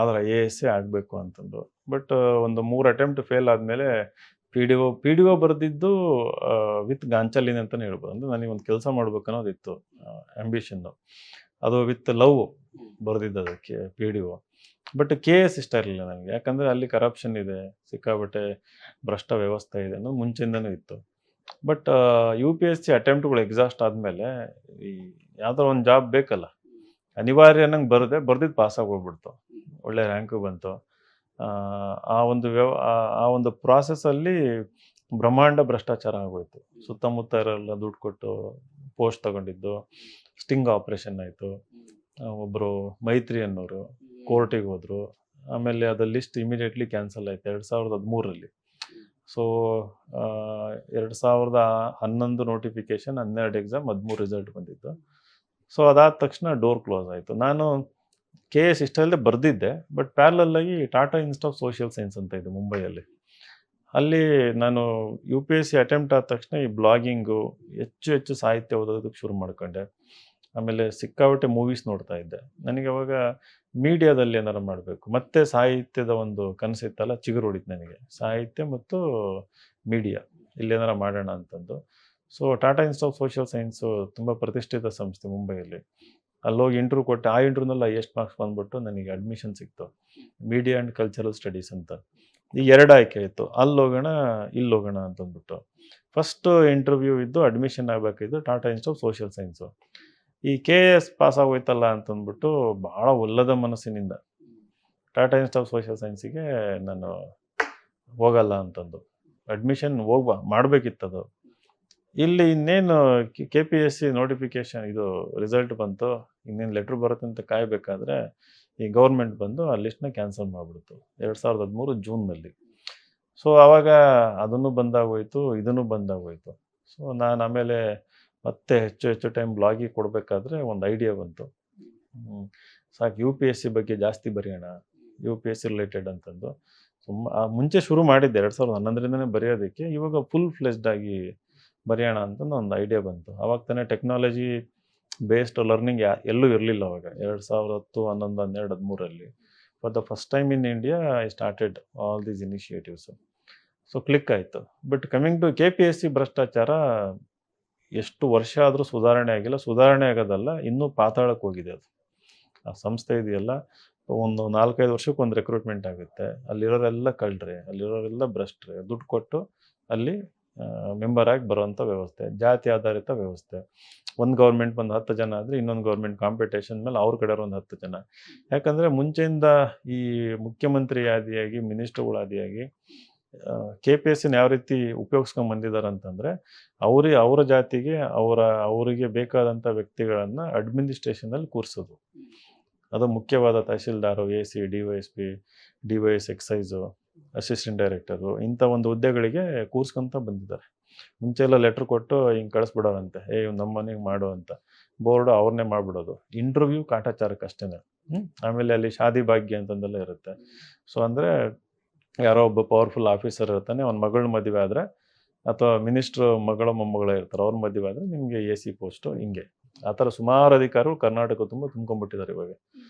ಆದರೆ IAS ಆಗಬೇಕು ಅಂತಂದು. ಬಟ್ ಒಂದು 3 ಅಟೆಂಪ್ಟ್ ಫೇಲ್ ಆದಮೇಲೆ PDO ಬರೆದಿದ್ದು ವಿತ್ ಗಾಂಚಲಿನ ಅಂತಲೇ ಹೇಳ್ಬೋದು. ಅಂದರೆ ನನಗೊಂದು ಕೆಲಸ ಮಾಡ್ಬೇಕು ಅನ್ನೋದಿತ್ತು, ಆ್ಯಂಬಿಷನ್ನು. ಅದು ವಿತ್ ಲವ್ ಬರೆದಿದ್ದು ಅದಕ್ಕೆ PDO. ಬಟ್ KS ಇಷ್ಟ ಇರಲಿಲ್ಲ ನನಗೆ, ಯಾಕಂದರೆ ಅಲ್ಲಿ ಕರಪ್ಷನ್ ಇದೆ, ಸಿಕ್ಕಾಬಟ್ಟೆ ಭ್ರಷ್ಟ ವ್ಯವಸ್ಥೆ ಇದೆ ಅನ್ನೋದು ಮುಂಚೆಯಿಂದನೂ ಇತ್ತು. ಬಟ್ UPSC ಅಟೆಂಪ್ಟ್ಗಳು ಎಕ್ಸಾಸ್ಟ್ ಆದಮೇಲೆ ಈ ಯಾವುದೋ ಒಂದು ಜಾಬ್ ಬೇಕಲ್ಲ, ಅನಿವಾರ್ಯ ಅನ್ನಂಗೆ ಬರ್ದಿದ್ದು ಪಾಸಾಗಿ ಹೋಗ್ಬಿಡ್ತು, ಒಳ್ಳೆ ರ್ಯಾಂಕು ಬಂತು. ಆ ಒಂದು ಪ್ರಾಸೆಸ್ಸಲ್ಲಿ ಬ್ರಹ್ಮಾಂಡ ಭ್ರಷ್ಟಾಚಾರ ಆಗೋಯ್ತು. ಸುತ್ತಮುತ್ತ ಇರೋಲ್ಲ ದುಡ್ಡು ಕೊಟ್ಟು ಪೋಸ್ಟ್ ತಗೊಂಡಿದ್ದು, ಸ್ಟಿಂಗ್ ಆಪ್ರೇಷನ್ ಆಯಿತು. ಒಬ್ಬರು ಮೈತ್ರಿ ಅನ್ನೋರು ಕೋರ್ಟಿಗೆ ಹೋದರು. ಆಮೇಲೆ ಅದು ಲಿಸ್ಟ್ ಇಮಿಡಿಯೇಟ್ಲಿ ಕ್ಯಾನ್ಸಲ್ ಆಯಿತು 2013ರಲ್ಲಿ. ಸೊ 2011 ನೋಟಿಫಿಕೇಶನ್, 12 ಎಕ್ಸಾಮ್, 13 ರಿಸಲ್ಟ್ ಬಂದಿತ್ತು. ಸೊ ಅದಾದ ತಕ್ಷಣ ಡೋರ್ ಕ್ಲೋಸ್ ಆಯಿತು. ನಾನು KS ಇಷ್ಟಲ್ಲದೆ ಬರೆದಿದ್ದೆ, ಬಟ್ ಪ್ಯಾರಲಲ್ಲಾಗಿ Tata institute of social science ಅಂತ ಇದೆ ಮುಂಬೈಯಲ್ಲಿ. ಅಲ್ಲಿ ನಾನು UPSC ಅಟೆಂಪ್ಟ್ ಆದ ತಕ್ಷಣ ಈ ಬ್ಲಾಗಿಂಗು, ಹೆಚ್ಚು ಸಾಹಿತ್ಯ ಓದೋದಕ್ಕೆ ಶುರು ಮಾಡ್ಕೊಂಡೆ. ಆಮೇಲೆ ಸಿಕ್ಕಾಪಟ್ಟೆ ಮೂವೀಸ್ ನೋಡ್ತಾ ಇದ್ದೆ. ನನಗೆ ಅವಾಗ ಮೀಡಿಯಾದಲ್ಲಿ ಏನಾರು ಮಾಡಬೇಕು, ಮತ್ತೆ ಸಾಹಿತ್ಯದ ಒಂದು ಕನಸಿತ್ತಲ್ಲ, ಚಿಗುರು ಹೊಡಿತು ನನಗೆ, ಸಾಹಿತ್ಯ ಮತ್ತು ಮೀಡಿಯಾ ಇಲ್ಲೇನಾರ ಮಾಡೋಣ ಅಂತಂದು. So Tata institute of social science ತುಂಬ ಪ್ರತಿಷ್ಠಿತ ಸಂಸ್ಥೆ ಮುಂಬೈಯಲ್ಲಿ. ಅಲ್ಲೋಗಿ ಇಂಟರ್ವ್ಯೂ ಕೊಟ್ಟೆ. ಆ ಇಂಟರ್ವ್ಯೂನಲ್ಲಿ ಹೈಯೆಸ್ಟ್ ಮಾರ್ಕ್ಸ್ ಬಂದುಬಿಟ್ಟು ನನಗೆ ಅಡ್ಮಿಷನ್ ಸಿಕ್ತು, ಮೀಡಿಯಾ ಆ್ಯಂಡ್ ಕಲ್ಚರಲ್ ಸ್ಟಡೀಸ್ ಅಂತ. ಈ 2 ಆಯ್ಕೆ ಇತ್ತು, ಅಲ್ಲೋಗೋಣ ಇಲ್ಲೋಗೋಣ ಅಂತಂದ್ಬಿಟ್ಟು. ಫಸ್ಟ್ ಇಂಟರ್ವ್ಯೂ ಇದ್ದು ಅಡ್ಮಿಷನ್ ಆಗಬೇಕಿದ್ದು Tata institute of social science. ಈ KS ಪಾಸ್ ಆಗೋಯ್ತಲ್ಲ ಅಂತಂದ್ಬಿಟ್ಟು ಭಾಳ ಒಲ್ಲದ ಮನಸ್ಸಿನಿಂದ ಟಾಟಾ ಇನ್ಸ್ಟಿಟ್ಯೂಟ್ ಆಫ್ ಸೋಷಿಯಲ್ ಸೈನ್ಸಿಗೆ ನಾನು ಹೋಗಲ್ಲ ಅಂತಂದು. ಅಡ್ಮಿಷನ್ ಮಾಡಬೇಕಿತ್ತದು. ಇಲ್ಲಿ ಇನ್ನೇನು KPSC ನೋಟಿಫಿಕೇಶನ್ ಇದು ರಿಸಲ್ಟ್ ಬಂತು, ಇನ್ನೇನು ಲೆಟ್ರ್ ಬರುತ್ತೆ ಅಂತ ಕಾಯಬೇಕಾದ್ರೆ ಈ ಗೌರ್ಮೆಂಟ್ ಬಂದು ಆ ಲಿಸ್ಟ್ನ ಕ್ಯಾನ್ಸಲ್ ಮಾಡಿಬಿಡ್ತು 2013 ಜೂನ್ನಲ್ಲಿ. ಸೊ ಆವಾಗ ಅದನ್ನು ಬಂದಾಗೋಯ್ತು, ಇದನ್ನು ಬಂದಾಗೋಯ್ತು. ಸೊ ನಾನು ಆಮೇಲೆ ಮತ್ತೆ ಹೆಚ್ಚು ಟೈಮ್ ಬ್ಲಾಗಿಗೆ ಕೊಡಬೇಕಾದ್ರೆ ಒಂದು ಐಡಿಯಾ ಬಂತು, ಸಾಕು UPSC ಬಗ್ಗೆ ಜಾಸ್ತಿ ಬರೆಯೋಣ, UPSC ರಿಲೇಟೆಡ್ ಅಂತಂದು. ಮುಂಚೆ ಶುರು ಮಾಡಿದ್ದೆ 2011ರಿಂದನೇ ಬರೆಯೋದಕ್ಕೆ. ಇವಾಗ ಫುಲ್ ಫ್ಲೆಜ್ಡ್ ಆಗಿ ಬರೆಯೋಣ ಅಂತಂದು ಒಂದು ಐಡಿಯಾ ಬಂತು. ಆವಾಗ ತಾನೇ ಟೆಕ್ನಾಲಜಿ ಬೇಸ್ಡ್ ಲರ್ನಿಂಗ್ ಎಲ್ಲೂ ಇರಲಿಲ್ಲ ಅವಾಗ, 2010, 11, 12, 13ರಲ್ಲಿ. For the first time in India I started all these initiatives. So click ಆಯಿತು. ಬಟ್ ಕಮಿಂಗ್ ಟು KPSC ಭ್ರಷ್ಟಾಚಾರ, ಎಷ್ಟು ವರ್ಷ ಆದರೂ ಸುಧಾರಣೆ ಆಗಿಲ್ಲ. ಸುಧಾರಣೆ ಆಗೋದಲ್ಲ, ಇನ್ನೂ ಪಾತಾಳಕ್ಕೆ ಹೋಗಿದೆ ಅದು. ಆ ಸಂಸ್ಥೆ ಇದೆಯಲ್ಲ, ಒಂದು 4-5 ವರ್ಷಕ್ಕೆ ಒಂದು ರೆಕ್ರೂಟ್ಮೆಂಟ್ ಆಗುತ್ತೆ. ಅಲ್ಲಿರೋರೆಲ್ಲ ಕಳ್ಳರೆ, ಅಲ್ಲಿರೋರೆಲ್ಲ ಭ್ರಷ್ಟರೆ, ದುಡ್ಡು ಕೊಟ್ಟು ಅಲ್ಲಿ ಮೆಂಬರ್ ಆಗಿ ಬರೋವಂಥ ವ್ಯವಸ್ಥೆ, ಜಾತಿ ಆಧಾರಿತ ವ್ಯವಸ್ಥೆ. ಒಂದು ಗೌರ್ಮೆಂಟ್ ಬಂದು 10 ಜನ ಆದರೆ ಇನ್ನೊಂದು ಗೌರ್ಮೆಂಟ್ ಕಾಂಪಿಟೇಷನ್ ಮೇಲೆ ಅವ್ರ ಕಡೆಯವ್ರು ಒಂದು 10 ಜನ. ಯಾಕಂದರೆ ಮುಂಚೆಯಿಂದ ಈ ಮುಖ್ಯಮಂತ್ರಿ ಆದಿಯಾಗಿ, ಮಿನಿಸ್ಟರ್ಗಳು ಆದಿಯಾಗಿ KPSCನ ಯಾವ ರೀತಿ ಉಪಯೋಗಿಸ್ಕೊಂಡು ಬಂದಿದ್ದಾರೆ ಅಂತಂದರೆ, ಅವರ ಜಾತಿಗೆ ಅವರಿಗೆ ಬೇಕಾದಂಥ ವ್ಯಕ್ತಿಗಳನ್ನು ಅಡ್ಮಿನಿಸ್ಟ್ರೇಷನಲ್ಲಿ ಕೂರಿಸೋದು. ಅದು ಮುಖ್ಯವಾದ tahsildar, A C, D Y S P, D Y S excise, assistant director ಇಂಥ ಒಂದು ಹುದ್ದೆಗಳಿಗೆ ಕೂರ್ಸ್ಕೊಂತ ಬಂದಿದ್ದಾರೆ. ಮುಂಚೆ ಎಲ್ಲ ಲೆಟ್ರ್ ಕೊಟ್ಟು ಹಿಂಗೆ ಕಳಿಸ್ಬಿಡೋರಂತೆ, ಇವ್ನು ನಮ್ಮ ಮನೆಗೆ ಮಾಡು ಅಂತ. ಬೋರ್ಡು ಅವ್ರನ್ನೇ ಮಾಡಿಬಿಡೋದು. ಇಂಟರ್ವ್ಯೂ ಕಾಟಾಚಾರಕ್ಕೆ ಅಷ್ಟೇ. ಆಮೇಲೆ ಅಲ್ಲಿ ಶಾದಿ ಭಾಗ್ಯ ಅಂತಂದೆಲ್ಲ ಇರುತ್ತೆ. ಸೊ ಅಂದರೆ ಯಾರೋ ಒಬ್ಬ ಪವರ್ಫುಲ್ ಆಫೀಸರ್ ಇರ್ತಾನೆ, ಅವ್ನ ಮಗಳ ಮದುವೆ ಆದರೆ ಅಥವಾ ಮಿನಿಸ್ಟ್ರು ಮಗಳ ಮೊಮ್ಮಗಳು ಇರ್ತಾರೆ, ಅವ್ರ ಮದುವೆ ಆದರೆ ನಿಮಗೆ ಎ ಸಿ ಪೋಸ್ಟು, ಹಿಂಗೆ ಆ ಥರ ಸುಮಾರು ಅಧಿಕಾರಿಗಳು ಕರ್ನಾಟಕ ತುಂಬ ತುಂಬ್ಕೊಂಡ್ಬಿಟ್ಟಿದ್ದಾರೆ ಇವಾಗ.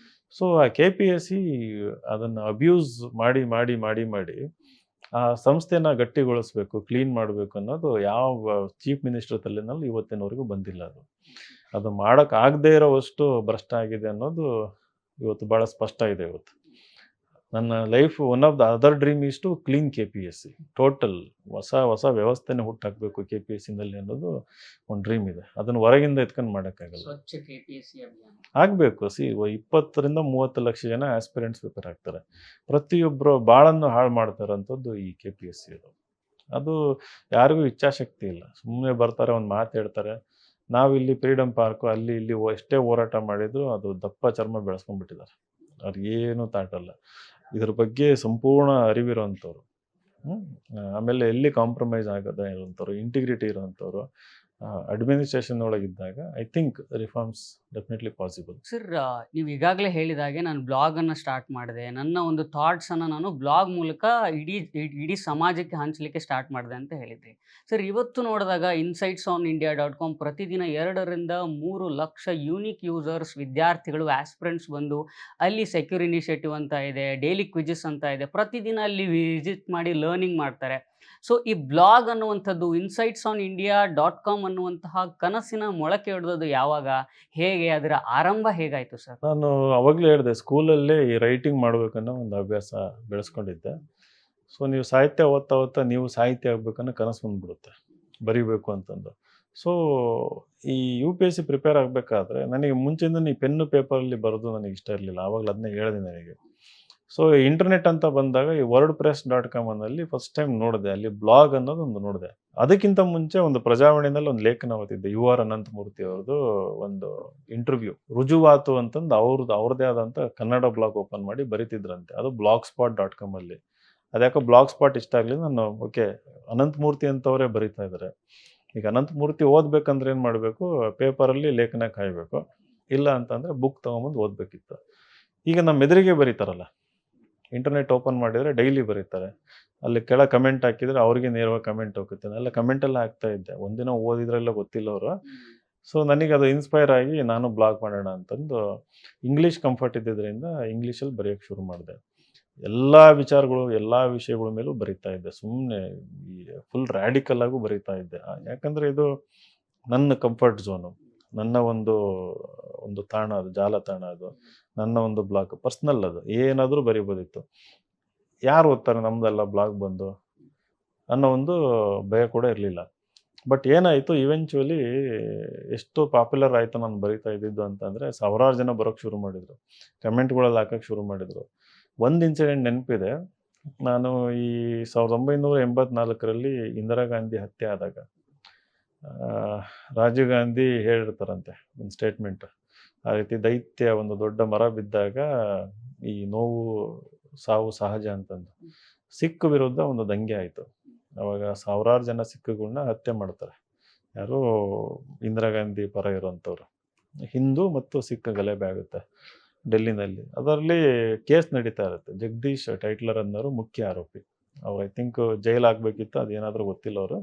ಸೊ ಆ ಕೆ ಪಿ ಎಸ್ ಸಿ ಅದನ್ನು ಅಬ್ಯೂಸ್ ಮಾಡಿ ಮಾಡಿ ಮಾಡಿ ಮಾಡಿ ಆ ಸಂಸ್ಥೆನ ಗಟ್ಟಿಗೊಳಿಸ್ಬೇಕು, ಕ್ಲೀನ್ ಮಾಡಬೇಕು ಅನ್ನೋದು ಯಾವ ಚೀಫ್ ಮಿನಿಸ್ಟರ್ ತಲೆನಲ್ಲಿ ಇವತ್ತಿನವರೆಗೂ ಬಂದಿಲ್ಲ. ಅದು ಮಾಡೋಕ್ಕಾಗದೇ ಇರೋವಷ್ಟು ಭ್ರಷ್ಟ ಆಗಿದೆ ಅನ್ನೋದು ಇವತ್ತು ಭಾಳ ಸ್ಪಷ್ಟ ಇದೆ. ಇವತ್ತು ನನ್ನ life one of the other dream is to clean K P S C. Total ಹೊಸ ವ್ಯವಸ್ಥೆನೇ ಹುಟ್ಟಾಕಬೇಕು ಕೆ ಪಿ ಎಸ್ ಸಿನಲ್ಲಿ ಅನ್ನೋದು ಒಂದು ಡ್ರೀಮ್ ಇದೆ. ಅದನ್ನು ಹೊರಗಿಂದ ಎತ್ಕೊಂಡು ಮಾಡೋಕ್ಕಾಗಲ್ಲ. ಆಗಬೇಕು. 20-30 ಲಕ್ಷ ಜನ ಆಸ್ಪಿರೆಂಟ್ಸ್ ಪ್ರಿಪೇರ್ ಆಗ್ತಾರೆ. ಪ್ರತಿಯೊಬ್ಬರು ಬಾಳನ್ನು ಹಾಳು ಮಾಡ್ತಾರಂಥದ್ದು ಈ ಕೆ ಪಿ ಎಸ್ ಸಿ. ಅದು ಯಾರಿಗೂ ಇಚ್ಛಾಶಕ್ತಿ ಇಲ್ಲ. ಸುಮ್ಮನೆ ಬರ್ತಾರೆ, ಒಂದು ಮಾತು ಹೇಳ್ತಾರೆ. ನಾವಿಲ್ಲಿ ಫ್ರೀಡಮ್ ಪಾರ್ಕು ಅಲ್ಲಿ ಇಲ್ಲಿ ಎಷ್ಟೇ ಹೋರಾಟ ಮಾಡಿದ್ರು ಅದು ದಪ್ಪ ಚರ್ಮ ಬೆಳೆಸ್ಕೊಂಡ್ಬಿಟ್ಟಿದ್ದಾರೆ. ಅವ್ರಿಗೇನು ತಾಟಲ್ಲ. ಇದ್ರ ಬಗ್ಗೆ ಸಂಪೂರ್ಣ ಅರಿವಿರೋವಂಥವ್ರು, ಆಮೇಲೆ ಎಲ್ಲಿ ಕಾಂಪ್ರಮೈಸ್ ಆಗದೆ ಇರೋವಂಥವ್ರು, ಇಂಟಿಗ್ರಿಟಿ ಇರೋವಂಥವ್ರು ಅಡ್ಮಿನಿಸ್ಟ್ರೇಷನ್ ಒಳಗಿದ್ದಾಗ I think reforms definitely possible. Sir, ನೀವು ಈಗಾಗಲೇ ಹೇಳಿದಾಗೆ ನಾನು ಬ್ಲಾಗನ್ನು ಸ್ಟಾರ್ಟ್ ಮಾಡಿದೆ. ನನ್ನ ಒಂದು ಥಾಟ್ಸನ್ನು ನಾನು ಬ್ಲಾಗ್ ಮೂಲಕ ಇಡೀ ಸಮಾಜಕ್ಕೆ ಹಂಚಲಿಕ್ಕೆ ಸ್ಟಾರ್ಟ್ ಮಾಡಿದೆ ಅಂತ ಹೇಳಿದ್ರಿ. ಸರ್, ಇವತ್ತು ನೋಡಿದಾಗ insightsonindia.com ಪ್ರತಿದಿನ 2-3 ಲಕ್ಷ ಯೂನಿಕ್ ಯೂಸರ್ಸ್, ವಿದ್ಯಾರ್ಥಿಗಳು, ಆಸ್ಪಿರೆಂಟ್ಸ್ ಬಂದು ಅಲ್ಲಿ ಸೆಕ್ಯೂರ್ ಇನಿಷಿಯೇಟಿವ್ ಅಂತ ಇದೆ, ಡೈಲಿ ಕ್ವಿಜಸ್ ಅಂತ ಇದೆ, ಪ್ರತಿದಿನ ಅಲ್ಲಿ ವಿಸಿಟ್ ಮಾಡಿ ಲರ್ನಿಂಗ್ ಮಾಡ್ತಾರೆ. ಸೊ ಈ ಬ್ಲಾಗ್ ಅನ್ನುವಂಥದ್ದು, insightsonindia.com ಅನ್ನುವಂತಹ ಕನಸಿನ ಮೊಳಕೆ ಹೊಡೆದದ್ದು ಯಾವಾಗ, ಹೇಗೆ, ಅದರ ಆರಂಭ ಹೇಗಾಯಿತು ಸರ್? ನಾನು ಅವಾಗಲೇ ಹೇಳಿದೆ, ಸ್ಕೂಲಲ್ಲೇ ಈ ರೈಟಿಂಗ್ ಮಾಡಬೇಕನ್ನೋ ಒಂದು ಅಭ್ಯಾಸ ಬೆಳೆಸ್ಕೊಂಡಿದ್ದೆ. ಸೊ ನೀವು ಸಾಹಿತ್ಯ ಓದ್ತಾ ನೀವು ಸಾಹಿತ್ಯ ಆಗಬೇಕನ್ನೋ ಕನಸು ಬಂದ್ಬಿಡುತ್ತೆ, ಬರೀಬೇಕು ಅಂತಂದು. ಸೊ ಈ U P S C prepare ಆಗಬೇಕಾದ್ರೆ ನನಗೆ ಮುಂಚೆಯಿಂದ ಈ ಪೆನ್ನು ಪೇಪರಲ್ಲಿ ಬರೋದು ನನಗೆ ಇಷ್ಟ ಇರಲಿಲ್ಲ. ಆವಾಗಲೇ ಅದನ್ನೇ ಹೇಳಿದೆ ನನಗೆ. ಸೊ ಇಂಟರ್ನೆಟ್ ಅಂತ ಬಂದಾಗ ಈ wordpress.com ಅನ್ನಲ್ಲಿ ಫಸ್ಟ್ ಟೈಮ್ ನೋಡಿದೆ, ಅಲ್ಲಿ ಬ್ಲಾಗ್ ಅನ್ನೋದು ಒಂದು ನೋಡಿದೆ. ಅದಕ್ಕಿಂತ ಮುಂಚೆ ಒಂದು ಪ್ರಜಾವಾಣಿನಲ್ಲಿ ಒಂದು ಲೇಖನ ಓದಿದ್ದೆ, ಯು ಆರ್ ಅನಂತಮೂರ್ತಿ ಅವ್ರದ್ದು ಒಂದು ಇಂಟರ್ವ್ಯೂ, ರುಜುವಾತು ಅಂತಂದು ಅವ್ರದ್ದೇ ಆದಂಥ ಕನ್ನಡ ಬ್ಲಾಗ್ ಓಪನ್ ಮಾಡಿ ಬರೀತಿದ್ರಂತೆ. ಅದು blogspot.com ಅಲ್ಲಿ. ಅದ್ಯಾಕೋ ಬ್ಲಾಗ್ ಸ್ಪಾಟ್ ಇಷ್ಟ ಆಗಲಿ. ನಾನು ಓಕೆ, ಅನಂತಮೂರ್ತಿ ಅಂತವರೇ ಬರೀತಾ ಇದ್ದಾರೆ, ಈಗ ಅನಂತಮೂರ್ತಿ ಓದಬೇಕಂದ್ರೆ ಏನು ಮಾಡಬೇಕು, ಪೇಪರಲ್ಲಿ ಲೇಖನ ಕಾಯಬೇಕು, ಇಲ್ಲ ಅಂತಂದರೆ ಬುಕ್ ತೊಗೊಂಬಂದು ಓದಬೇಕಿತ್ತು. ಈಗ ನಮ್ಮ ಎದುರಿಗೆ ಬರೀತಾರಲ್ಲ, ಇಂಟರ್ನೆಟ್ ಓಪನ್ ಮಾಡಿದರೆ ಡೈಲಿ ಬರೀತಾರೆ, ಅಲ್ಲಿ ಕೆಳಗೆ ಕಮೆಂಟ್ ಹಾಕಿದರೆ ಅವ್ರಿಗೆ ನೇರವಾಗಿ ಕಮೆಂಟ್ ಹೋಗುತ್ತೆ. ಎಲ್ಲ ಕಮೆಂಟೆಲ್ಲ ಹಾಕ್ತಾ ಇದ್ದೆ, ಒಂದಿನ ಓದಿದ್ರೆಲ್ಲ ಗೊತ್ತಿಲ್ಲ ಅವರು. ಸೊ ನನಗೆ ಅದು ಇನ್ಸ್ಪೈರ್ ಆಗಿ ನಾನು ಬ್ಲಾಗ್ ಮಾಡೋಣ ಅಂತಂದು, ಇಂಗ್ಲೀಷ್ ಕಂಫರ್ಟ್ ಇದ್ದಿದ್ದರಿಂದ ಇಂಗ್ಲೀಷಲ್ಲಿ ಬರೆಯೋಕ್ಕೆ ಶುರು ಮಾಡಿದೆ. ಎಲ್ಲ ವಿಚಾರಗಳು, ಎಲ್ಲ ವಿಷಯಗಳ ಮೇಲೂ ಬರಿತಾ ಇದ್ದೆ. ಸುಮ್ಮನೆ ಫುಲ್ ರ್ಯಾಡಿಕಲ್ ಆಗೂ ಬರಿತಾ ಇದ್ದೆ. ಯಾಕಂದರೆ ಇದು ನನ್ನ ಕಂಫರ್ಟ್ ಝೋನು, ನನ್ನ ಒಂದು ತಾಣ, ಅದು ಜಾಲತಾಣ, ಅದು ನನ್ನ ಒಂದು ಬ್ಲಾಗ್, ಪರ್ಸ್ನಲ್. ಅದು ಏನಾದರೂ ಬರಿಬೋದಿತ್ತು. ಯಾರು ಓದ್ತಾರೆ ನಮ್ಮದೆಲ್ಲ ಬ್ಲಾಗ್ ಬಂದು ಅನ್ನೋ ಒಂದು ಭಯ ಕೂಡ ಇರಲಿಲ್ಲ. ಬಟ್ ಏನಾಯಿತು, ಇವೆಂಚುವಲಿ ಎಷ್ಟು ಪಾಪ್ಯುಲರ್ ಆಯಿತು ನಾನು ಬರಿತಾ ಇದ್ದಿದ್ದು ಅಂತಂದರೆ, ಸಾವಿರಾರು ಜನ ಬರೋಕ್ಕೆ ಶುರು ಮಾಡಿದರು, ಕಮೆಂಟ್ಗಳಲ್ಲಿ ಹಾಕೋಕ್ಕೆ ಶುರು ಮಾಡಿದರು. ಒಂದು ಇನ್ಸಿಡೆಂಟ್ ನೆನಪಿದೆ. ನಾನು ಈ 1984ರಲ್ಲಿ ಇಂದಿರಾ ಗಾಂಧಿ ಹತ್ಯೆ ಆದಾಗ ರಾಜೀವ್ ಗಾಂಧಿ ಹೇಳಿರ್ತಾರಂತೆ ಒಂದು ಸ್ಟೇಟ್ಮೆಂಟ್, ಆ ರೀತಿ ದೈತ್ಯ ಒಂದು ದೊಡ್ಡ ಮರ ಬಿದ್ದಾಗ ಈ ನೋವು ಸಾವು ಸಹಜ ಅಂತಂದು. ಸಿಖ್ ವಿರುದ್ಧ ಒಂದು ದಂಗೆ ಆಯಿತು. ಅವಾಗ ಸಾವಿರಾರು ಜನ ಸಿಖ್ಗಳನ್ನ ಹತ್ಯೆ ಮಾಡ್ತಾರೆ. ಯಾರು, ಇಂದಿರಾ ಗಾಂಧಿ ಪರ ಇರೋವಂಥವ್ರು. ಹಿಂದೂ ಮತ್ತು ಸಿಖ್ ಗಲಭೆ ಆಗುತ್ತೆ ಡೆಲ್ಲಿನಲ್ಲಿ. ಅದರಲ್ಲಿ ಕೇಸ್ ನಡೀತಾ ಇರುತ್ತೆ. ಜಗದೀಶ್ ಟೈಟ್ಲರ್ ಅನ್ನೋರು ಮುಖ್ಯ ಆರೋಪಿ. ಅವ್ರು ಐ ಥಿಂಕ್ ಜೈಲ್ ಆಗಬೇಕಿತ್ತು, ಅದೇನಾದರೂ ಗೊತ್ತಿಲ್ಲ ಅವರು.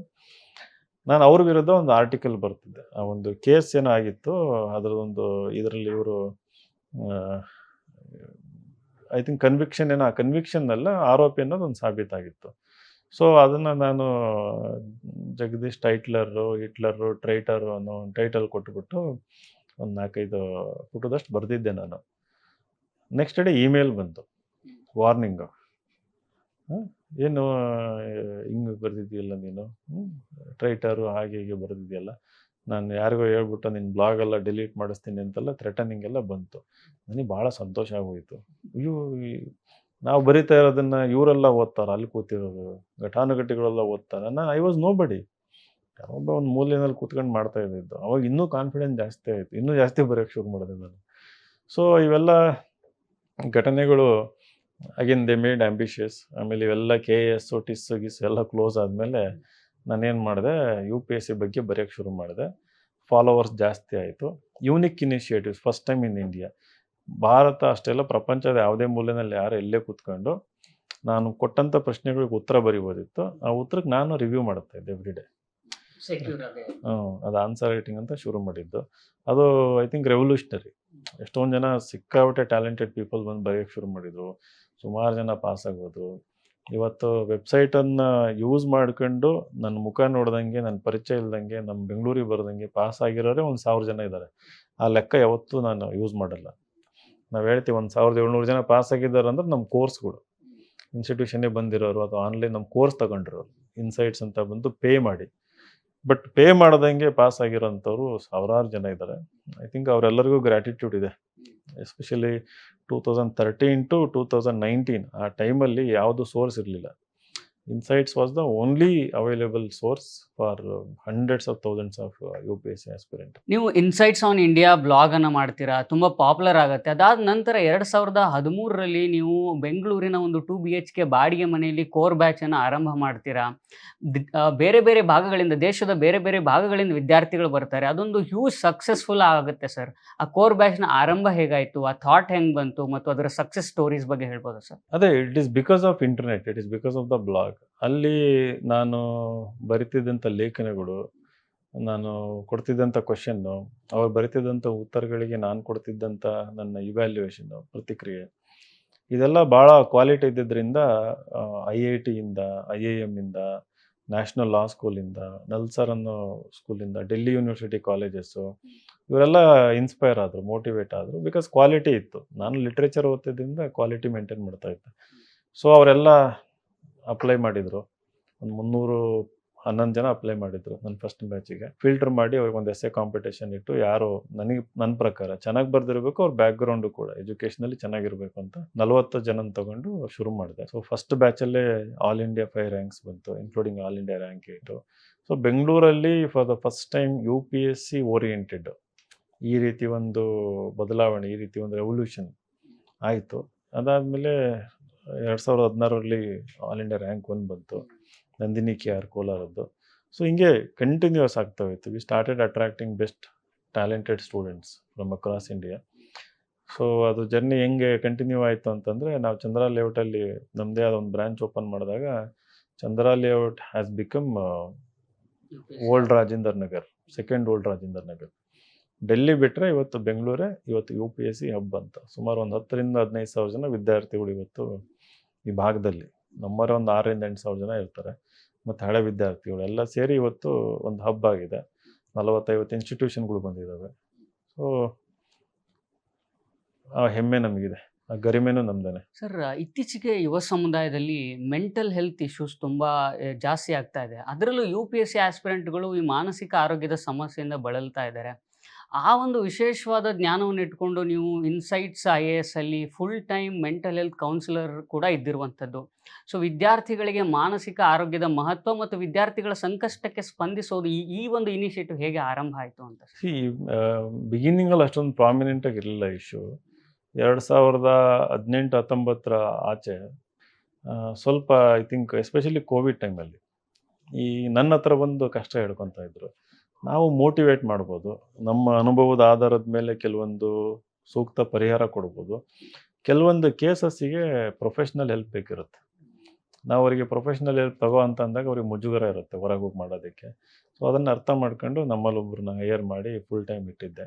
ನಾನು ಅವ್ರ ವಿರುದ್ಧ ಒಂದು ಆರ್ಟಿಕಲ್ ಬರ್ತಿದ್ದೆ. ಆ ಒಂದು ಕೇಸ್ ಏನೋ ಆಗಿತ್ತು, ಅದರದೊಂದು ಇದರಲ್ಲಿ ಇವರು ಐ ಥಿಂಕ್ ಕನ್ವಿಕ್ಷನ್ನಲ್ಲ, ಆರೋಪಿ ಅನ್ನೋದು ಒಂದು ಸಾಬೀತಾಗಿತ್ತು. ಸೊ ಅದನ್ನು ನಾನು ಜಗದೀಶ್ ಟೈಟ್ಲರು, ಹಿಟ್ಲರು, ಟ್ರೈಟರು ಅನ್ನೋ ಒಂದು ಟೈಟಲ್ ಕೊಟ್ಬಿಟ್ಟು ಒಂದು 4-5 ಪುಟದಷ್ಟು ಬರೆದಿದ್ದೆ ನಾನು. ನೆಕ್ಸ್ಟ್ ಡೇ ಇಮೇಲ್ ಬಂತು, ವಾರ್ನಿಂಗು. ಏನು ಹಿಂಗೆ ಬರೆದಿದ್ದೀಯಲ್ಲ ನೀನು, ಟ್ರೈಟರು ಹಾಗೆ ಹೀಗೆ ಬರೆದಿದೆಯಲ್ಲ, ನಾನು ಯಾರಿಗೋ ಹೇಳ್ಬಿಟ್ಟು ನಿನ್ನ ಬ್ಲಾಗೆಲ್ಲ ಡಿಲೀಟ್ ಮಾಡಿಸ್ತೀನಿ ಅಂತೆಲ್ಲ ಥ್ರೆಟನಿಂಗ್ ಎಲ್ಲ ಬಂತು. ನನಗೆ ಭಾಳ ಸಂತೋಷ ಆಗೋಯಿತು. ಅಯ್ಯೋ, ನಾವು ಬರಿತಾ ಇರೋದನ್ನು ಇವರೆಲ್ಲ ಓದ್ತಾರೆ, ಅಲ್ಲಿ ಕೂತಿರೋದು ಘಟಾನುಘಟಿಗಳೆಲ್ಲ ಓದ್ತಾರೆ. ನಾನು ಐ ವಾಸ್ ನೋ ಬಡಿ, ಯಾರೊಬ್ಬ ಒಂದು ಮೂಲೆಯಲ್ಲಿ ಕೂತ್ಕೊಂಡು ಮಾಡ್ತಾ ಇದ್ದಿದ್ದು. ಅವಾಗ ಇನ್ನೂ ಕಾನ್ಫಿಡೆನ್ಸ್ ಜಾಸ್ತಿ ಆಯಿತು, ಇನ್ನೂ ಜಾಸ್ತಿ ಬರೆಯೋಕ್ಕೆ ಶುರು ಮಾಡಿದೆ ನಾನು. ಸೊ ಇವೆಲ್ಲ ಘಟನೆಗಳು ಅಗೇನ್ ದೇ ಮೇಡ್ ಆಂಬಿಷಿಯಸ್. ಆಮೇಲೆ ಇವೆಲ್ಲ KAS ಟಿಸ್ಸು ಗಿಸ್ಸು ಎಲ್ಲ ಕ್ಲೋಸ್ ಆದಮೇಲೆ ನಾನೇನು ಮಾಡಿದೆ, UPSC ಬಗ್ಗೆ ಬರೆಯೋಕ್ಕೆ ಶುರು ಮಾಡಿದೆ. ಫಾಲೋವರ್ಸ್ ಜಾಸ್ತಿ ಆಯಿತು. Unique initiatives first time in India. Bharat ಅಷ್ಟೇ ಅಲ್ಲ, ಪ್ರಪಂಚದ ಯಾವುದೇ ಮೂಲೆಯಲ್ಲಿ ಯಾರು ಎಲ್ಲೇ ಕೂತ್ಕೊಂಡು ನಾನು ಕೊಟ್ಟಂಥ ಪ್ರಶ್ನೆಗಳಿಗೆ ಉತ್ತರ ಬರಿಬೋದಿತ್ತು. ಆ ಉತ್ತರಕ್ಕೆ ನಾನು ರಿವ್ಯೂ ಮಾಡ್ತಾ ಇದ್ದೆ ಎವ್ರಿ ಡೇ. ಅದು ಆನ್ಸರ್ ರೈಟಿಂಗ್ ಅಂತ ಶುರು ಮಾಡಿದ್ದು. ಅದು ಐ ಥಿಂಕ್ ರೆವಲ್ಯೂಷನರಿ. ಎಷ್ಟೊಂದು ಜನ ಸಿಕ್ಕಾಪಟ್ಟೆ ಟ್ಯಾಲೆಂಟೆಡ್ ಪೀಪಲ್ ಬಂದು ಬರೆಯೋಕ್ಕೆ ಶುರು ಮಾಡಿದರು. ಸುಮಾರು ಜನ ಪಾಸ್ ಆಗೋದು. ಇವತ್ತು ವೆಬ್ಸೈಟನ್ನು ಯೂಸ್ ಮಾಡ್ಕೊಂಡು ನನ್ನ ಮುಖ ನೋಡ್ದಂಗೆ, ನನ್ನ ಪರಿಚಯ ಇಲ್ದಂಗೆ, ನಮ್ಮ ಬೆಂಗಳೂರಿಗೆ ಬರ್ದಂಗೆ ಪಾಸ್ ಆಗಿರೋರೆ 1,000 ಜನ ಇದ್ದಾರೆ. ಆ ಲೆಕ್ಕ ಯಾವತ್ತೂ ನಾನು ಯೂಸ್ ಮಾಡಲ್ಲ. ನಾವು ಹೇಳ್ತೀವಿ 1,700 ಜನ ಪಾಸ್ ಆಗಿದ್ದಾರೆ ಅಂದ್ರೆ ನಮ್ಮ ಕೋರ್ಸ್ಗಳು, ಇನ್ಸ್ಟಿಟ್ಯೂಷನ್ನೇ ಬಂದಿರೋರು ಅಥವಾ ಆನ್ಲೈನ್ ನಮ್ಮ ಕೋರ್ಸ್ ತಗೊಂಡಿರೋರು, ಇನ್ಸೈಟ್ಸ್ ಅಂತ ಬಂದು ಪೇ ಮಾಡಿ. ಬಟ್ ಪೇ ಮಾಡ್ದಂಗೆ ಪಾಸ್ ಆಗಿರೋಂಥವ್ರು ಸಾವಿರಾರು ಜನ ಇದ್ದಾರೆ. ಐ ಥಿಂಕ್ ಅವರೆಲ್ಲರಿಗೂ ಗ್ರ್ಯಾಟಿಟ್ಯೂಡ್ ಇದೆ. ಎಸ್ಪೆಷಲಿ 2013 ಟು 2019 ಆ ಟೈಮಲ್ಲಿ ಯಾವುದು ಸೋರ್ಸ್ ಇರಲಿಲ್ಲ. Insights was the only available source for hundreds of thousands of UPSC aspirant. ನೀವು ಇನ್ಸೈಟ್ಸ್ ಆನ್ ಇಂಡಿಯಾ ಬ್ಲಾಗ್ ಅನ್ನು ಮಾಡ್ತೀರಾ, ತುಂಬ ಪಾಪ್ಯುಲರ್ ಆಗುತ್ತೆ. ಅದಾದ ನಂತರ 2013ರಲ್ಲಿ ನೀವು ಬೆಂಗಳೂರಿನ ಒಂದು 2 BHK ಬಾಡಿಗೆ ಮನೆಯಲ್ಲಿ ಕೋರ್ ಬ್ಯಾಚನ್ನು ಆರಂಭ ಮಾಡ್ತೀರಾ. ಬೇರೆ ಬೇರೆ ಭಾಗಗಳಿಂದ, ದೇಶದ ಬೇರೆ ಬೇರೆ ಭಾಗಗಳಿಂದ ವಿದ್ಯಾರ್ಥಿಗಳು ಬರ್ತಾರೆ. ಅದೊಂದು ಹ್ಯೂಜ್ ಸಕ್ಸಸ್ಫುಲ್ ಆಗುತ್ತೆ ಸರ್. ಆ ಕೋರ್ ಬ್ಯಾಚ್ನ ಆರಂಭ ಹೇಗಾಯಿತು, ಆ ಥಾಟ್ ಹೆಂಗೆ ಬಂತು ಮತ್ತು ಅದರ ಸಕ್ಸಸ್ ಸ್ಟೋರೀಸ್ ಬಗ್ಗೆ ಹೇಳ್ಬೋದಾ ಸರ್? ಅದೇ, it is because of internet, it is because of the blog. ಅಲ್ಲಿ ನಾನು ಬರಿತಿದ್ದಂಥ ಲೇಖನಗಳು, ನಾನು ಕೊಡ್ತಿದ್ದಂಥ ಕ್ವಶನ್ನು, ಅವ್ರು ಬರಿತಿದ್ದಂಥ ಉತ್ತರಗಳಿಗೆ ನಾನು ಕೊಡ್ತಿದ್ದಂಥ ನನ್ನ ಇವ್ಯಾಲ್ಯೂಯೇಷನ್ನು, ಪ್ರತಿಕ್ರಿಯೆ, ಇದೆಲ್ಲ ಭಾಳ ಕ್ವಾಲಿಟಿ ಇದ್ದಿದ್ದರಿಂದ IIT-ಯಿಂದ, IIM-ಇಂದ, ನ್ಯಾಷನಲ್ ಲಾ ಸ್ಕೂಲಿಂದ, ನಲ್ಸರ್ ಅನ್ನೋ ಸ್ಕೂಲಿಂದ, ಡೆಲ್ಲಿ ಯೂನಿವರ್ಸಿಟಿ ಕಾಲೇಜಸ್ಸು, ಇವರೆಲ್ಲ ಇನ್ಸ್ಪೈರ್ ಆದರು, ಮೋಟಿವೇಟ್ ಆದರು. ಬಿಕಾಸ್ ಕ್ವಾಲಿಟಿ ಇತ್ತು. ನಾನು ಲಿಟ್ರೇಚರ್ ಓದ್ತಿದ್ದರಿಂದ ಕ್ವಾಲಿಟಿ ಮೇಂಟೈನ್ ಮಾಡ್ತಾಯಿದ್ದೆ. ಸೊ ಅವರೆಲ್ಲ ಅಪ್ಲೈ ಮಾಡಿದರು. ಒಂದು 311 ಜನ ಅಪ್ಲೈ ಮಾಡಿದರು ನನ್ನ ಫಸ್ಟ್ ಬ್ಯಾಚಿಗೆ. ಫಿಲ್ಟರ್ ಮಾಡಿ ಅವ್ರಿಗೆ ಒಂದು ಎಸ್ಸೆ ಕಾಂಪಿಟೇಷನ್ ಇಟ್ಟು, ಯಾರು ನನ್ನ ಪ್ರಕಾರ ಚೆನ್ನಾಗಿ ಬರೆದಿರಬೇಕು, ಅವ್ರ ಬ್ಯಾಕ್ಗ್ರೌಂಡು ಕೂಡ ಎಜುಕೇಷನಲ್ಲಿ ಚೆನ್ನಾಗಿರಬೇಕು ಅಂತ 40 ಜನನ ತಗೊಂಡು ಶುರು ಮಾಡಿದೆ. ಸೊ ಫಸ್ಟ್ ಬ್ಯಾಚಲ್ಲೇ ಆಲ್ ಇಂಡಿಯಾ 5 ರ್ಯಾಂಕ್ಸ್ ಬಂತು, including all India rank 8. So ಬೆಂಗಳೂರಲ್ಲಿ for the first time UPSC oriented ಈ ರೀತಿ ಒಂದು ಬದಲಾವಣೆ, ಈ ರೀತಿ ಒಂದು ರೆವಲ್ಯೂಷನ್ ಆಯಿತು. ಅದಾದಮೇಲೆ 2016ರಲ್ಲಿ ಆಲ್ ಇಂಡಿಯಾ ರ್ಯಾಂಕ್ 1 ಬಂತು, ನಂದಿನಿ KR ಕೋಲಾರದ್ದು. ಸೊ ಹಿಂಗೆ ಕಂಟಿನ್ಯೂಸ್ ಆಗ್ತಾ ಹೋಯಿತು. We started attracting best talented students from across India. So ಅದು ಜರ್ನಿ ಹೆಂಗೆ ಕಂಟಿನ್ಯೂ ಆಯಿತು ಅಂತಂದರೆ, ನಾವು ಚಂದ್ರ ಲೇಔಟಲ್ಲಿ ನಮ್ಮದೇ ಆದ ಒಂದು ಬ್ರ್ಯಾಂಚ್ ಓಪನ್ ಮಾಡಿದಾಗ, Chandra layout has become old Rajendra Nagar, second old Rajendra Nagar. Delhi ಬಿಟ್ಟರೆ ಇವತ್ತು ಬೆಂಗಳೂರೇ ಇವತ್ತು UPSC ಹಬ್ ಅಂತ. ಸುಮಾರು ಒಂದು 10,000 to 15,000 ಜನ ವಿದ್ಯಾರ್ಥಿಗಳು ಇವತ್ತು ಈ ಭಾಗದಲ್ಲಿ, ನಮ್ಮವರೇ ಒಂದು 6,000 to 8,000 ಜನ ಇರ್ತಾರೆ. ಮತ್ತು ಹಳೆ ವಿದ್ಯಾರ್ಥಿಗಳು ಎಲ್ಲ ಸೇರಿ ಇವತ್ತು ಒಂದು ಹಬ್ ಆಗಿದೆ. 40-50 ಇನ್ಸ್ಟಿಟ್ಯೂಷನ್ಗಳು ಬಂದಿದ್ದಾವೆ. ಸೊ ಆ ಹೆಮ್ಮೆ ನಮಗಿದೆ, ಆ ಗರಿಮೆನೂ ನಮ್ದೇ. ಸರ್, ಇತ್ತೀಚೆಗೆ ಯುವ ಸಮುದಾಯದಲ್ಲಿ ಮೆಂಟಲ್ ಹೆಲ್ತ್ ಇಶ್ಯೂಸ್ ತುಂಬ ಜಾಸ್ತಿ ಆಗ್ತಾ ಇದೆ. ಅದರಲ್ಲೂ UPSC ಆಸ್ಪಿರೆಂಟ್ಗಳು ಈ ಮಾನಸಿಕ ಆರೋಗ್ಯದ ಸಮಸ್ಯೆಯಿಂದ ಬಳಲ್ತಾ ಇದ್ದಾರೆ. ಆ ಒಂದು ವಿಶೇಷವಾದ ಜ್ಞಾನವನ್ನು ಇಟ್ಕೊಂಡು ನೀವು ಇನ್ಸೈಟ್ಸ್ IAS ಅಲ್ಲಿ full time mental health counsellor ಕೂಡ ಇದ್ದಿರುವಂಥದ್ದು. ಸೊ ವಿದ್ಯಾರ್ಥಿಗಳಿಗೆ ಮಾನಸಿಕ ಆರೋಗ್ಯದ ಮಹತ್ವ ಮತ್ತು ವಿದ್ಯಾರ್ಥಿಗಳ ಸಂಕಷ್ಟಕ್ಕೆ ಸ್ಪಂದಿಸೋದು, ಈ ಒಂದು ಇನಿಷಿಯೇಟಿವ್ ಹೇಗೆ ಆರಂಭ ಆಯಿತು ಅಂತ? ಬಿಗಿನಿಂಗಲ್ಲಿ ಅಷ್ಟೊಂದು ಪ್ರಾಮಿನೆಂಟಾಗಿ ಇರಲಿಲ್ಲ ಇಶ್ಯೂ. 2018-19 ಆಚೆ ಸ್ವಲ್ಪ ಐ ಥಿಂಕ್ ಎಸ್ಪೆಷಲಿ ಕೋವಿಡ್ ಟೈಮಲ್ಲಿ ಈ ನನ್ನ ಹತ್ರ ಬಂದು ಕಷ್ಟ ಹೇಳ್ಕೊತಾ ಇದ್ರು. ನಾವು ಮೋಟಿವೇಟ್ ಮಾಡ್ಬೋದು, ನಮ್ಮ ಅನುಭವದ ಆಧಾರದ ಮೇಲೆ ಕೆಲವೊಂದು ಸೂಕ್ತ ಪರಿಹಾರ ಕೊಡ್ಬೋದು. ಕೆಲವೊಂದು ಕೇಸಸ್ಸಿಗೆ ಪ್ರೊಫೆಷ್ನಲ್ ಹೆಲ್ಪ್ ಬೇಕಿರುತ್ತೆ. ನಾವು ಅವರಿಗೆ ಪ್ರೊಫೆಷ್ನಲ್ ಹೆಲ್ಪ್ ತಗೋ ಅಂತ ಅಂದಾಗ ಅವ್ರಿಗೆ ಮುಜುಗರ ಇರುತ್ತೆ ಹೊರಗೆ ಹೋಗಿ ಮಾಡೋದಕ್ಕೆ. ಸೊ ಅದನ್ನು ಅರ್ಥ ಮಾಡ್ಕೊಂಡು ನಮ್ಮಲ್ಲೊಬ್ಬರನ್ನ ಹೈಯರ್ ಮಾಡಿ ಫುಲ್ ಟೈಮ್ ಇಟ್ಟಿದ್ದೆ.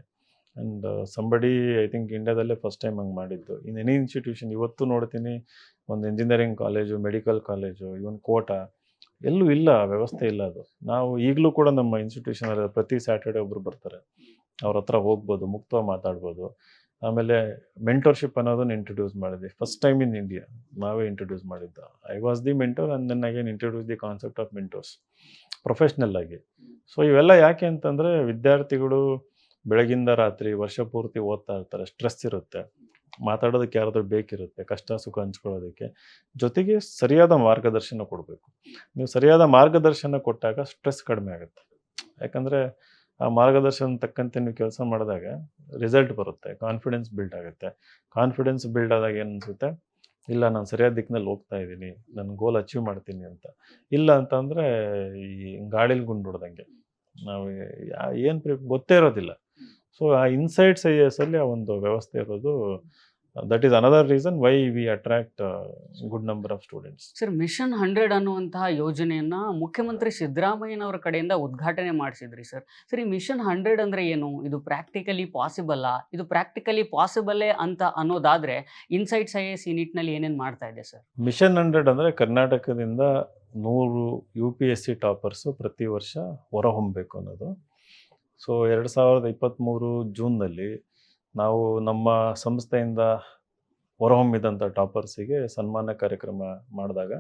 ಆ್ಯಂಡ್ ಸಂಬಡಿ ಐ ಥಿಂಕ್ ಇಂಡಿಯಾದಲ್ಲೇ ಫಸ್ಟ್ ಟೈಮ್ ಹಂಗೆ ಮಾಡಿದ್ದು. ಇನ್ ಎನಿ ಇನ್ಸ್ಟಿಟ್ಯೂಷನ್ ಇವತ್ತು ನೋಡ್ತೀನಿ, ಒಂದು engineering college, medical college, even Kota, ಎಲ್ಲೂ ಇಲ್ಲ, ವ್ಯವಸ್ಥೆ ಇಲ್ಲ ಅದು. ನಾವು ಈಗಲೂ ಕೂಡ ನಮ್ಮ ಇನ್ಸ್ಟಿಟ್ಯೂಷನಲ್ಲಿ ಪ್ರತಿ ಸ್ಯಾಟರ್ಡೆ ಒಬ್ಬರು ಬರ್ತಾರೆ, ಅವ್ರ ಹತ್ರ ಹೋಗ್ಬೋದು, ಮುಕ್ತವಾಗಿ ಮಾತಾಡ್ಬೋದು. ಆಮೇಲೆ ಮೆಂಟರ್ಶಿಪ್ ಅನ್ನೋದನ್ನು ಇಂಟ್ರೊಡ್ಯೂಸ್ ಮಾಡಿದ್ವಿ, ಫಸ್ಟ್ ಟೈಮ್ ಇನ್ ಇಂಡಿಯಾ ನಾವೇ ಇಂಟ್ರೊಡ್ಯೂಸ್ ಮಾಡಿದ್ದು. I was the mentor and then again introduce the concept of mentors professional ಆಗಿ. ಸೊ ಇವೆಲ್ಲ ಯಾಕೆ ಅಂತಂದರೆ, ವಿದ್ಯಾರ್ಥಿಗಳು ಬೆಳಗಿಂದ ರಾತ್ರಿ ವರ್ಷ ಪೂರ್ತಿ ಓದ್ತಾ ಇರ್ತಾರೆ, ಸ್ಟ್ರೆಸ್ ಇರುತ್ತೆ, ಮಾತಾಡೋದಕ್ಕೆ ಯಾರಾದರೂ ಬೇಕಿರುತ್ತೆ, ಕಷ್ಟ ಸುಖ ಹಂಚ್ಕೊಳ್ಳೋದಕ್ಕೆ. ಜೊತೆಗೆ ಸರಿಯಾದ ಮಾರ್ಗದರ್ಶನ ಕೊಡಬೇಕು. ನೀವು ಸರಿಯಾದ ಮಾರ್ಗದರ್ಶನ ಕೊಟ್ಟಾಗ ಸ್ಟ್ರೆಸ್ ಕಡಿಮೆ ಆಗುತ್ತೆ. ಯಾಕಂದರೆ ಆ ಮಾರ್ಗದರ್ಶನ ತಕ್ಕಂತೆ ನೀವು ಕೆಲಸ ಮಾಡಿದಾಗ ರಿಸಲ್ಟ್ ಬರುತ್ತೆ, ಕಾನ್ಫಿಡೆನ್ಸ್ ಬಿಲ್ಡ್ ಆಗುತ್ತೆ. ಕಾನ್ಫಿಡೆನ್ಸ್ ಬಿಲ್ಡ್ ಆದಾಗ ಏನು ಅನಿಸುತ್ತೆ, ಇಲ್ಲ ನಾನು ಸರಿಯಾದ ದಿಕ್ಕಿನಲ್ಲಿ ಹೋಗ್ತಾ ಇದ್ದೀನಿ, ನನ್ನ ಗೋಲ್ ಅಚೀವ್ ಮಾಡ್ತೀನಿ ಅಂತ. ಇಲ್ಲ ಅಂತಂದರೆ ಈ ಗಾಳಿಲಿ ಗುಂಡು ಹೊಡ್ದಂಗೆ ನಾವು ಏನು ಗೊತ್ತೇ ಇರೋದಿಲ್ಲ. ಸೊ ಆ ಇನ್ಸೈಟ್ಸ್ ಅಲ್ಲಿ ಆ ಒಂದು ವ್ಯವಸ್ಥೆ ಇರೋದು, that is another reason why we attract good number of students. Sir, mission 100 ಅನ್ನುವಂತಹ ಯೋಜನೆಯನ್ನ ಮುಖ್ಯಮಂತ್ರಿ ಸಿದ್ದರಾಮಯ್ಯನವರ ಕಡೆಯಿಂದ ಉದ್ಘಾಟನೆ ಮಾಡಿಸಿದ್ರಿ ಸರ್. ಸರ್, ಈ ಮಿಷನ್ 100 ಅಂದ್ರೆ ಏನು? ಇದು ಪ್ರಾಕ್ಟಿಕಲಿ ಪಾಸಿಬಲ್ಲಾ? ಇದು ಪ್ರಾಕ್ಟಿಕಲಿ ಪಾಸಿಬಲ್ಲೇ ಅಂತ ಅನ್ನೋದಾದ್ರೆ ಇನ್ಸೈಟ್ಸ್ IAS ಈ ನಿಟ್ಟಿನಲ್ಲಿ ಏನೇನು ಮಾಡ್ತಾ ಇದೆ ಸರ್? ಮಿಷನ್ 100 ಅಂದರೆ ಕರ್ನಾಟಕದಿಂದ 100 UPSC ಟಾಪರ್ಸು ಪ್ರತಿ ವರ್ಷ ಹೊರಹೊಮ್ಮಬೇಕು ಅನ್ನೋದು. ಸೊ 2023 ಜೂನ್ನಲ್ಲಿ ನಾವು ನಮ್ಮ ಸಂಸ್ಥೆಯಿಂದ ಹೊರಹೊಮ್ಮಿದಂಥ ಟಾಪರ್ಸಿಗೆ ಸನ್ಮಾನ ಕಾರ್ಯಕ್ರಮ ಮಾಡಿದಾಗ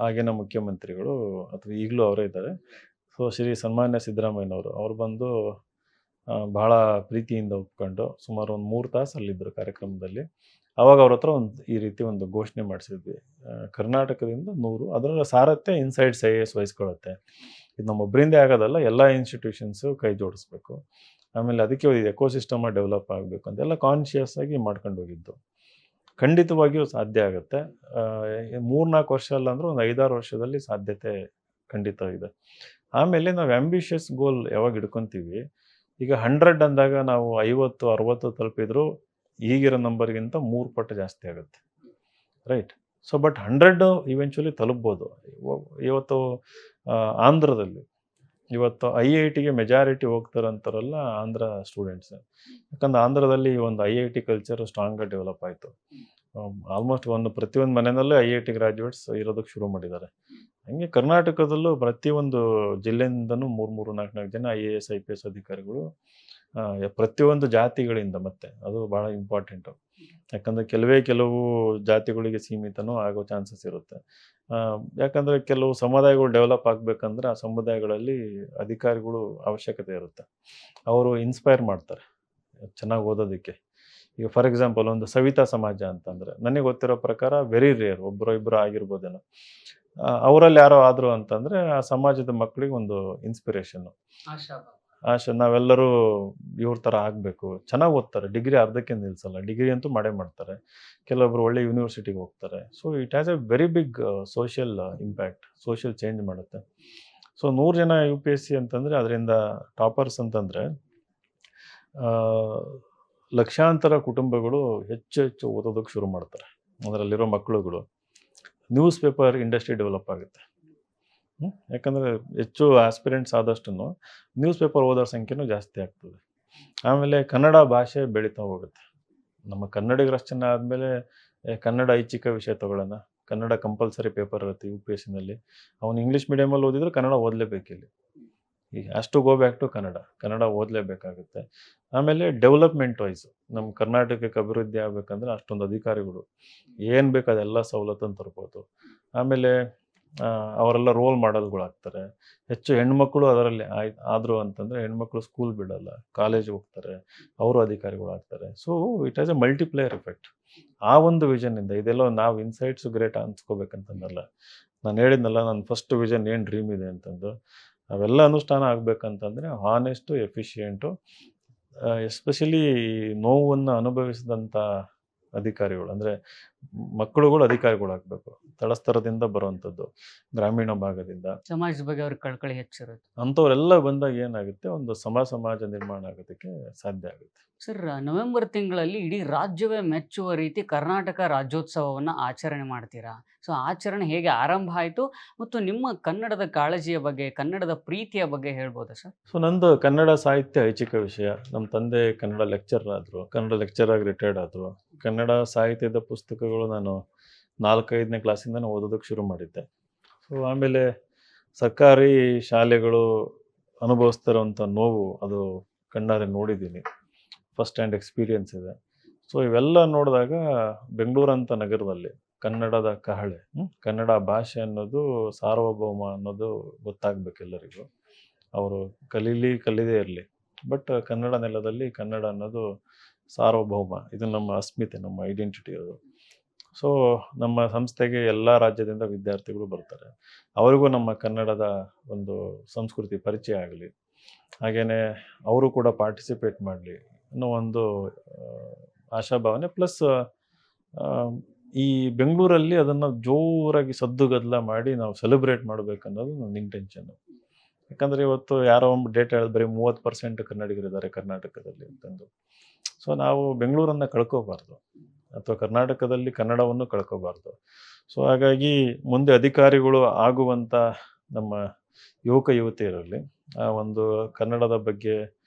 ಆಗಿನ ಮುಖ್ಯಮಂತ್ರಿಗಳು, ಅಥವಾ ಈಗಲೂ ಅವರೇ ಇದ್ದಾರೆ, ಸೊ ಶ್ರೀ ಸನ್ಮಾನ್ಯ ಸಿದ್ದರಾಮಯ್ಯನವರು ಅವ್ರು ಬಂದು ಭಾಳ ಪ್ರೀತಿಯಿಂದ ಒಪ್ಕೊಂಡು ಸುಮಾರು ಒಂದು 3 ತಾಸು ಅಲ್ಲಿದ್ದರು ಕಾರ್ಯಕ್ರಮದಲ್ಲಿ. ಆವಾಗ ಅವ್ರ ಹತ್ರ ಈ ರೀತಿ ಒಂದು ಘೋಷಣೆ ಮಾಡಿಸಿದ್ವಿ, ಕರ್ನಾಟಕದಿಂದ 100, ಅದರ ಸಾರಥ್ಯ ಇನ್ಸೈಟ್ಸ್ IAS ವಹಿಸ್ಕೊಳ್ಳುತ್ತೆ. ಇದು ನಮ್ಮೊಬ್ಬರಿಂದೇ ಆಗೋದಲ್ಲ, ಎಲ್ಲ ಇನ್ಸ್ಟಿಟ್ಯೂಷನ್ಸು ಕೈ ಜೋಡಿಸ್ಬೇಕು. ಆಮೇಲೆ ಅದಕ್ಕೆ ಒಂದು ಎಕೋಸಿಸ್ಟಮ ಡೆವಲಪ್ ಆಗಬೇಕು ಅಂತೆಲ್ಲ ಕಾನ್ಷಿಯಸ್ ಆಗಿ ಮಾಡ್ಕೊಂಡು ಹೋಗಿದ್ದು. ಖಂಡಿತವಾಗಿಯೂ ಸಾಧ್ಯ ಆಗುತ್ತೆ. 3-4 ವರ್ಷ ಅಲ್ಲ ಅಂದರೂ ಒಂದು 5-6 ವರ್ಷದಲ್ಲಿ ಸಾಧ್ಯತೆ ಖಂಡಿತ ಇದೆ. ಆಮೇಲೆ ನಾವು ಆ್ಯಂಬಿಷಿಯಸ್ ಗೋಲ್ ಯಾವಾಗ ಇಟ್ಕೊತೀವಿ, ಈಗ 100 ಅಂದಾಗ ನಾವು 50-60 ತಲುಪಿದ್ರು ಈಗಿರೋ ನಂಬರ್ಗಿಂತ 3 ಪಟ್ಟು ಜಾಸ್ತಿ ಆಗುತ್ತೆ, ರೈಟ್? ಸೊ ಬಟ್ 100 ಇವೆಂಚುಲಿ ತಲುಪ್ಬೋದು. ಇವತ್ತು ಆಂಧ್ರದಲ್ಲಿ ಇವತ್ತು IITಗೆ ಮೆಜಾರಿಟಿ ಹೋಗ್ತಾರಂತಾರಲ್ಲ ಆಂಧ್ರ ಸ್ಟೂಡೆಂಟ್ಸ್. ಯಾಕಂದ್ರೆ ಆಂಧ್ರದಲ್ಲಿ ಒಂದು IIT ಕಲ್ಚರ್ ಸ್ಟ್ರಾಂಗಾಗಿ ಡೆವಲಪ್ ಆಯಿತು. ಆಲ್ಮೋಸ್ಟ್ ಪ್ರತಿಯೊಂದು ಮನೆಯಲ್ಲೂ IIT ಗ್ರಾಜ್ಯುಯೇಟ್ಸ್ ಇರೋದಕ್ಕೆ ಶುರು ಮಾಡಿದ್ದಾರೆ. ಹಂಗೆ ಕರ್ನಾಟಕದಲ್ಲೂ ಪ್ರತಿಯೊಂದು ಜಿಲ್ಲೆಯಿಂದನೂ 3-4 ಜನ IAS IPS ಅಧಿಕಾರಿಗಳು ಪ್ರತಿಯೊಂದು ಜಾತಿಗಳಿಂದ, ಮತ್ತೆ ಅದು ಭಾಳ ಇಂಪಾರ್ಟೆಂಟು. ಯಾಕಂದರೆ ಕೆಲವು ಜಾತಿಗಳಿಗೆ ಸೀಮಿತನೂ ಆಗೋ ಚಾನ್ಸಸ್ ಇರುತ್ತೆ. ಯಾಕಂದರೆ ಕೆಲವು ಸಮುದಾಯಗಳು ಡೆವಲಪ್ ಆಗಬೇಕಂದ್ರೆ ಆ ಸಮುದಾಯಗಳಲ್ಲಿ ಅಧಿಕಾರಿಗಳು ಅವಶ್ಯಕತೆ ಇರುತ್ತೆ. ಅವರು ಇನ್ಸ್ಪೈರ್ ಮಾಡ್ತಾರೆ ಚೆನ್ನಾಗಿ ಓದೋದಕ್ಕೆ. ಈಗ ಫಾರ್ ಎಕ್ಸಾಂಪಲ್ ಒಂದು ಸವಿತಾ ಸಮಾಜ ಅಂತಂದರೆ, ನನಗೆ ಗೊತ್ತಿರೋ ಪ್ರಕಾರ ವೆರಿ ರೇರ್, ಒಬ್ಬರು ಇಬ್ಬರು ಆಗಿರ್ಬೋದೇನೋ. ಅವರಲ್ಲಿ ಯಾರೋ ಆದರು ಅಂತಂದರೆ ಆ ಸಮಾಜದ ಮಕ್ಕಳಿಗೆ ಒಂದು ಇನ್ಸ್ಪಿರೇಷನ್ನು, ಆಶೆ, ನಾವೆಲ್ಲರೂ ಇವ್ರ ಥರ ಆಗಬೇಕು. ಚೆನ್ನಾಗಿ ಓದ್ತಾರೆ, ಡಿಗ್ರಿ ಅರ್ಧಕ್ಕೆ ನಿಲ್ಲಿಸಲ್ಲ, ಡಿಗ್ರಿ ಅಂತೂ ಮಾಡೇ ಮಾಡ್ತಾರೆ. ಕೆಲವೊಬ್ರು ಒಳ್ಳೆ ಯೂನಿವರ್ಸಿಟಿಗೆ ಹೋಗ್ತಾರೆ. So it has a very big social impact, social change ಮಾಡುತ್ತೆ. ಸೊ 100 ಜನ UPSC ಅಂತಂದರೆ ಅದರಿಂದ ಟಾಪರ್ಸ್ ಅಂತಂದರೆ ಲಕ್ಷಾಂತರ ಕುಟುಂಬಗಳು ಹೆಚ್ಚು ಓದೋದಕ್ಕೆ ಶುರು ಮಾಡ್ತಾರೆ. ಅದರಲ್ಲಿರೋ ಮಕ್ಕಳುಗಳು. ನ್ಯೂಸ್ ಪೇಪರ್ ಇಂಡಸ್ಟ್ರಿ ಡೆವಲಪ್ ಆಗುತ್ತೆ. ಯಾಕಂದರೆ ಹೆಚ್ಚು ಆಸ್ಪಿರೆಂಟ್ಸ್ ಆದಷ್ಟು ನ್ಯೂಸ್ ಪೇಪರ್ ಓದೋ ಸಂಖ್ಯೆನೂ ಜಾಸ್ತಿ ಆಗ್ತದೆ. ಆಮೇಲೆ ಕನ್ನಡ ಭಾಷೆ ಬೆಳೀತಾ ಹೋಗುತ್ತೆ. ನಮ್ಮ ಕನ್ನಡಿಗರಷ್ಟು ಆದಮೇಲೆ ಕನ್ನಡ ಐಚ್ಛಿಕ ವಿಷಯ ತೊಗೊಳ್ಳೋಣ, ಕನ್ನಡ ಕಂಪಲ್ಸರಿ ಪೇಪರ್ ಇರುತ್ತೆ UPSCನಲ್ಲಿ. ಅವನು ಇಂಗ್ಲೀಷ್ ಮೀಡಿಯಮಲ್ಲಿ ಓದಿದ್ರೆ ಕನ್ನಡ ಓದಲೇಬೇಕಿಲ್ಲಿ. ಈಗ ಅಷ್ಟು ಗೋ ಬ್ಯಾಕ್ ಟು ಕನ್ನಡ ಓದಲೇಬೇಕಾಗುತ್ತೆ. ಆಮೇಲೆ ಡೆವಲಪ್ಮೆಂಟ್ ವೈಸು ನಮ್ಮ ಕರ್ನಾಟಕಕ್ಕೆ ಅಭಿವೃದ್ಧಿ ಆಗಬೇಕಂದ್ರೆ ಅಷ್ಟೊಂದು ಅಧಿಕಾರಿಗಳು ಏನು ಬೇಕು ಅದೆಲ್ಲ ಸವಲತ್ತನ್ನು ತರ್ಬೋದು. ಆಮೇಲೆ ಅವರೆಲ್ಲ ರೋಲ್ ಮಾಡೋದುಗಳಾಗ್ತಾರೆ. ಹೆಚ್ಚು ಹೆಣ್ಮಕ್ಳು ಅದರಲ್ಲಿ ಆದರು ಅಂತಂದರೆ ಹೆಣ್ಮಕ್ಳು ಸ್ಕೂಲ್ ಬಿಡಲ್ಲ, ಕಾಲೇಜಿಗೆ ಹೋಗ್ತಾರೆ, ಅವರು ಅಧಿಕಾರಿಗಳಾಗ್ತಾರೆ. So it has a multiplayer effect. ಆ ಒಂದು ವಿಷನ್ನಿಂದ ಇದೆಲ್ಲ ನಾವು ಇನ್ಸೈಟ್ಸು ಗ್ರೇಟ್ ಅನ್ಸ್ಕೋಬೇಕಂತಂದಲ್ಲ, ನಾನು ಹೇಳಿದ್ನಲ್ಲ ನನ್ನ ಫಸ್ಟ್ ವಿಷನ್ ಏನು ಡ್ರೀಮ್ ಇದೆ ಅಂತಂದು, ಅವೆಲ್ಲ ಅನುಷ್ಠಾನ ಆಗಬೇಕಂತಂದರೆ ಹಾನೆಸ್ಟು, ಎಫಿಷಿಯೆಂಟು, ಎಸ್ಪೆಷಲಿ ನೋವನ್ನು ಅನುಭವಿಸಿದಂಥ ಅಧಿಕಾರಿಗಳು, ಅಂದರೆ ಮಕ್ಕಳುಗಳು ಅಧಿಕಾರಿಗಳಾಗಬೇಕು. ತಳಸ್ತರದಿಂದ ಬರುವಂಥದ್ದು, ಗ್ರಾಮೀಣ ಭಾಗದಿಂದ, ಸಮಾಜದ ಬಗ್ಗೆ ಅವ್ರಿಗೆ ಕಳಕಳಿ ಹೆಚ್ಚಿರುತ್ತೆ. ಅಂಥವರೆಲ್ಲ ಬಂದಾಗ ಏನಾಗುತ್ತೆ, ಒಂದು ಸಮಾಜ ನಿರ್ಮಾಣ ಆಗೋದಕ್ಕೆ ಸಾಧ್ಯ ಆಗುತ್ತೆ. ಸರ್, ನವೆಂಬರ್ ತಿಂಗಳಲ್ಲಿ ಇಡೀ ರಾಜ್ಯವೇ ಮೆಚ್ಚುವ ರೀತಿ ಕರ್ನಾಟಕ ರಾಜ್ಯೋತ್ಸವವನ್ನು ಆಚರಣೆ ಮಾಡ್ತೀರಾ. ಸೊ ಆಚರಣೆ ಹೇಗೆ ಆರಂಭ ಆಯಿತು ಮತ್ತು ನಿಮ್ಮ ಕನ್ನಡದ ಕಾಳಜಿಯ ಬಗ್ಗೆ, ಕನ್ನಡದ ಪ್ರೀತಿಯ ಬಗ್ಗೆ ಹೇಳ್ಬೋದಾ ಸರ್? ಸೊ ನಂದು ಕನ್ನಡ ಸಾಹಿತ್ಯ ಐಚ್ಛಿಕ ವಿಷಯ. ನಮ್ಮ ತಂದೆ ಕನ್ನಡ ಲೆಕ್ಚರರ್ ಆದರು, ಕನ್ನಡ ಲೆಕ್ಚರಾಗಿ ರಿಟೈರ್ಡ್ ಆದರು. ಕನ್ನಡ ಸಾಹಿತ್ಯದ ಪುಸ್ತಕಗಳು ನಾನು 4-5ನೇ ಕ್ಲಾಸಿಂದ ಓದೋದಕ್ಕೆ ಶುರು ಮಾಡಿದ್ದೆ. ಸೊ ಆಮೇಲೆ ಸರ್ಕಾರಿ ಶಾಲೆಗಳು ಅನುಭವಿಸ್ತಿರೋಂಥ ನೋವು ಅದು ಕಣ್ಣಾರೆ ನೋಡಿದ್ದೀನಿ, ಫಸ್ಟ್ ಹ್ಯಾಂಡ್ ಎಕ್ಸ್ಪೀರಿಯನ್ಸ್ ಇದೆ. ಸೊ ಇವೆಲ್ಲ ನೋಡಿದಾಗ ಬೆಂಗಳೂರಂಥ ನಗರದಲ್ಲಿ ಕನ್ನಡದ ಕಹಳೆ, ಕನ್ನಡ ಭಾಷೆ ಅನ್ನೋದು ಸಾರ್ವಭೌಮ ಅನ್ನೋದು ಗೊತ್ತಾಗಬೇಕು ಎಲ್ಲರಿಗೂ. ಅವರು ಕಲಿದೇ ಇರಲಿ, ಬಟ್ ಕನ್ನಡ ನೆಲದಲ್ಲಿ ಕನ್ನಡ ಅನ್ನೋದು ಸಾರ್ವಭೌಮ, ಇದು ನಮ್ಮ ಅಸ್ಮಿತೆ, ನಮ್ಮ ಐಡೆಂಟಿಟಿ ಅದು. ಸೊ ನಮ್ಮ ಸಂಸ್ಥೆಗೆ ಎಲ್ಲ ರಾಜ್ಯದಿಂದ ವಿದ್ಯಾರ್ಥಿಗಳು ಬರ್ತಾರೆ. ಅವರಿಗೂ ನಮ್ಮ ಕನ್ನಡದ ಒಂದು ಸಂಸ್ಕೃತಿ ಪರಿಚಯ ಆಗಲಿ, ಹಾಗೆಯೇ ಅವರು ಕೂಡ ಪಾರ್ಟಿಸಿಪೇಟ್ ಮಾಡಲಿ ಅನ್ನೋ ಒಂದು ಆಶಾಭಾವನೆ. ಪ್ಲಸ್ ಈ ಬೆಂಗಳೂರಲ್ಲಿ ಅದನ್ನು ಜೋರಾಗಿ ಸದ್ದು ಗದ್ದಲ ಮಾಡಿ ನಾವು ಸೆಲೆಬ್ರೇಟ್ ಮಾಡಬೇಕನ್ನೋದು ನನ್ನ ಇಂಟೆನ್ಷನ್ನು. ಯಾಕಂದರೆ ಇವತ್ತು ಯಾರೋ ಒಂದು ಡೇಟ್ ಹೇಳಿದ್ರೆ ಬರೀ 30% ಕನ್ನಡಿಗರಿದ್ದಾರೆ ಕರ್ನಾಟಕದಲ್ಲಿ ಅಂತಂದು. ಸೊ ನಾವು ಬೆಂಗಳೂರನ್ನು ಕಳ್ಕೋಬಾರ್ದು, ಅಥವಾ ಕರ್ನಾಟಕದಲ್ಲಿ ಕನ್ನಡವನ್ನು ಕಳ್ಕೋಬಾರ್ದು. ಸೊ ಹಾಗಾಗಿ ಮುಂದೆ ಅಧಿಕಾರಿಗಳು ಆಗುವಂಥ ನಮ್ಮ ಯುವಕ ಯುವತಿಯರಲ್ಲಿ ಆ ಒಂದು ಕನ್ನಡದ ಬಗ್ಗೆ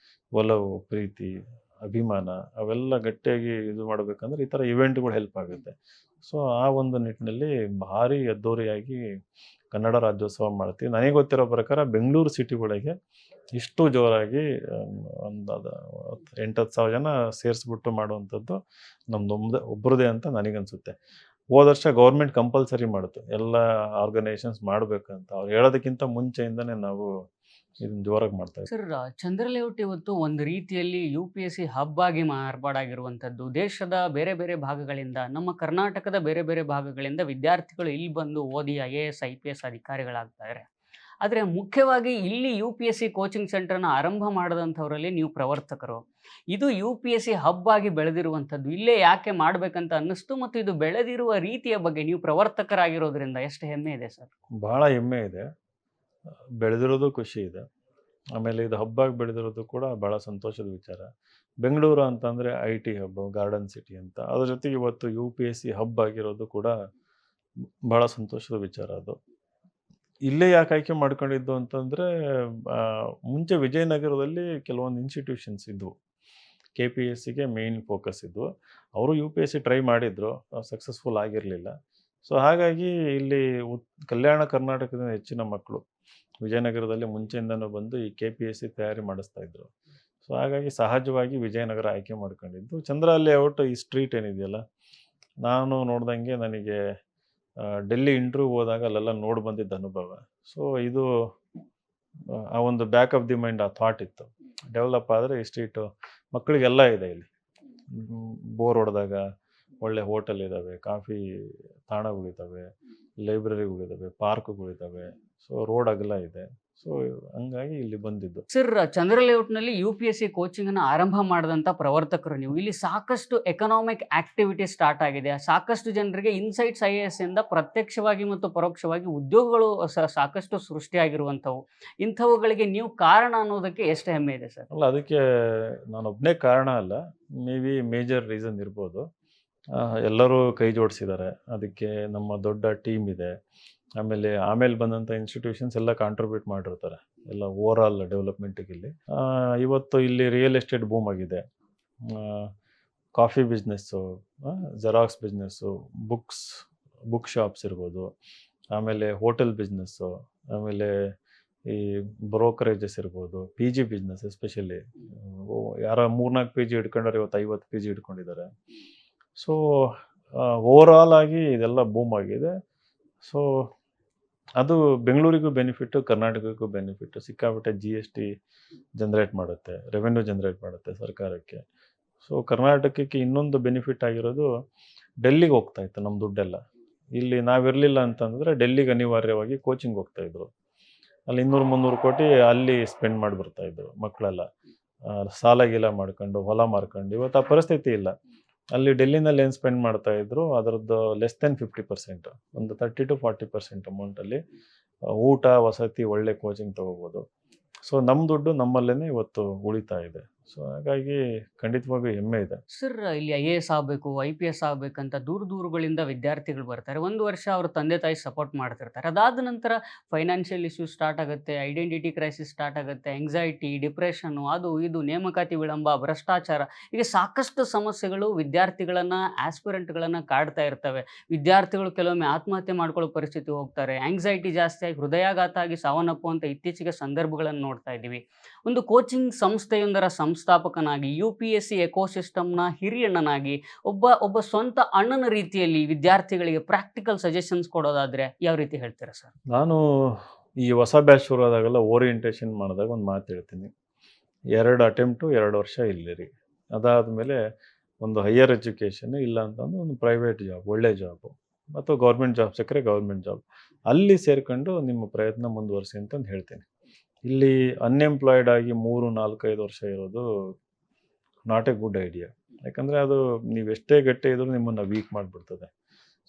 ಒಲವು, ಪ್ರೀತಿ, ಅಭಿಮಾನ ಅವೆಲ್ಲ ಗಟ್ಟಿಯಾಗಿ ಇದು ಮಾಡಬೇಕಂದ್ರೆ ಈ ಥರ ಇವೆಂಟ್ಗಳು ಹೆಲ್ಪ್ ಆಗುತ್ತೆ. ಸೊ ಆ ಒಂದು ನಿಟ್ಟಿನಲ್ಲಿ ಭಾರಿ ಅದ್ದೂರಿಯಾಗಿ ಕನ್ನಡ ರಾಜ್ಯೋತ್ಸವ ಮಾಡ್ತೀವಿ. ನನಗೆ ಗೊತ್ತಿರೋ ಪ್ರಕಾರ ಬೆಂಗಳೂರು ಸಿಟಿ ಒಳಗೆ ಇಷ್ಟು ಜೋರಾಗಿ ಒಂದು 8-10 ಸಾವಿರ ಜನ ಸೇರಿಸ್ಬಿಟ್ಟು ಮಾಡುವಂಥದ್ದು ನಮ್ಮದು ಒಬ್ಬರದೇ ಅಂತ ನನಗನ್ಸುತ್ತೆ. ಹೋದ ವರ್ಷ ಗೌರ್ಮೆಂಟ್ ಕಂಪಲ್ಸರಿ ಮಾಡಿತು, ಎಲ್ಲ ಆರ್ಗನೈಸೇಷನ್ಸ್ ಮಾಡಬೇಕಂತ. ಅವ್ರು ಹೇಳೋದಕ್ಕಿಂತ ಮುಂಚೆಯಿಂದನೇ ನಾವು ಇದನ್ನು ಜೋರಾಗಿ ಮಾಡ್ತಾ ಇದ್ದೀವಿ. ಸರ್, ಚಂದ್ರಲೇಔಟ್ ಇವತ್ತು ಒಂದು ರೀತಿಯಲ್ಲಿ UPSC ಹಬ್ ಆಗಿ ಮಾರ್ಪಾಡಾಗಿರುವಂಥದ್ದು. ದೇಶದ ಬೇರೆ ಬೇರೆ ಭಾಗಗಳಿಂದ, ನಮ್ಮ ಕರ್ನಾಟಕದ ಬೇರೆ ಬೇರೆ ಭಾಗಗಳಿಂದ ವಿದ್ಯಾರ್ಥಿಗಳು ಇಲ್ಲಿ ಬಂದು ಓದಿ IAS IPS ಅಧಿಕಾರಿಗಳಾಗ್ತಾರೆ. ಆದರೆ ಮುಖ್ಯವಾಗಿ ಇಲ್ಲಿ UPSC ಕೋಚಿಂಗ್ ಸೆಂಟರ್ನ ಆರಂಭ ಮಾಡಿದಂಥವರಲ್ಲಿ ನೀವು ಪ್ರವರ್ತಕರು. ಇದು UPSC ಹಬ್ ಆಗಿ ಬೆಳೆದಿರುವಂಥದ್ದು. ಇಲ್ಲೇ ಯಾಕೆ ಮಾಡಬೇಕಂತ ಅನ್ನಿಸ್ತು, ಮತ್ತು ಇದು ಬೆಳೆದಿರುವ ರೀತಿಯ ಬಗ್ಗೆ ನೀವು ಪ್ರವರ್ತಕರಾಗಿರೋದ್ರಿಂದ ಎಷ್ಟು ಹೆಮ್ಮೆ ಇದೆ ಸರ್? ಭಾಳ ಹೆಮ್ಮೆ ಇದೆ, ಬೆಳೆದಿರೋದು ಖುಷಿ ಇದೆ. ಆಮೇಲೆ ಇದು ಹಬ್ಬಾಗಿ ಬೆಳೆದಿರೋದು ಕೂಡ ಭಾಳ ಸಂತೋಷದ ವಿಚಾರ. ಬೆಂಗಳೂರು ಅಂತಂದರೆ IT ಹಬ್ಬು, ಗಾರ್ಡನ್ ಸಿಟಿ ಅಂತ. ಅದ್ರ ಜೊತೆಗೆ ಇವತ್ತು UPSC ಹಬ್ ಆಗಿರೋದು ಕೂಡ ಭಾಳ ಸಂತೋಷದ ವಿಚಾರ. ಅದು ಇಲ್ಲೇ ಯಾಕೆ ಆಯ್ಕೆ ಮಾಡ್ಕೊಂಡಿದ್ದು ಅಂತಂದರೆ, ಮುಂಚೆ ವಿಜಯನಗರದಲ್ಲಿ ಕೆಲವೊಂದು ಇನ್ಸ್ಟಿಟ್ಯೂಷನ್ಸ್ ಇದ್ವು, KPSCಗೆ ಮೇಯ್ನ್ ಫೋಕಸ್ ಇದ್ವು. ಅವರು UPSC ಟ್ರೈ ಮಾಡಿದ್ರು, ಸಕ್ಸಸ್ಫುಲ್ ಆಗಿರಲಿಲ್ಲ. ಸೊ ಹಾಗಾಗಿ ಇಲ್ಲಿ ಕಲ್ಯಾಣ ಕರ್ನಾಟಕದಿಂದ ಹೆಚ್ಚಿನ ಮಕ್ಕಳು ವಿಜಯನಗರದಲ್ಲಿ ಮುಂಚೆಯಿಂದನೂ ಬಂದು ಈ KPSC ತಯಾರಿ ಮಾಡಿಸ್ತಾಯಿದ್ರು. ಸೊ ಹಾಗಾಗಿ ಸಹಜವಾಗಿ ವಿಜಯನಗರ ಆಯ್ಕೆ ಮಾಡ್ಕೊಂಡಿದ್ದು. ಚಂದ್ರ ಲೇಔಟ್ ಈ ಸ್ಟ್ರೀಟ್ ಏನಿದೆಯಲ್ಲ, ನಾನು ನೋಡ್ದಂಗೆ ನನಗೆ ಡೆಲ್ಲಿ ಇಂಟರ್ವ್ಯೂ ಹೋದಾಗ ಅಲ್ಲೆಲ್ಲ ನೋಡಿ ಬಂದಿದ್ದ ಅನುಭವ. ಸೊ ಇದು ಆ ಒಂದು ಬ್ಯಾಕ್ ಆಫ್ ದಿ ಮೈಂಡ್ ಆ ಥಾಟ್ ಇತ್ತು, ಡೆವಲಪ್ ಆದರೆ ಈ ಸ್ಟ್ರೀಟು ಮಕ್ಕಳಿಗೆಲ್ಲ ಇದೆ. ಇಲ್ಲಿ ಬೋರ್ ಹೊಡೆದಾಗ ಒಳ್ಳೆ ಹೋಟೆಲ್ ಇದ್ದಾವೆ, ಕಾಫಿ ತಾಣಗಳಿದ್ದಾವೆ, ಲೈಬ್ರರಿಗಳಿದ್ದಾವೆ, ಪಾರ್ಕ್ಗಳಿದ್ದಾವೆ. ಸೊ ರೋಡ್ ಅಗಲ ಇದೆ. ಸೊ ಹಂಗಾಗಿ ಇಲ್ಲಿ ಬಂದಿದ್ದು. ಸರ್, ಚಂದ್ರ ಲೇಔಟ್ನಲ್ಲಿ UPSC ಕೋಚಿಂಗನ್ನು ಆರಂಭ ಮಾಡಿದಂಥ ಪ್ರವರ್ತಕರು ನೀವು. ಇಲ್ಲಿ ಸಾಕಷ್ಟು ಎಕನಾಮಿಕ್ ಆಕ್ಟಿವಿಟಿ ಸ್ಟಾರ್ಟ್ ಆಗಿದೆ. ಸಾಕಷ್ಟು ಜನರಿಗೆ ಇನ್ಸೈಟ್ಸ್ IAS ಇಂದ ಪ್ರತ್ಯಕ್ಷವಾಗಿ ಮತ್ತು ಪರೋಕ್ಷವಾಗಿ ಉದ್ಯೋಗಗಳು ಸಾಕಷ್ಟು ಸೃಷ್ಟಿಯಾಗಿರುವಂಥವು. ಇಂಥವುಗಳಿಗೆ ನೀವು ಕಾರಣ ಅನ್ನೋದಕ್ಕೆ ಎಷ್ಟು ಹೆಮ್ಮೆ ಇದೆ ಸರ್? ಅಲ್ಲ, ಅದಕ್ಕೆ ನಾನೊಬ್ಬನೇ ಕಾರಣ ಅಲ್ಲ, ಮೇ ಬಿ ಮೇಜರ್ ರೀಸನ್ ಇರ್ಬೋದು. ಎಲ್ಲರೂ ಕೈ ಜೋಡಿಸಿದ್ದಾರೆ, ಅದಕ್ಕೆ ನಮ್ಮ ದೊಡ್ಡ ಟೀಮ್ ಇದೆ. ಆಮೇಲೆ ಬಂದಂಥ ಇನ್ಸ್ಟಿಟ್ಯೂಷನ್ಸ್ ಎಲ್ಲ ಕಾಂಟ್ರಿಬ್ಯೂಟ್ ಮಾಡಿರ್ತಾರೆ, ಎಲ್ಲ ಓವರ್ ಆಲ್ ಡೆವಲಪ್ಮೆಂಟಿಗೆ. ಇಲ್ಲಿ ಇವತ್ತು ಇಲ್ಲಿ ರಿಯಲ್ ಎಸ್ಟೇಟ್ ಬೂಮ್ ಆಗಿದೆ, coffee business, xerox business, book shops ಇರ್ಬೋದು, ಆಮೇಲೆ ಹೋಟೆಲ್ ಬಿಸ್ನೆಸ್ಸು, ಆಮೇಲೆ ಈ ಬ್ರೋಕರೇಜಸ್ ಇರ್ಬೋದು, PG ಬಿಸ್ನೆಸ್ ಎಸ್ಪೆಷಲಿ. ಯಾರೋ 3-4 PG ಹಿಡ್ಕೊಂಡ್ರೆ ಇವತ್ತು 50 PG ಹಿಡ್ಕೊಂಡಿದ್ದಾರೆ. ಸೊ ಓವರ್ ಆಲ್ ಆಗಿ ಇದೆಲ್ಲ ಬೂಮ್ ಆಗಿದೆ. ಸೊ ಅದು ಬೆಂಗಳೂರಿಗೂ ಬೆನಿಫಿಟ್ಟು, ಕರ್ನಾಟಕಕ್ಕೂ ಬೆನಿಫಿಟ್ಟು. ಸಿಕ್ಕಾಪಟ್ಟೆ GST ಜನ್ರೇಟ್ ಮಾಡುತ್ತೆ, ರೆವೆನ್ಯೂ ಜನ್ರೇಟ್ ಮಾಡುತ್ತೆ ಸರ್ಕಾರಕ್ಕೆ. ಸೊ ಕರ್ನಾಟಕಕ್ಕೆ ಇನ್ನೊಂದು ಬೆನಿಫಿಟ್ ಆಗಿರೋದು, ಡೆಲ್ಲಿಗೆ ಹೋಗ್ತಾಯಿತ್ತು ನಮ್ಮ ದುಡ್ಡೆಲ್ಲ. ಇಲ್ಲಿ ನಾವಿರಲಿಲ್ಲ ಅಂತಂದರೆ ಡೆಲ್ಲಿಗೆ ಅನಿವಾರ್ಯವಾಗಿ ಕೋಚಿಂಗ್ ಹೋಗ್ತಾಯಿದ್ರು. ಅಲ್ಲಿ 200-300 ಕೋಟಿ ಅಲ್ಲಿ ಸ್ಪೆಂಡ್ ಮಾಡಿ ಬರ್ತಾಯಿದ್ರು ಮಕ್ಕಳೆಲ್ಲ, ಸಾಲ ಗೀಲ ಮಾಡ್ಕೊಂಡು, ಹೊಲ ಮಾರ್ಕೊಂಡು. ಇವತ್ತು ಆ ಪರಿಸ್ಥಿತಿ ಇಲ್ಲ. ಅಲ್ಲಿ ಡೆಲ್ಲಿನಲ್ಲಿ ಏನು ಸ್ಪೆಂಡ್ ಮಾಡ್ತಾಯಿದ್ರು ಅದರದ್ದು ಲೆಸ್ ದೆನ್ 50%, ಒಂದು 30-40% ಅಮೌಂಟಲ್ಲಿ ಊಟ, ವಸತಿ, ಒಳ್ಳೆ ಕೋಚಿಂಗ್ ತೊಗೋಬೋದು. ಸೊ ನಮ್ಮ ದುಡ್ಡು ನಮ್ಮಲ್ಲೇ ಇವತ್ತು ಉಳಿತಾ ಇದೆ. ಸೊ ಹಾಗಾಗಿ ಖಂಡಿತವಾಗಿಯೂ ಹೆಮ್ಮೆ ಇದೆ. ಸರ್, ಇಲ್ಲಿ IAS ಆಗಬೇಕು, IPS ಆಗಬೇಕಂತ ದೂರಗಳಿಂದ ವಿದ್ಯಾರ್ಥಿಗಳು ಬರ್ತಾರೆ. ಒಂದು ವರ್ಷ ಅವ್ರ ತಂದೆ ತಾಯಿ ಸಪೋರ್ಟ್ ಮಾಡ್ತಿರ್ತಾರೆ. ಅದಾದ ನಂತರ ಫೈನಾನ್ಷಿಯಲ್ ಇಶ್ಯೂಸ್ ಸ್ಟಾರ್ಟ್ ಆಗುತ್ತೆ, ಐಡೆಂಟಿಟಿ ಕ್ರೈಸಿಸ್ ಸ್ಟಾರ್ಟ್ ಆಗುತ್ತೆ, ಎಂಗ್ಸೈಟಿ, ಡಿಪ್ರೆಷನ್ನು, ಅದು ಇದು, ನೇಮಕಾತಿ ವಿಳಂಬ, ಭ್ರಷ್ಟಾಚಾರ, ಹೀಗೆ ಸಾಕಷ್ಟು ಸಮಸ್ಯೆಗಳು ವಿದ್ಯಾರ್ಥಿಗಳನ್ನು, ಆಸ್ಪಿರೆಂಟ್ಗಳನ್ನು ಕಾಡ್ತಾ ಇರ್ತವೆ. ವಿದ್ಯಾರ್ಥಿಗಳು ಕೆಲವೊಮ್ಮೆ ಆತ್ಮಹತ್ಯೆ ಮಾಡ್ಕೊಳ್ಳೋ ಪರಿಸ್ಥಿತಿ ಹೋಗ್ತಾರೆ. ಆಂಗ್ಸೈಟಿ ಜಾಸ್ತಿ ಆಗಿ ಹೃದಯಾಘಾತ ಆಗಿ ಸಾವನ್ನಪ್ಪುವಂಥ ಇತ್ತೀಚೆಗೆ ಸಂದರ್ಭಗಳನ್ನು ನೋಡ್ತಾ ಇದ್ದೀವಿ. ಒಂದು ಕೋಚಿಂಗ್ ಸಂಸ್ಥೆಯೊಂದರ ಸಂಸ್ಥಾಪಕನಾಗಿ, UPSC ಎಕೋಸಿಸ್ಟಮ್ನ ಹಿರಿಯಣ್ಣನಾಗಿ, ಒಬ್ಬ ಸ್ವಂತ ಅಣ್ಣನ ರೀತಿಯಲ್ಲಿ ವಿದ್ಯಾರ್ಥಿಗಳಿಗೆ ಪ್ರಾಕ್ಟಿಕಲ್ ಸಜೆಷನ್ಸ್ ಕೊಡೋದಾದರೆ ಯಾವ ರೀತಿ ಹೇಳ್ತೀರಾ ಸರ್? ನಾನು ಈ ಹೊಸ ಬ್ಯಾಚ್ ಶುರು ಆದಾಗೆಲ್ಲ ಓರಿಯೆಂಟೇಷನ್ ಮಾಡಿದಾಗ ಒಂದು ಮಾತು ಹೇಳ್ತೀನಿ, 2 ಅಟೆಂಪ್ಟು 2 ವರ್ಷ ಇಲ್ಲಿರಿ. ಅದಾದಮೇಲೆ ಒಂದು ಹೈಯರ್ ಎಜುಕೇಷನ್, ಇಲ್ಲ ಅಂತಂದ್ರೆ ಒಂದು ಪ್ರೈವೇಟ್ ಜಾಬ್, ಒಳ್ಳೆ ಜಾಬು, ಅಥವಾ ಗೌರ್ಮೆಂಟ್ ಜಾಬ್ ಸಿಕ್ಕರೆ ಗೌರ್ಮೆಂಟ್ ಜಾಬ್, ಅಲ್ಲಿ ಸೇರ್ಕೊಂಡು ನಿಮ್ಮ ಪ್ರಯತ್ನ ಮುಂದುವರಿಸಿ ಅಂತಂದು ಹೇಳ್ತೀನಿ. ಇಲ್ಲಿ ಅನ್ಎಂಪ್ಲಾಯ್ಡ್ ಆಗಿ 3-4-5 ವರ್ಷ ಇರೋದು ನಾಟ್ ಎ ಗುಡ್ ಐಡಿಯಾ. ಯಾಕಂದರೆ ಅದು ನೀವು ಎಷ್ಟೇ ಗಟ್ಟಿ ಇದ್ರೂ ನಿಮ್ಮನ್ನು ವೀಕ್ ಮಾಡಿಬಿಡ್ತದೆ.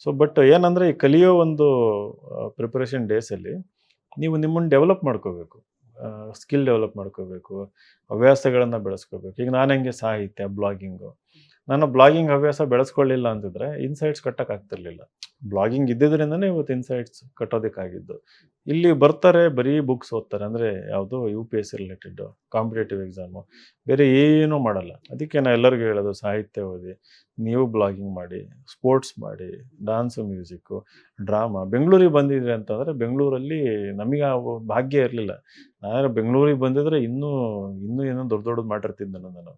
ಸೊ ಬಟ್ ಏನಂದರೆ ಈ ಕಲಿಯೋ ಒಂದು ಪ್ರಿಪ್ರೇಷನ್ ಡೇಸಲ್ಲಿ ನೀವು ನಿಮ್ಮನ್ನು ಡೆವಲಪ್ ಮಾಡ್ಕೋಬೇಕು, ಸ್ಕಿಲ್ ಡೆವಲಪ್ ಮಾಡ್ಕೋಬೇಕು, ಹವ್ಯಾಸಗಳನ್ನು ಬೆಳೆಸ್ಕೋಬೇಕು. ಈಗ ನಾನು ಹೆಂಗೆ ಸಾಹಿತ್ಯ, ಬ್ಲಾಗಿಂಗು, ನಾನು ಬ್ಲಾಗಿಂಗ್ ಹವ್ಯಾಸ ಬೆಳೆಸ್ಕೊಳ್ಳಿಲ್ಲ ಅಂತಿದ್ರೆ ಇನ್ಸೈಟ್ಸ್ ಕಟ್ಟೋಕ್ಕಾಗ್ತಿರ್ಲಿಲ್ಲ. ಬ್ಲಾಗಿಂಗ್ ಇದ್ದಿದ್ದರಿಂದನೇ ಇವತ್ತು ಇನ್ಸೈಟ್ಸ್ ಕಟ್ಟೋದಕ್ಕಾಗಿದ್ದು. ಇಲ್ಲಿ ಬರ್ತಾರೆ ಬರೀ ಬುಕ್ಸ್ ಓದ್ತಾರೆ, ಅಂದರೆ ಯಾವುದು UPSC ರಿಲೇಟೆಡ್ ಕಾಂಪಿಟೇಟಿವ್ ಎಕ್ಸಾಮು, ಬೇರೆ ಏನೂ ಮಾಡಲ್ಲ. ಅದಕ್ಕೆ ನಾನು ಎಲ್ಲರಿಗೂ ಹೇಳೋದು ಸಾಹಿತ್ಯ ಓದಿ, ನೀವು ಬ್ಲಾಗಿಂಗ್ ಮಾಡಿ, ಸ್ಪೋರ್ಟ್ಸ್ ಮಾಡಿ, ಡಾನ್ಸು, ಮ್ಯೂಸಿಕ್ಕು, ಡ್ರಾಮಾ. ಬೆಂಗಳೂರಿಗೆ ಬಂದಿದ್ರೆ ಅಂತಂದರೆ ಬೆಂಗಳೂರಲ್ಲಿ ನಮಗೆ ಆ ಭಾಗ್ಯ ಇರಲಿಲ್ಲ. ನಾನು ಬೆಂಗಳೂರಿಗೆ ಬಂದಿದ್ರೆ ಇನ್ನೂ ಏನೋ ದೊಡ್ಡದು ಮಾಡಿರ್ತಿದ್ದೆ ನಾನು.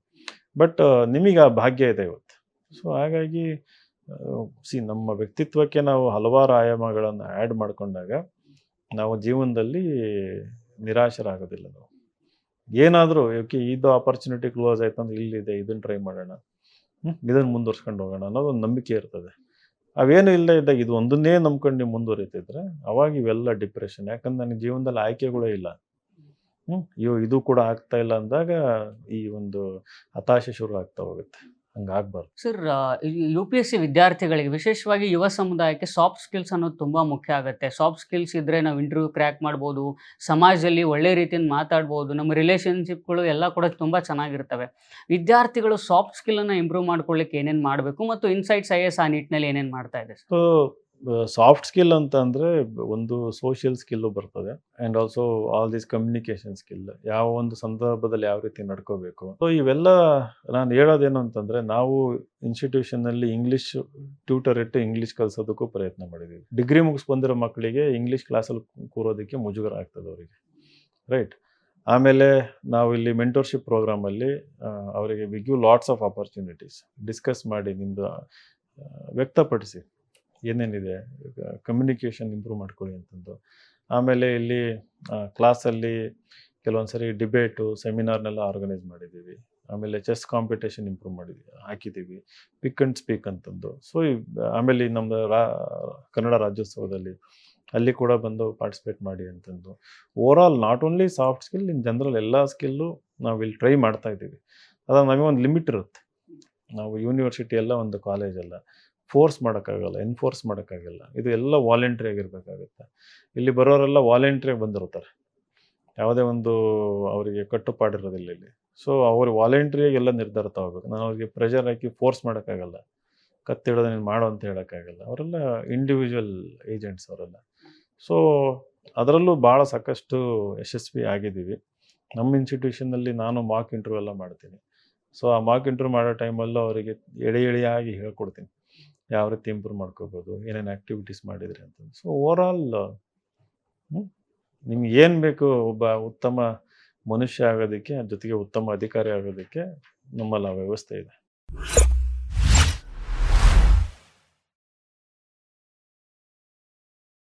ಬಟ್ ನಿಮಗೆ ಆ ಭಾಗ್ಯ ಇದೆ ಇವತ್ತು. ಸೊ ಹಾಗಾಗಿ ನಮ್ಮ ವ್ಯಕ್ತಿತ್ವಕ್ಕೆ ನಾವು ಹಲವಾರು ಆಯಾಮಗಳನ್ನು ಆ್ಯಡ್ ಮಾಡಿಕೊಂಡಾಗ ನಾವು ಜೀವನದಲ್ಲಿ ನಿರಾಶರಾಗೋದಿಲ್ಲ. ನಾವು ಏನಾದರೂ ಇದು ಆಪರ್ಚುನಿಟಿ ಕ್ಲೋಸ್ ಆಯ್ತು ಅಂದ್ರೆ ಇಲ್ಲಿದೆ, ಇದನ್ನು ಟ್ರೈ ಮಾಡೋಣ, ಇದನ್ನು ಮುಂದುವರ್ಸ್ಕೊಂಡು ಹೋಗೋಣ ಅನ್ನೋದು ಒಂದು ನಂಬಿಕೆ ಇರ್ತದೆ. ಅವೇನು ಇಲ್ಲ ಇದ್ದಾಗ ಇದು ಒಂದನ್ನೇ ನಂಬ್ಕೊಂಡು ನೀವು ಮುಂದುವರಿತಿದ್ರೆ ಅವಾಗ ಇವೆಲ್ಲ ಡಿಪ್ರೆಷನ್. ಯಾಕಂದ್ರೆ ನನಗೆ ಜೀವನದಲ್ಲಿ ಆಯ್ಕೆಗಳೇ ಇಲ್ಲ, ಇದು ಕೂಡ ಆಗ್ತಾ ಇಲ್ಲ ಅಂದಾಗ ಈ ಒಂದು ಹತಾಶೆ ಶುರು ಆಗ್ತಾ ಹೋಗುತ್ತೆ. ಹಂಗಾಗ್ಬಾರ್ದು. ಸರ್, UPSC ವಿದ್ಯಾರ್ಥಿಗಳಿಗೆ, ವಿಶೇಷವಾಗಿ ಯುವ ಸಮುದಾಯಕ್ಕೆ ಸಾಫ್ಟ್ ಸ್ಕಿಲ್ಸ್ ಅನ್ನೋದು ತುಂಬ ಮುಖ್ಯ ಆಗುತ್ತೆ. ಸಾಫ್ಟ್ ಸ್ಕಿಲ್ಸ್ ಇದ್ದರೆ ನಾವು ಇಂಟರ್ವ್ಯೂ ಕ್ರ್ಯಾಕ್ ಮಾಡ್ಬೋದು, ಸಮಾಜದಲ್ಲಿ ಒಳ್ಳೆ ರೀತಿಯಿಂದ ಮಾತಾಡ್ಬೋದು, ನಮ್ಮ ರಿಲೇಷನ್ಶಿಪ್ಗಳು ಎಲ್ಲ ಕೂಡ ತುಂಬ ಚೆನ್ನಾಗಿರ್ತವೆ. ವಿದ್ಯಾರ್ಥಿಗಳು ಸಾಫ್ಟ್ ಸ್ಕಿಲ್ಲನ್ನು ಇಂಪ್ರೂವ್ ಮಾಡ್ಕೊಳ್ಳಿಕ್ಕೆ ಏನೇನು ಮಾಡಬೇಕು ಮತ್ತು ಇನ್ಸೈಟ್ಸ್ IAS ಆ ನಿಟ್ಟಿನಲ್ಲಿ ಏನೇನು ಮಾಡ್ತಾ ಇದೆ? ಸೊ ಸಾಫ್ಟ್ ಸ್ಕಿಲ್ ಅಂತ ಅಂದರೆ ಒಂದು ಸೋಷಿಯಲ್ ಸ್ಕಿಲ್ಲು ಬರ್ತದೆ, and also all this communication skill, ಯಾವ ಒಂದು ಸಂದರ್ಭದಲ್ಲಿ ಯಾವ ರೀತಿ ನಡ್ಕೋಬೇಕು. ಸೊ ಇವೆಲ್ಲ ನಾನು ಹೇಳೋದೇನು ಅಂತಂದರೆ, ನಾವು ಇನ್ಸ್ಟಿಟ್ಯೂಷನ್ನಲ್ಲಿ ಇಂಗ್ಲೀಷ್ ಟ್ಯೂಟರ್ ಇಟ್ಟು ಇಂಗ್ಲೀಷ್ ಕಲಿಸೋದಕ್ಕೂ ಪ್ರಯತ್ನ ಮಾಡಿದ್ದೀವಿ. ಡಿಗ್ರಿ ಮುಗಿಸ್ ಬಂದಿರೋ ಮಕ್ಕಳಿಗೆ ಇಂಗ್ಲೀಷ್ ಕ್ಲಾಸಲ್ಲಿ ಕೂರೋದಕ್ಕೆ ಮುಜುಗರ ಆಗ್ತದೆ ಅವರಿಗೆ, ರೈಟ್. ಆಮೇಲೆ ನಾವು ಇಲ್ಲಿ ಮೆಂಟೋರ್ಶಿಪ್ ಪ್ರೋಗ್ರಾಮಲ್ಲಿ ಅವರಿಗೆ we give lots of opportunities. Discuss ಮಾಡಿ, ನಿಮ್ಮದು ವ್ಯಕ್ತಪಡಿಸಿ ಏನೇನಿದೆ, ಕಮ್ಯುನಿಕೇಷನ್ ಇಂಪ್ರೂವ್ ಮಾಡ್ಕೊಳ್ಳಿ ಅಂತಂದು. ಆಮೇಲೆ ಇಲ್ಲಿ ಕ್ಲಾಸಲ್ಲಿ ಕೆಲವೊಂದು ಸರಿ ಡಿಬೇಟು, ಸೆಮಿನಾರ್ನೆಲ್ಲ ಆರ್ಗನೈಸ್ ಮಾಡಿದ್ದೀವಿ. ಆಮೇಲೆ ಚೆಸ್ ಕಾಂಪಿಟೇಷನ್ ಇಂಪ್ರೂವ್ ಹಾಕಿದ್ದೀವಿ, ಪಿಕ್ ಆ್ಯಂಡ್ ಸ್ಪೀಕ್ ಅಂತಂದು. ಸೊ ಆಮೇಲೆ ನಮ್ಮದು ಕನ್ನಡ ರಾಜ್ಯೋತ್ಸವದಲ್ಲಿ ಅಲ್ಲಿ ಕೂಡ ಬಂದು ಪಾರ್ಟಿಸಿಪೇಟ್ ಮಾಡಿ ಅಂತಂದು. Overall not only soft skill, in general ಎಲ್ಲ ಸ್ಕಿಲ್ಲು ನಾವು ಇಲ್ಲಿ ಟ್ರೈ ಮಾಡ್ತಾ ಇದ್ದೀವಿ. ಅದಾಗ ನಮಗೆ ಒಂದು ಲಿಮಿಟ್ ಇರುತ್ತೆ. ನಾವು ಯೂನಿವರ್ಸಿಟಿ ಎಲ್ಲ, ಒಂದು ಕಾಲೇಜಲ್ಲ, ಫೋರ್ಸ್ ಮಾಡೋಕ್ಕಾಗಲ್ಲ, ಎನ್ಫೋರ್ಸ್ ಮಾಡೋಕ್ಕಾಗಲ್ಲ. ಇದು ಎಲ್ಲ ವಾಲಂಟ್ರಿ ಆಗಿರಬೇಕಾಗುತ್ತೆ. ಇಲ್ಲಿ ಬರೋರೆಲ್ಲ ವಾಲಂಟ್ರಿಯಾಗಿ ಬಂದಿರ್ತಾರೆ, ಯಾವುದೇ ಒಂದು ಅವರಿಗೆ ಕಟ್ಟುಪಾಡಿರೋದಿಲ್ಲ ಇಲ್ಲಿ. ಸೊ ಅವ್ರು ವಾಲಂಟ್ರಿಯಾಗಿ ಎಲ್ಲ ನಿರ್ಧಾರ ತಗೋಬೇಕು. ನಾನು ಅವ್ರಿಗೆ ಪ್ರೆಷರ್ ಹಾಕಿ ಫೋರ್ಸ್ ಮಾಡೋಕ್ಕಾಗಲ್ಲ, ಕತ್ತಿಡೋದು ನೀನು ಮಾಡು ಅಂತ ಹೇಳೋಕ್ಕಾಗಲ್ಲ. ಅವರೆಲ್ಲ ಇಂಡಿವಿಜುವಲ್ ಏಜೆಂಟ್ಸ್ ಅವರೆಲ್ಲ. ಸೊ ಅದರಲ್ಲೂ ಭಾಳ ಸಾಕಷ್ಟು ಯಶಸ್ವಿ ಆಗಿದ್ದೀವಿ. ನಮ್ಮ ಇನ್ಸ್ಟಿಟ್ಯೂಷನ್ನಲ್ಲಿ ನಾನು ಮಾಕ್ ಇಂಟರ್ವ್ಯೂ ಎಲ್ಲ ಮಾಡ್ತೀನಿ. ಸೊ ಆ ಮಾಕ್ ಇಂಟರ್ವ್ಯೂ ಮಾಡೋ ಟೈಮಲ್ಲೂ ಅವರಿಗೆ ಎಳೆಯಾಗಿ ಹೇಳ್ಕೊಡ್ತೀನಿ, ಯಾವ ರೀತಿ ಇಂಪ್ರೂವ್ ಮಾಡ್ಕೋಬೋದು, ಏನೇನು ಆ್ಯಕ್ಟಿವಿಟೀಸ್ ಮಾಡಿದ್ರಿ ಅಂತ. ಸೊ ಓವರಾಲ್ ನಿಮ್ಗೆ ಏನು ಬೇಕು ಒಬ್ಬ ಉತ್ತಮ ಮನುಷ್ಯ ಆಗೋದಕ್ಕೆ, ಜೊತೆಗೆ ಉತ್ತಮ ಅಧಿಕಾರಿ ಆಗೋದಕ್ಕೆ ನಮ್ಮಲ್ಲಿ ಆ ವ್ಯವಸ್ಥೆ ಇದೆ.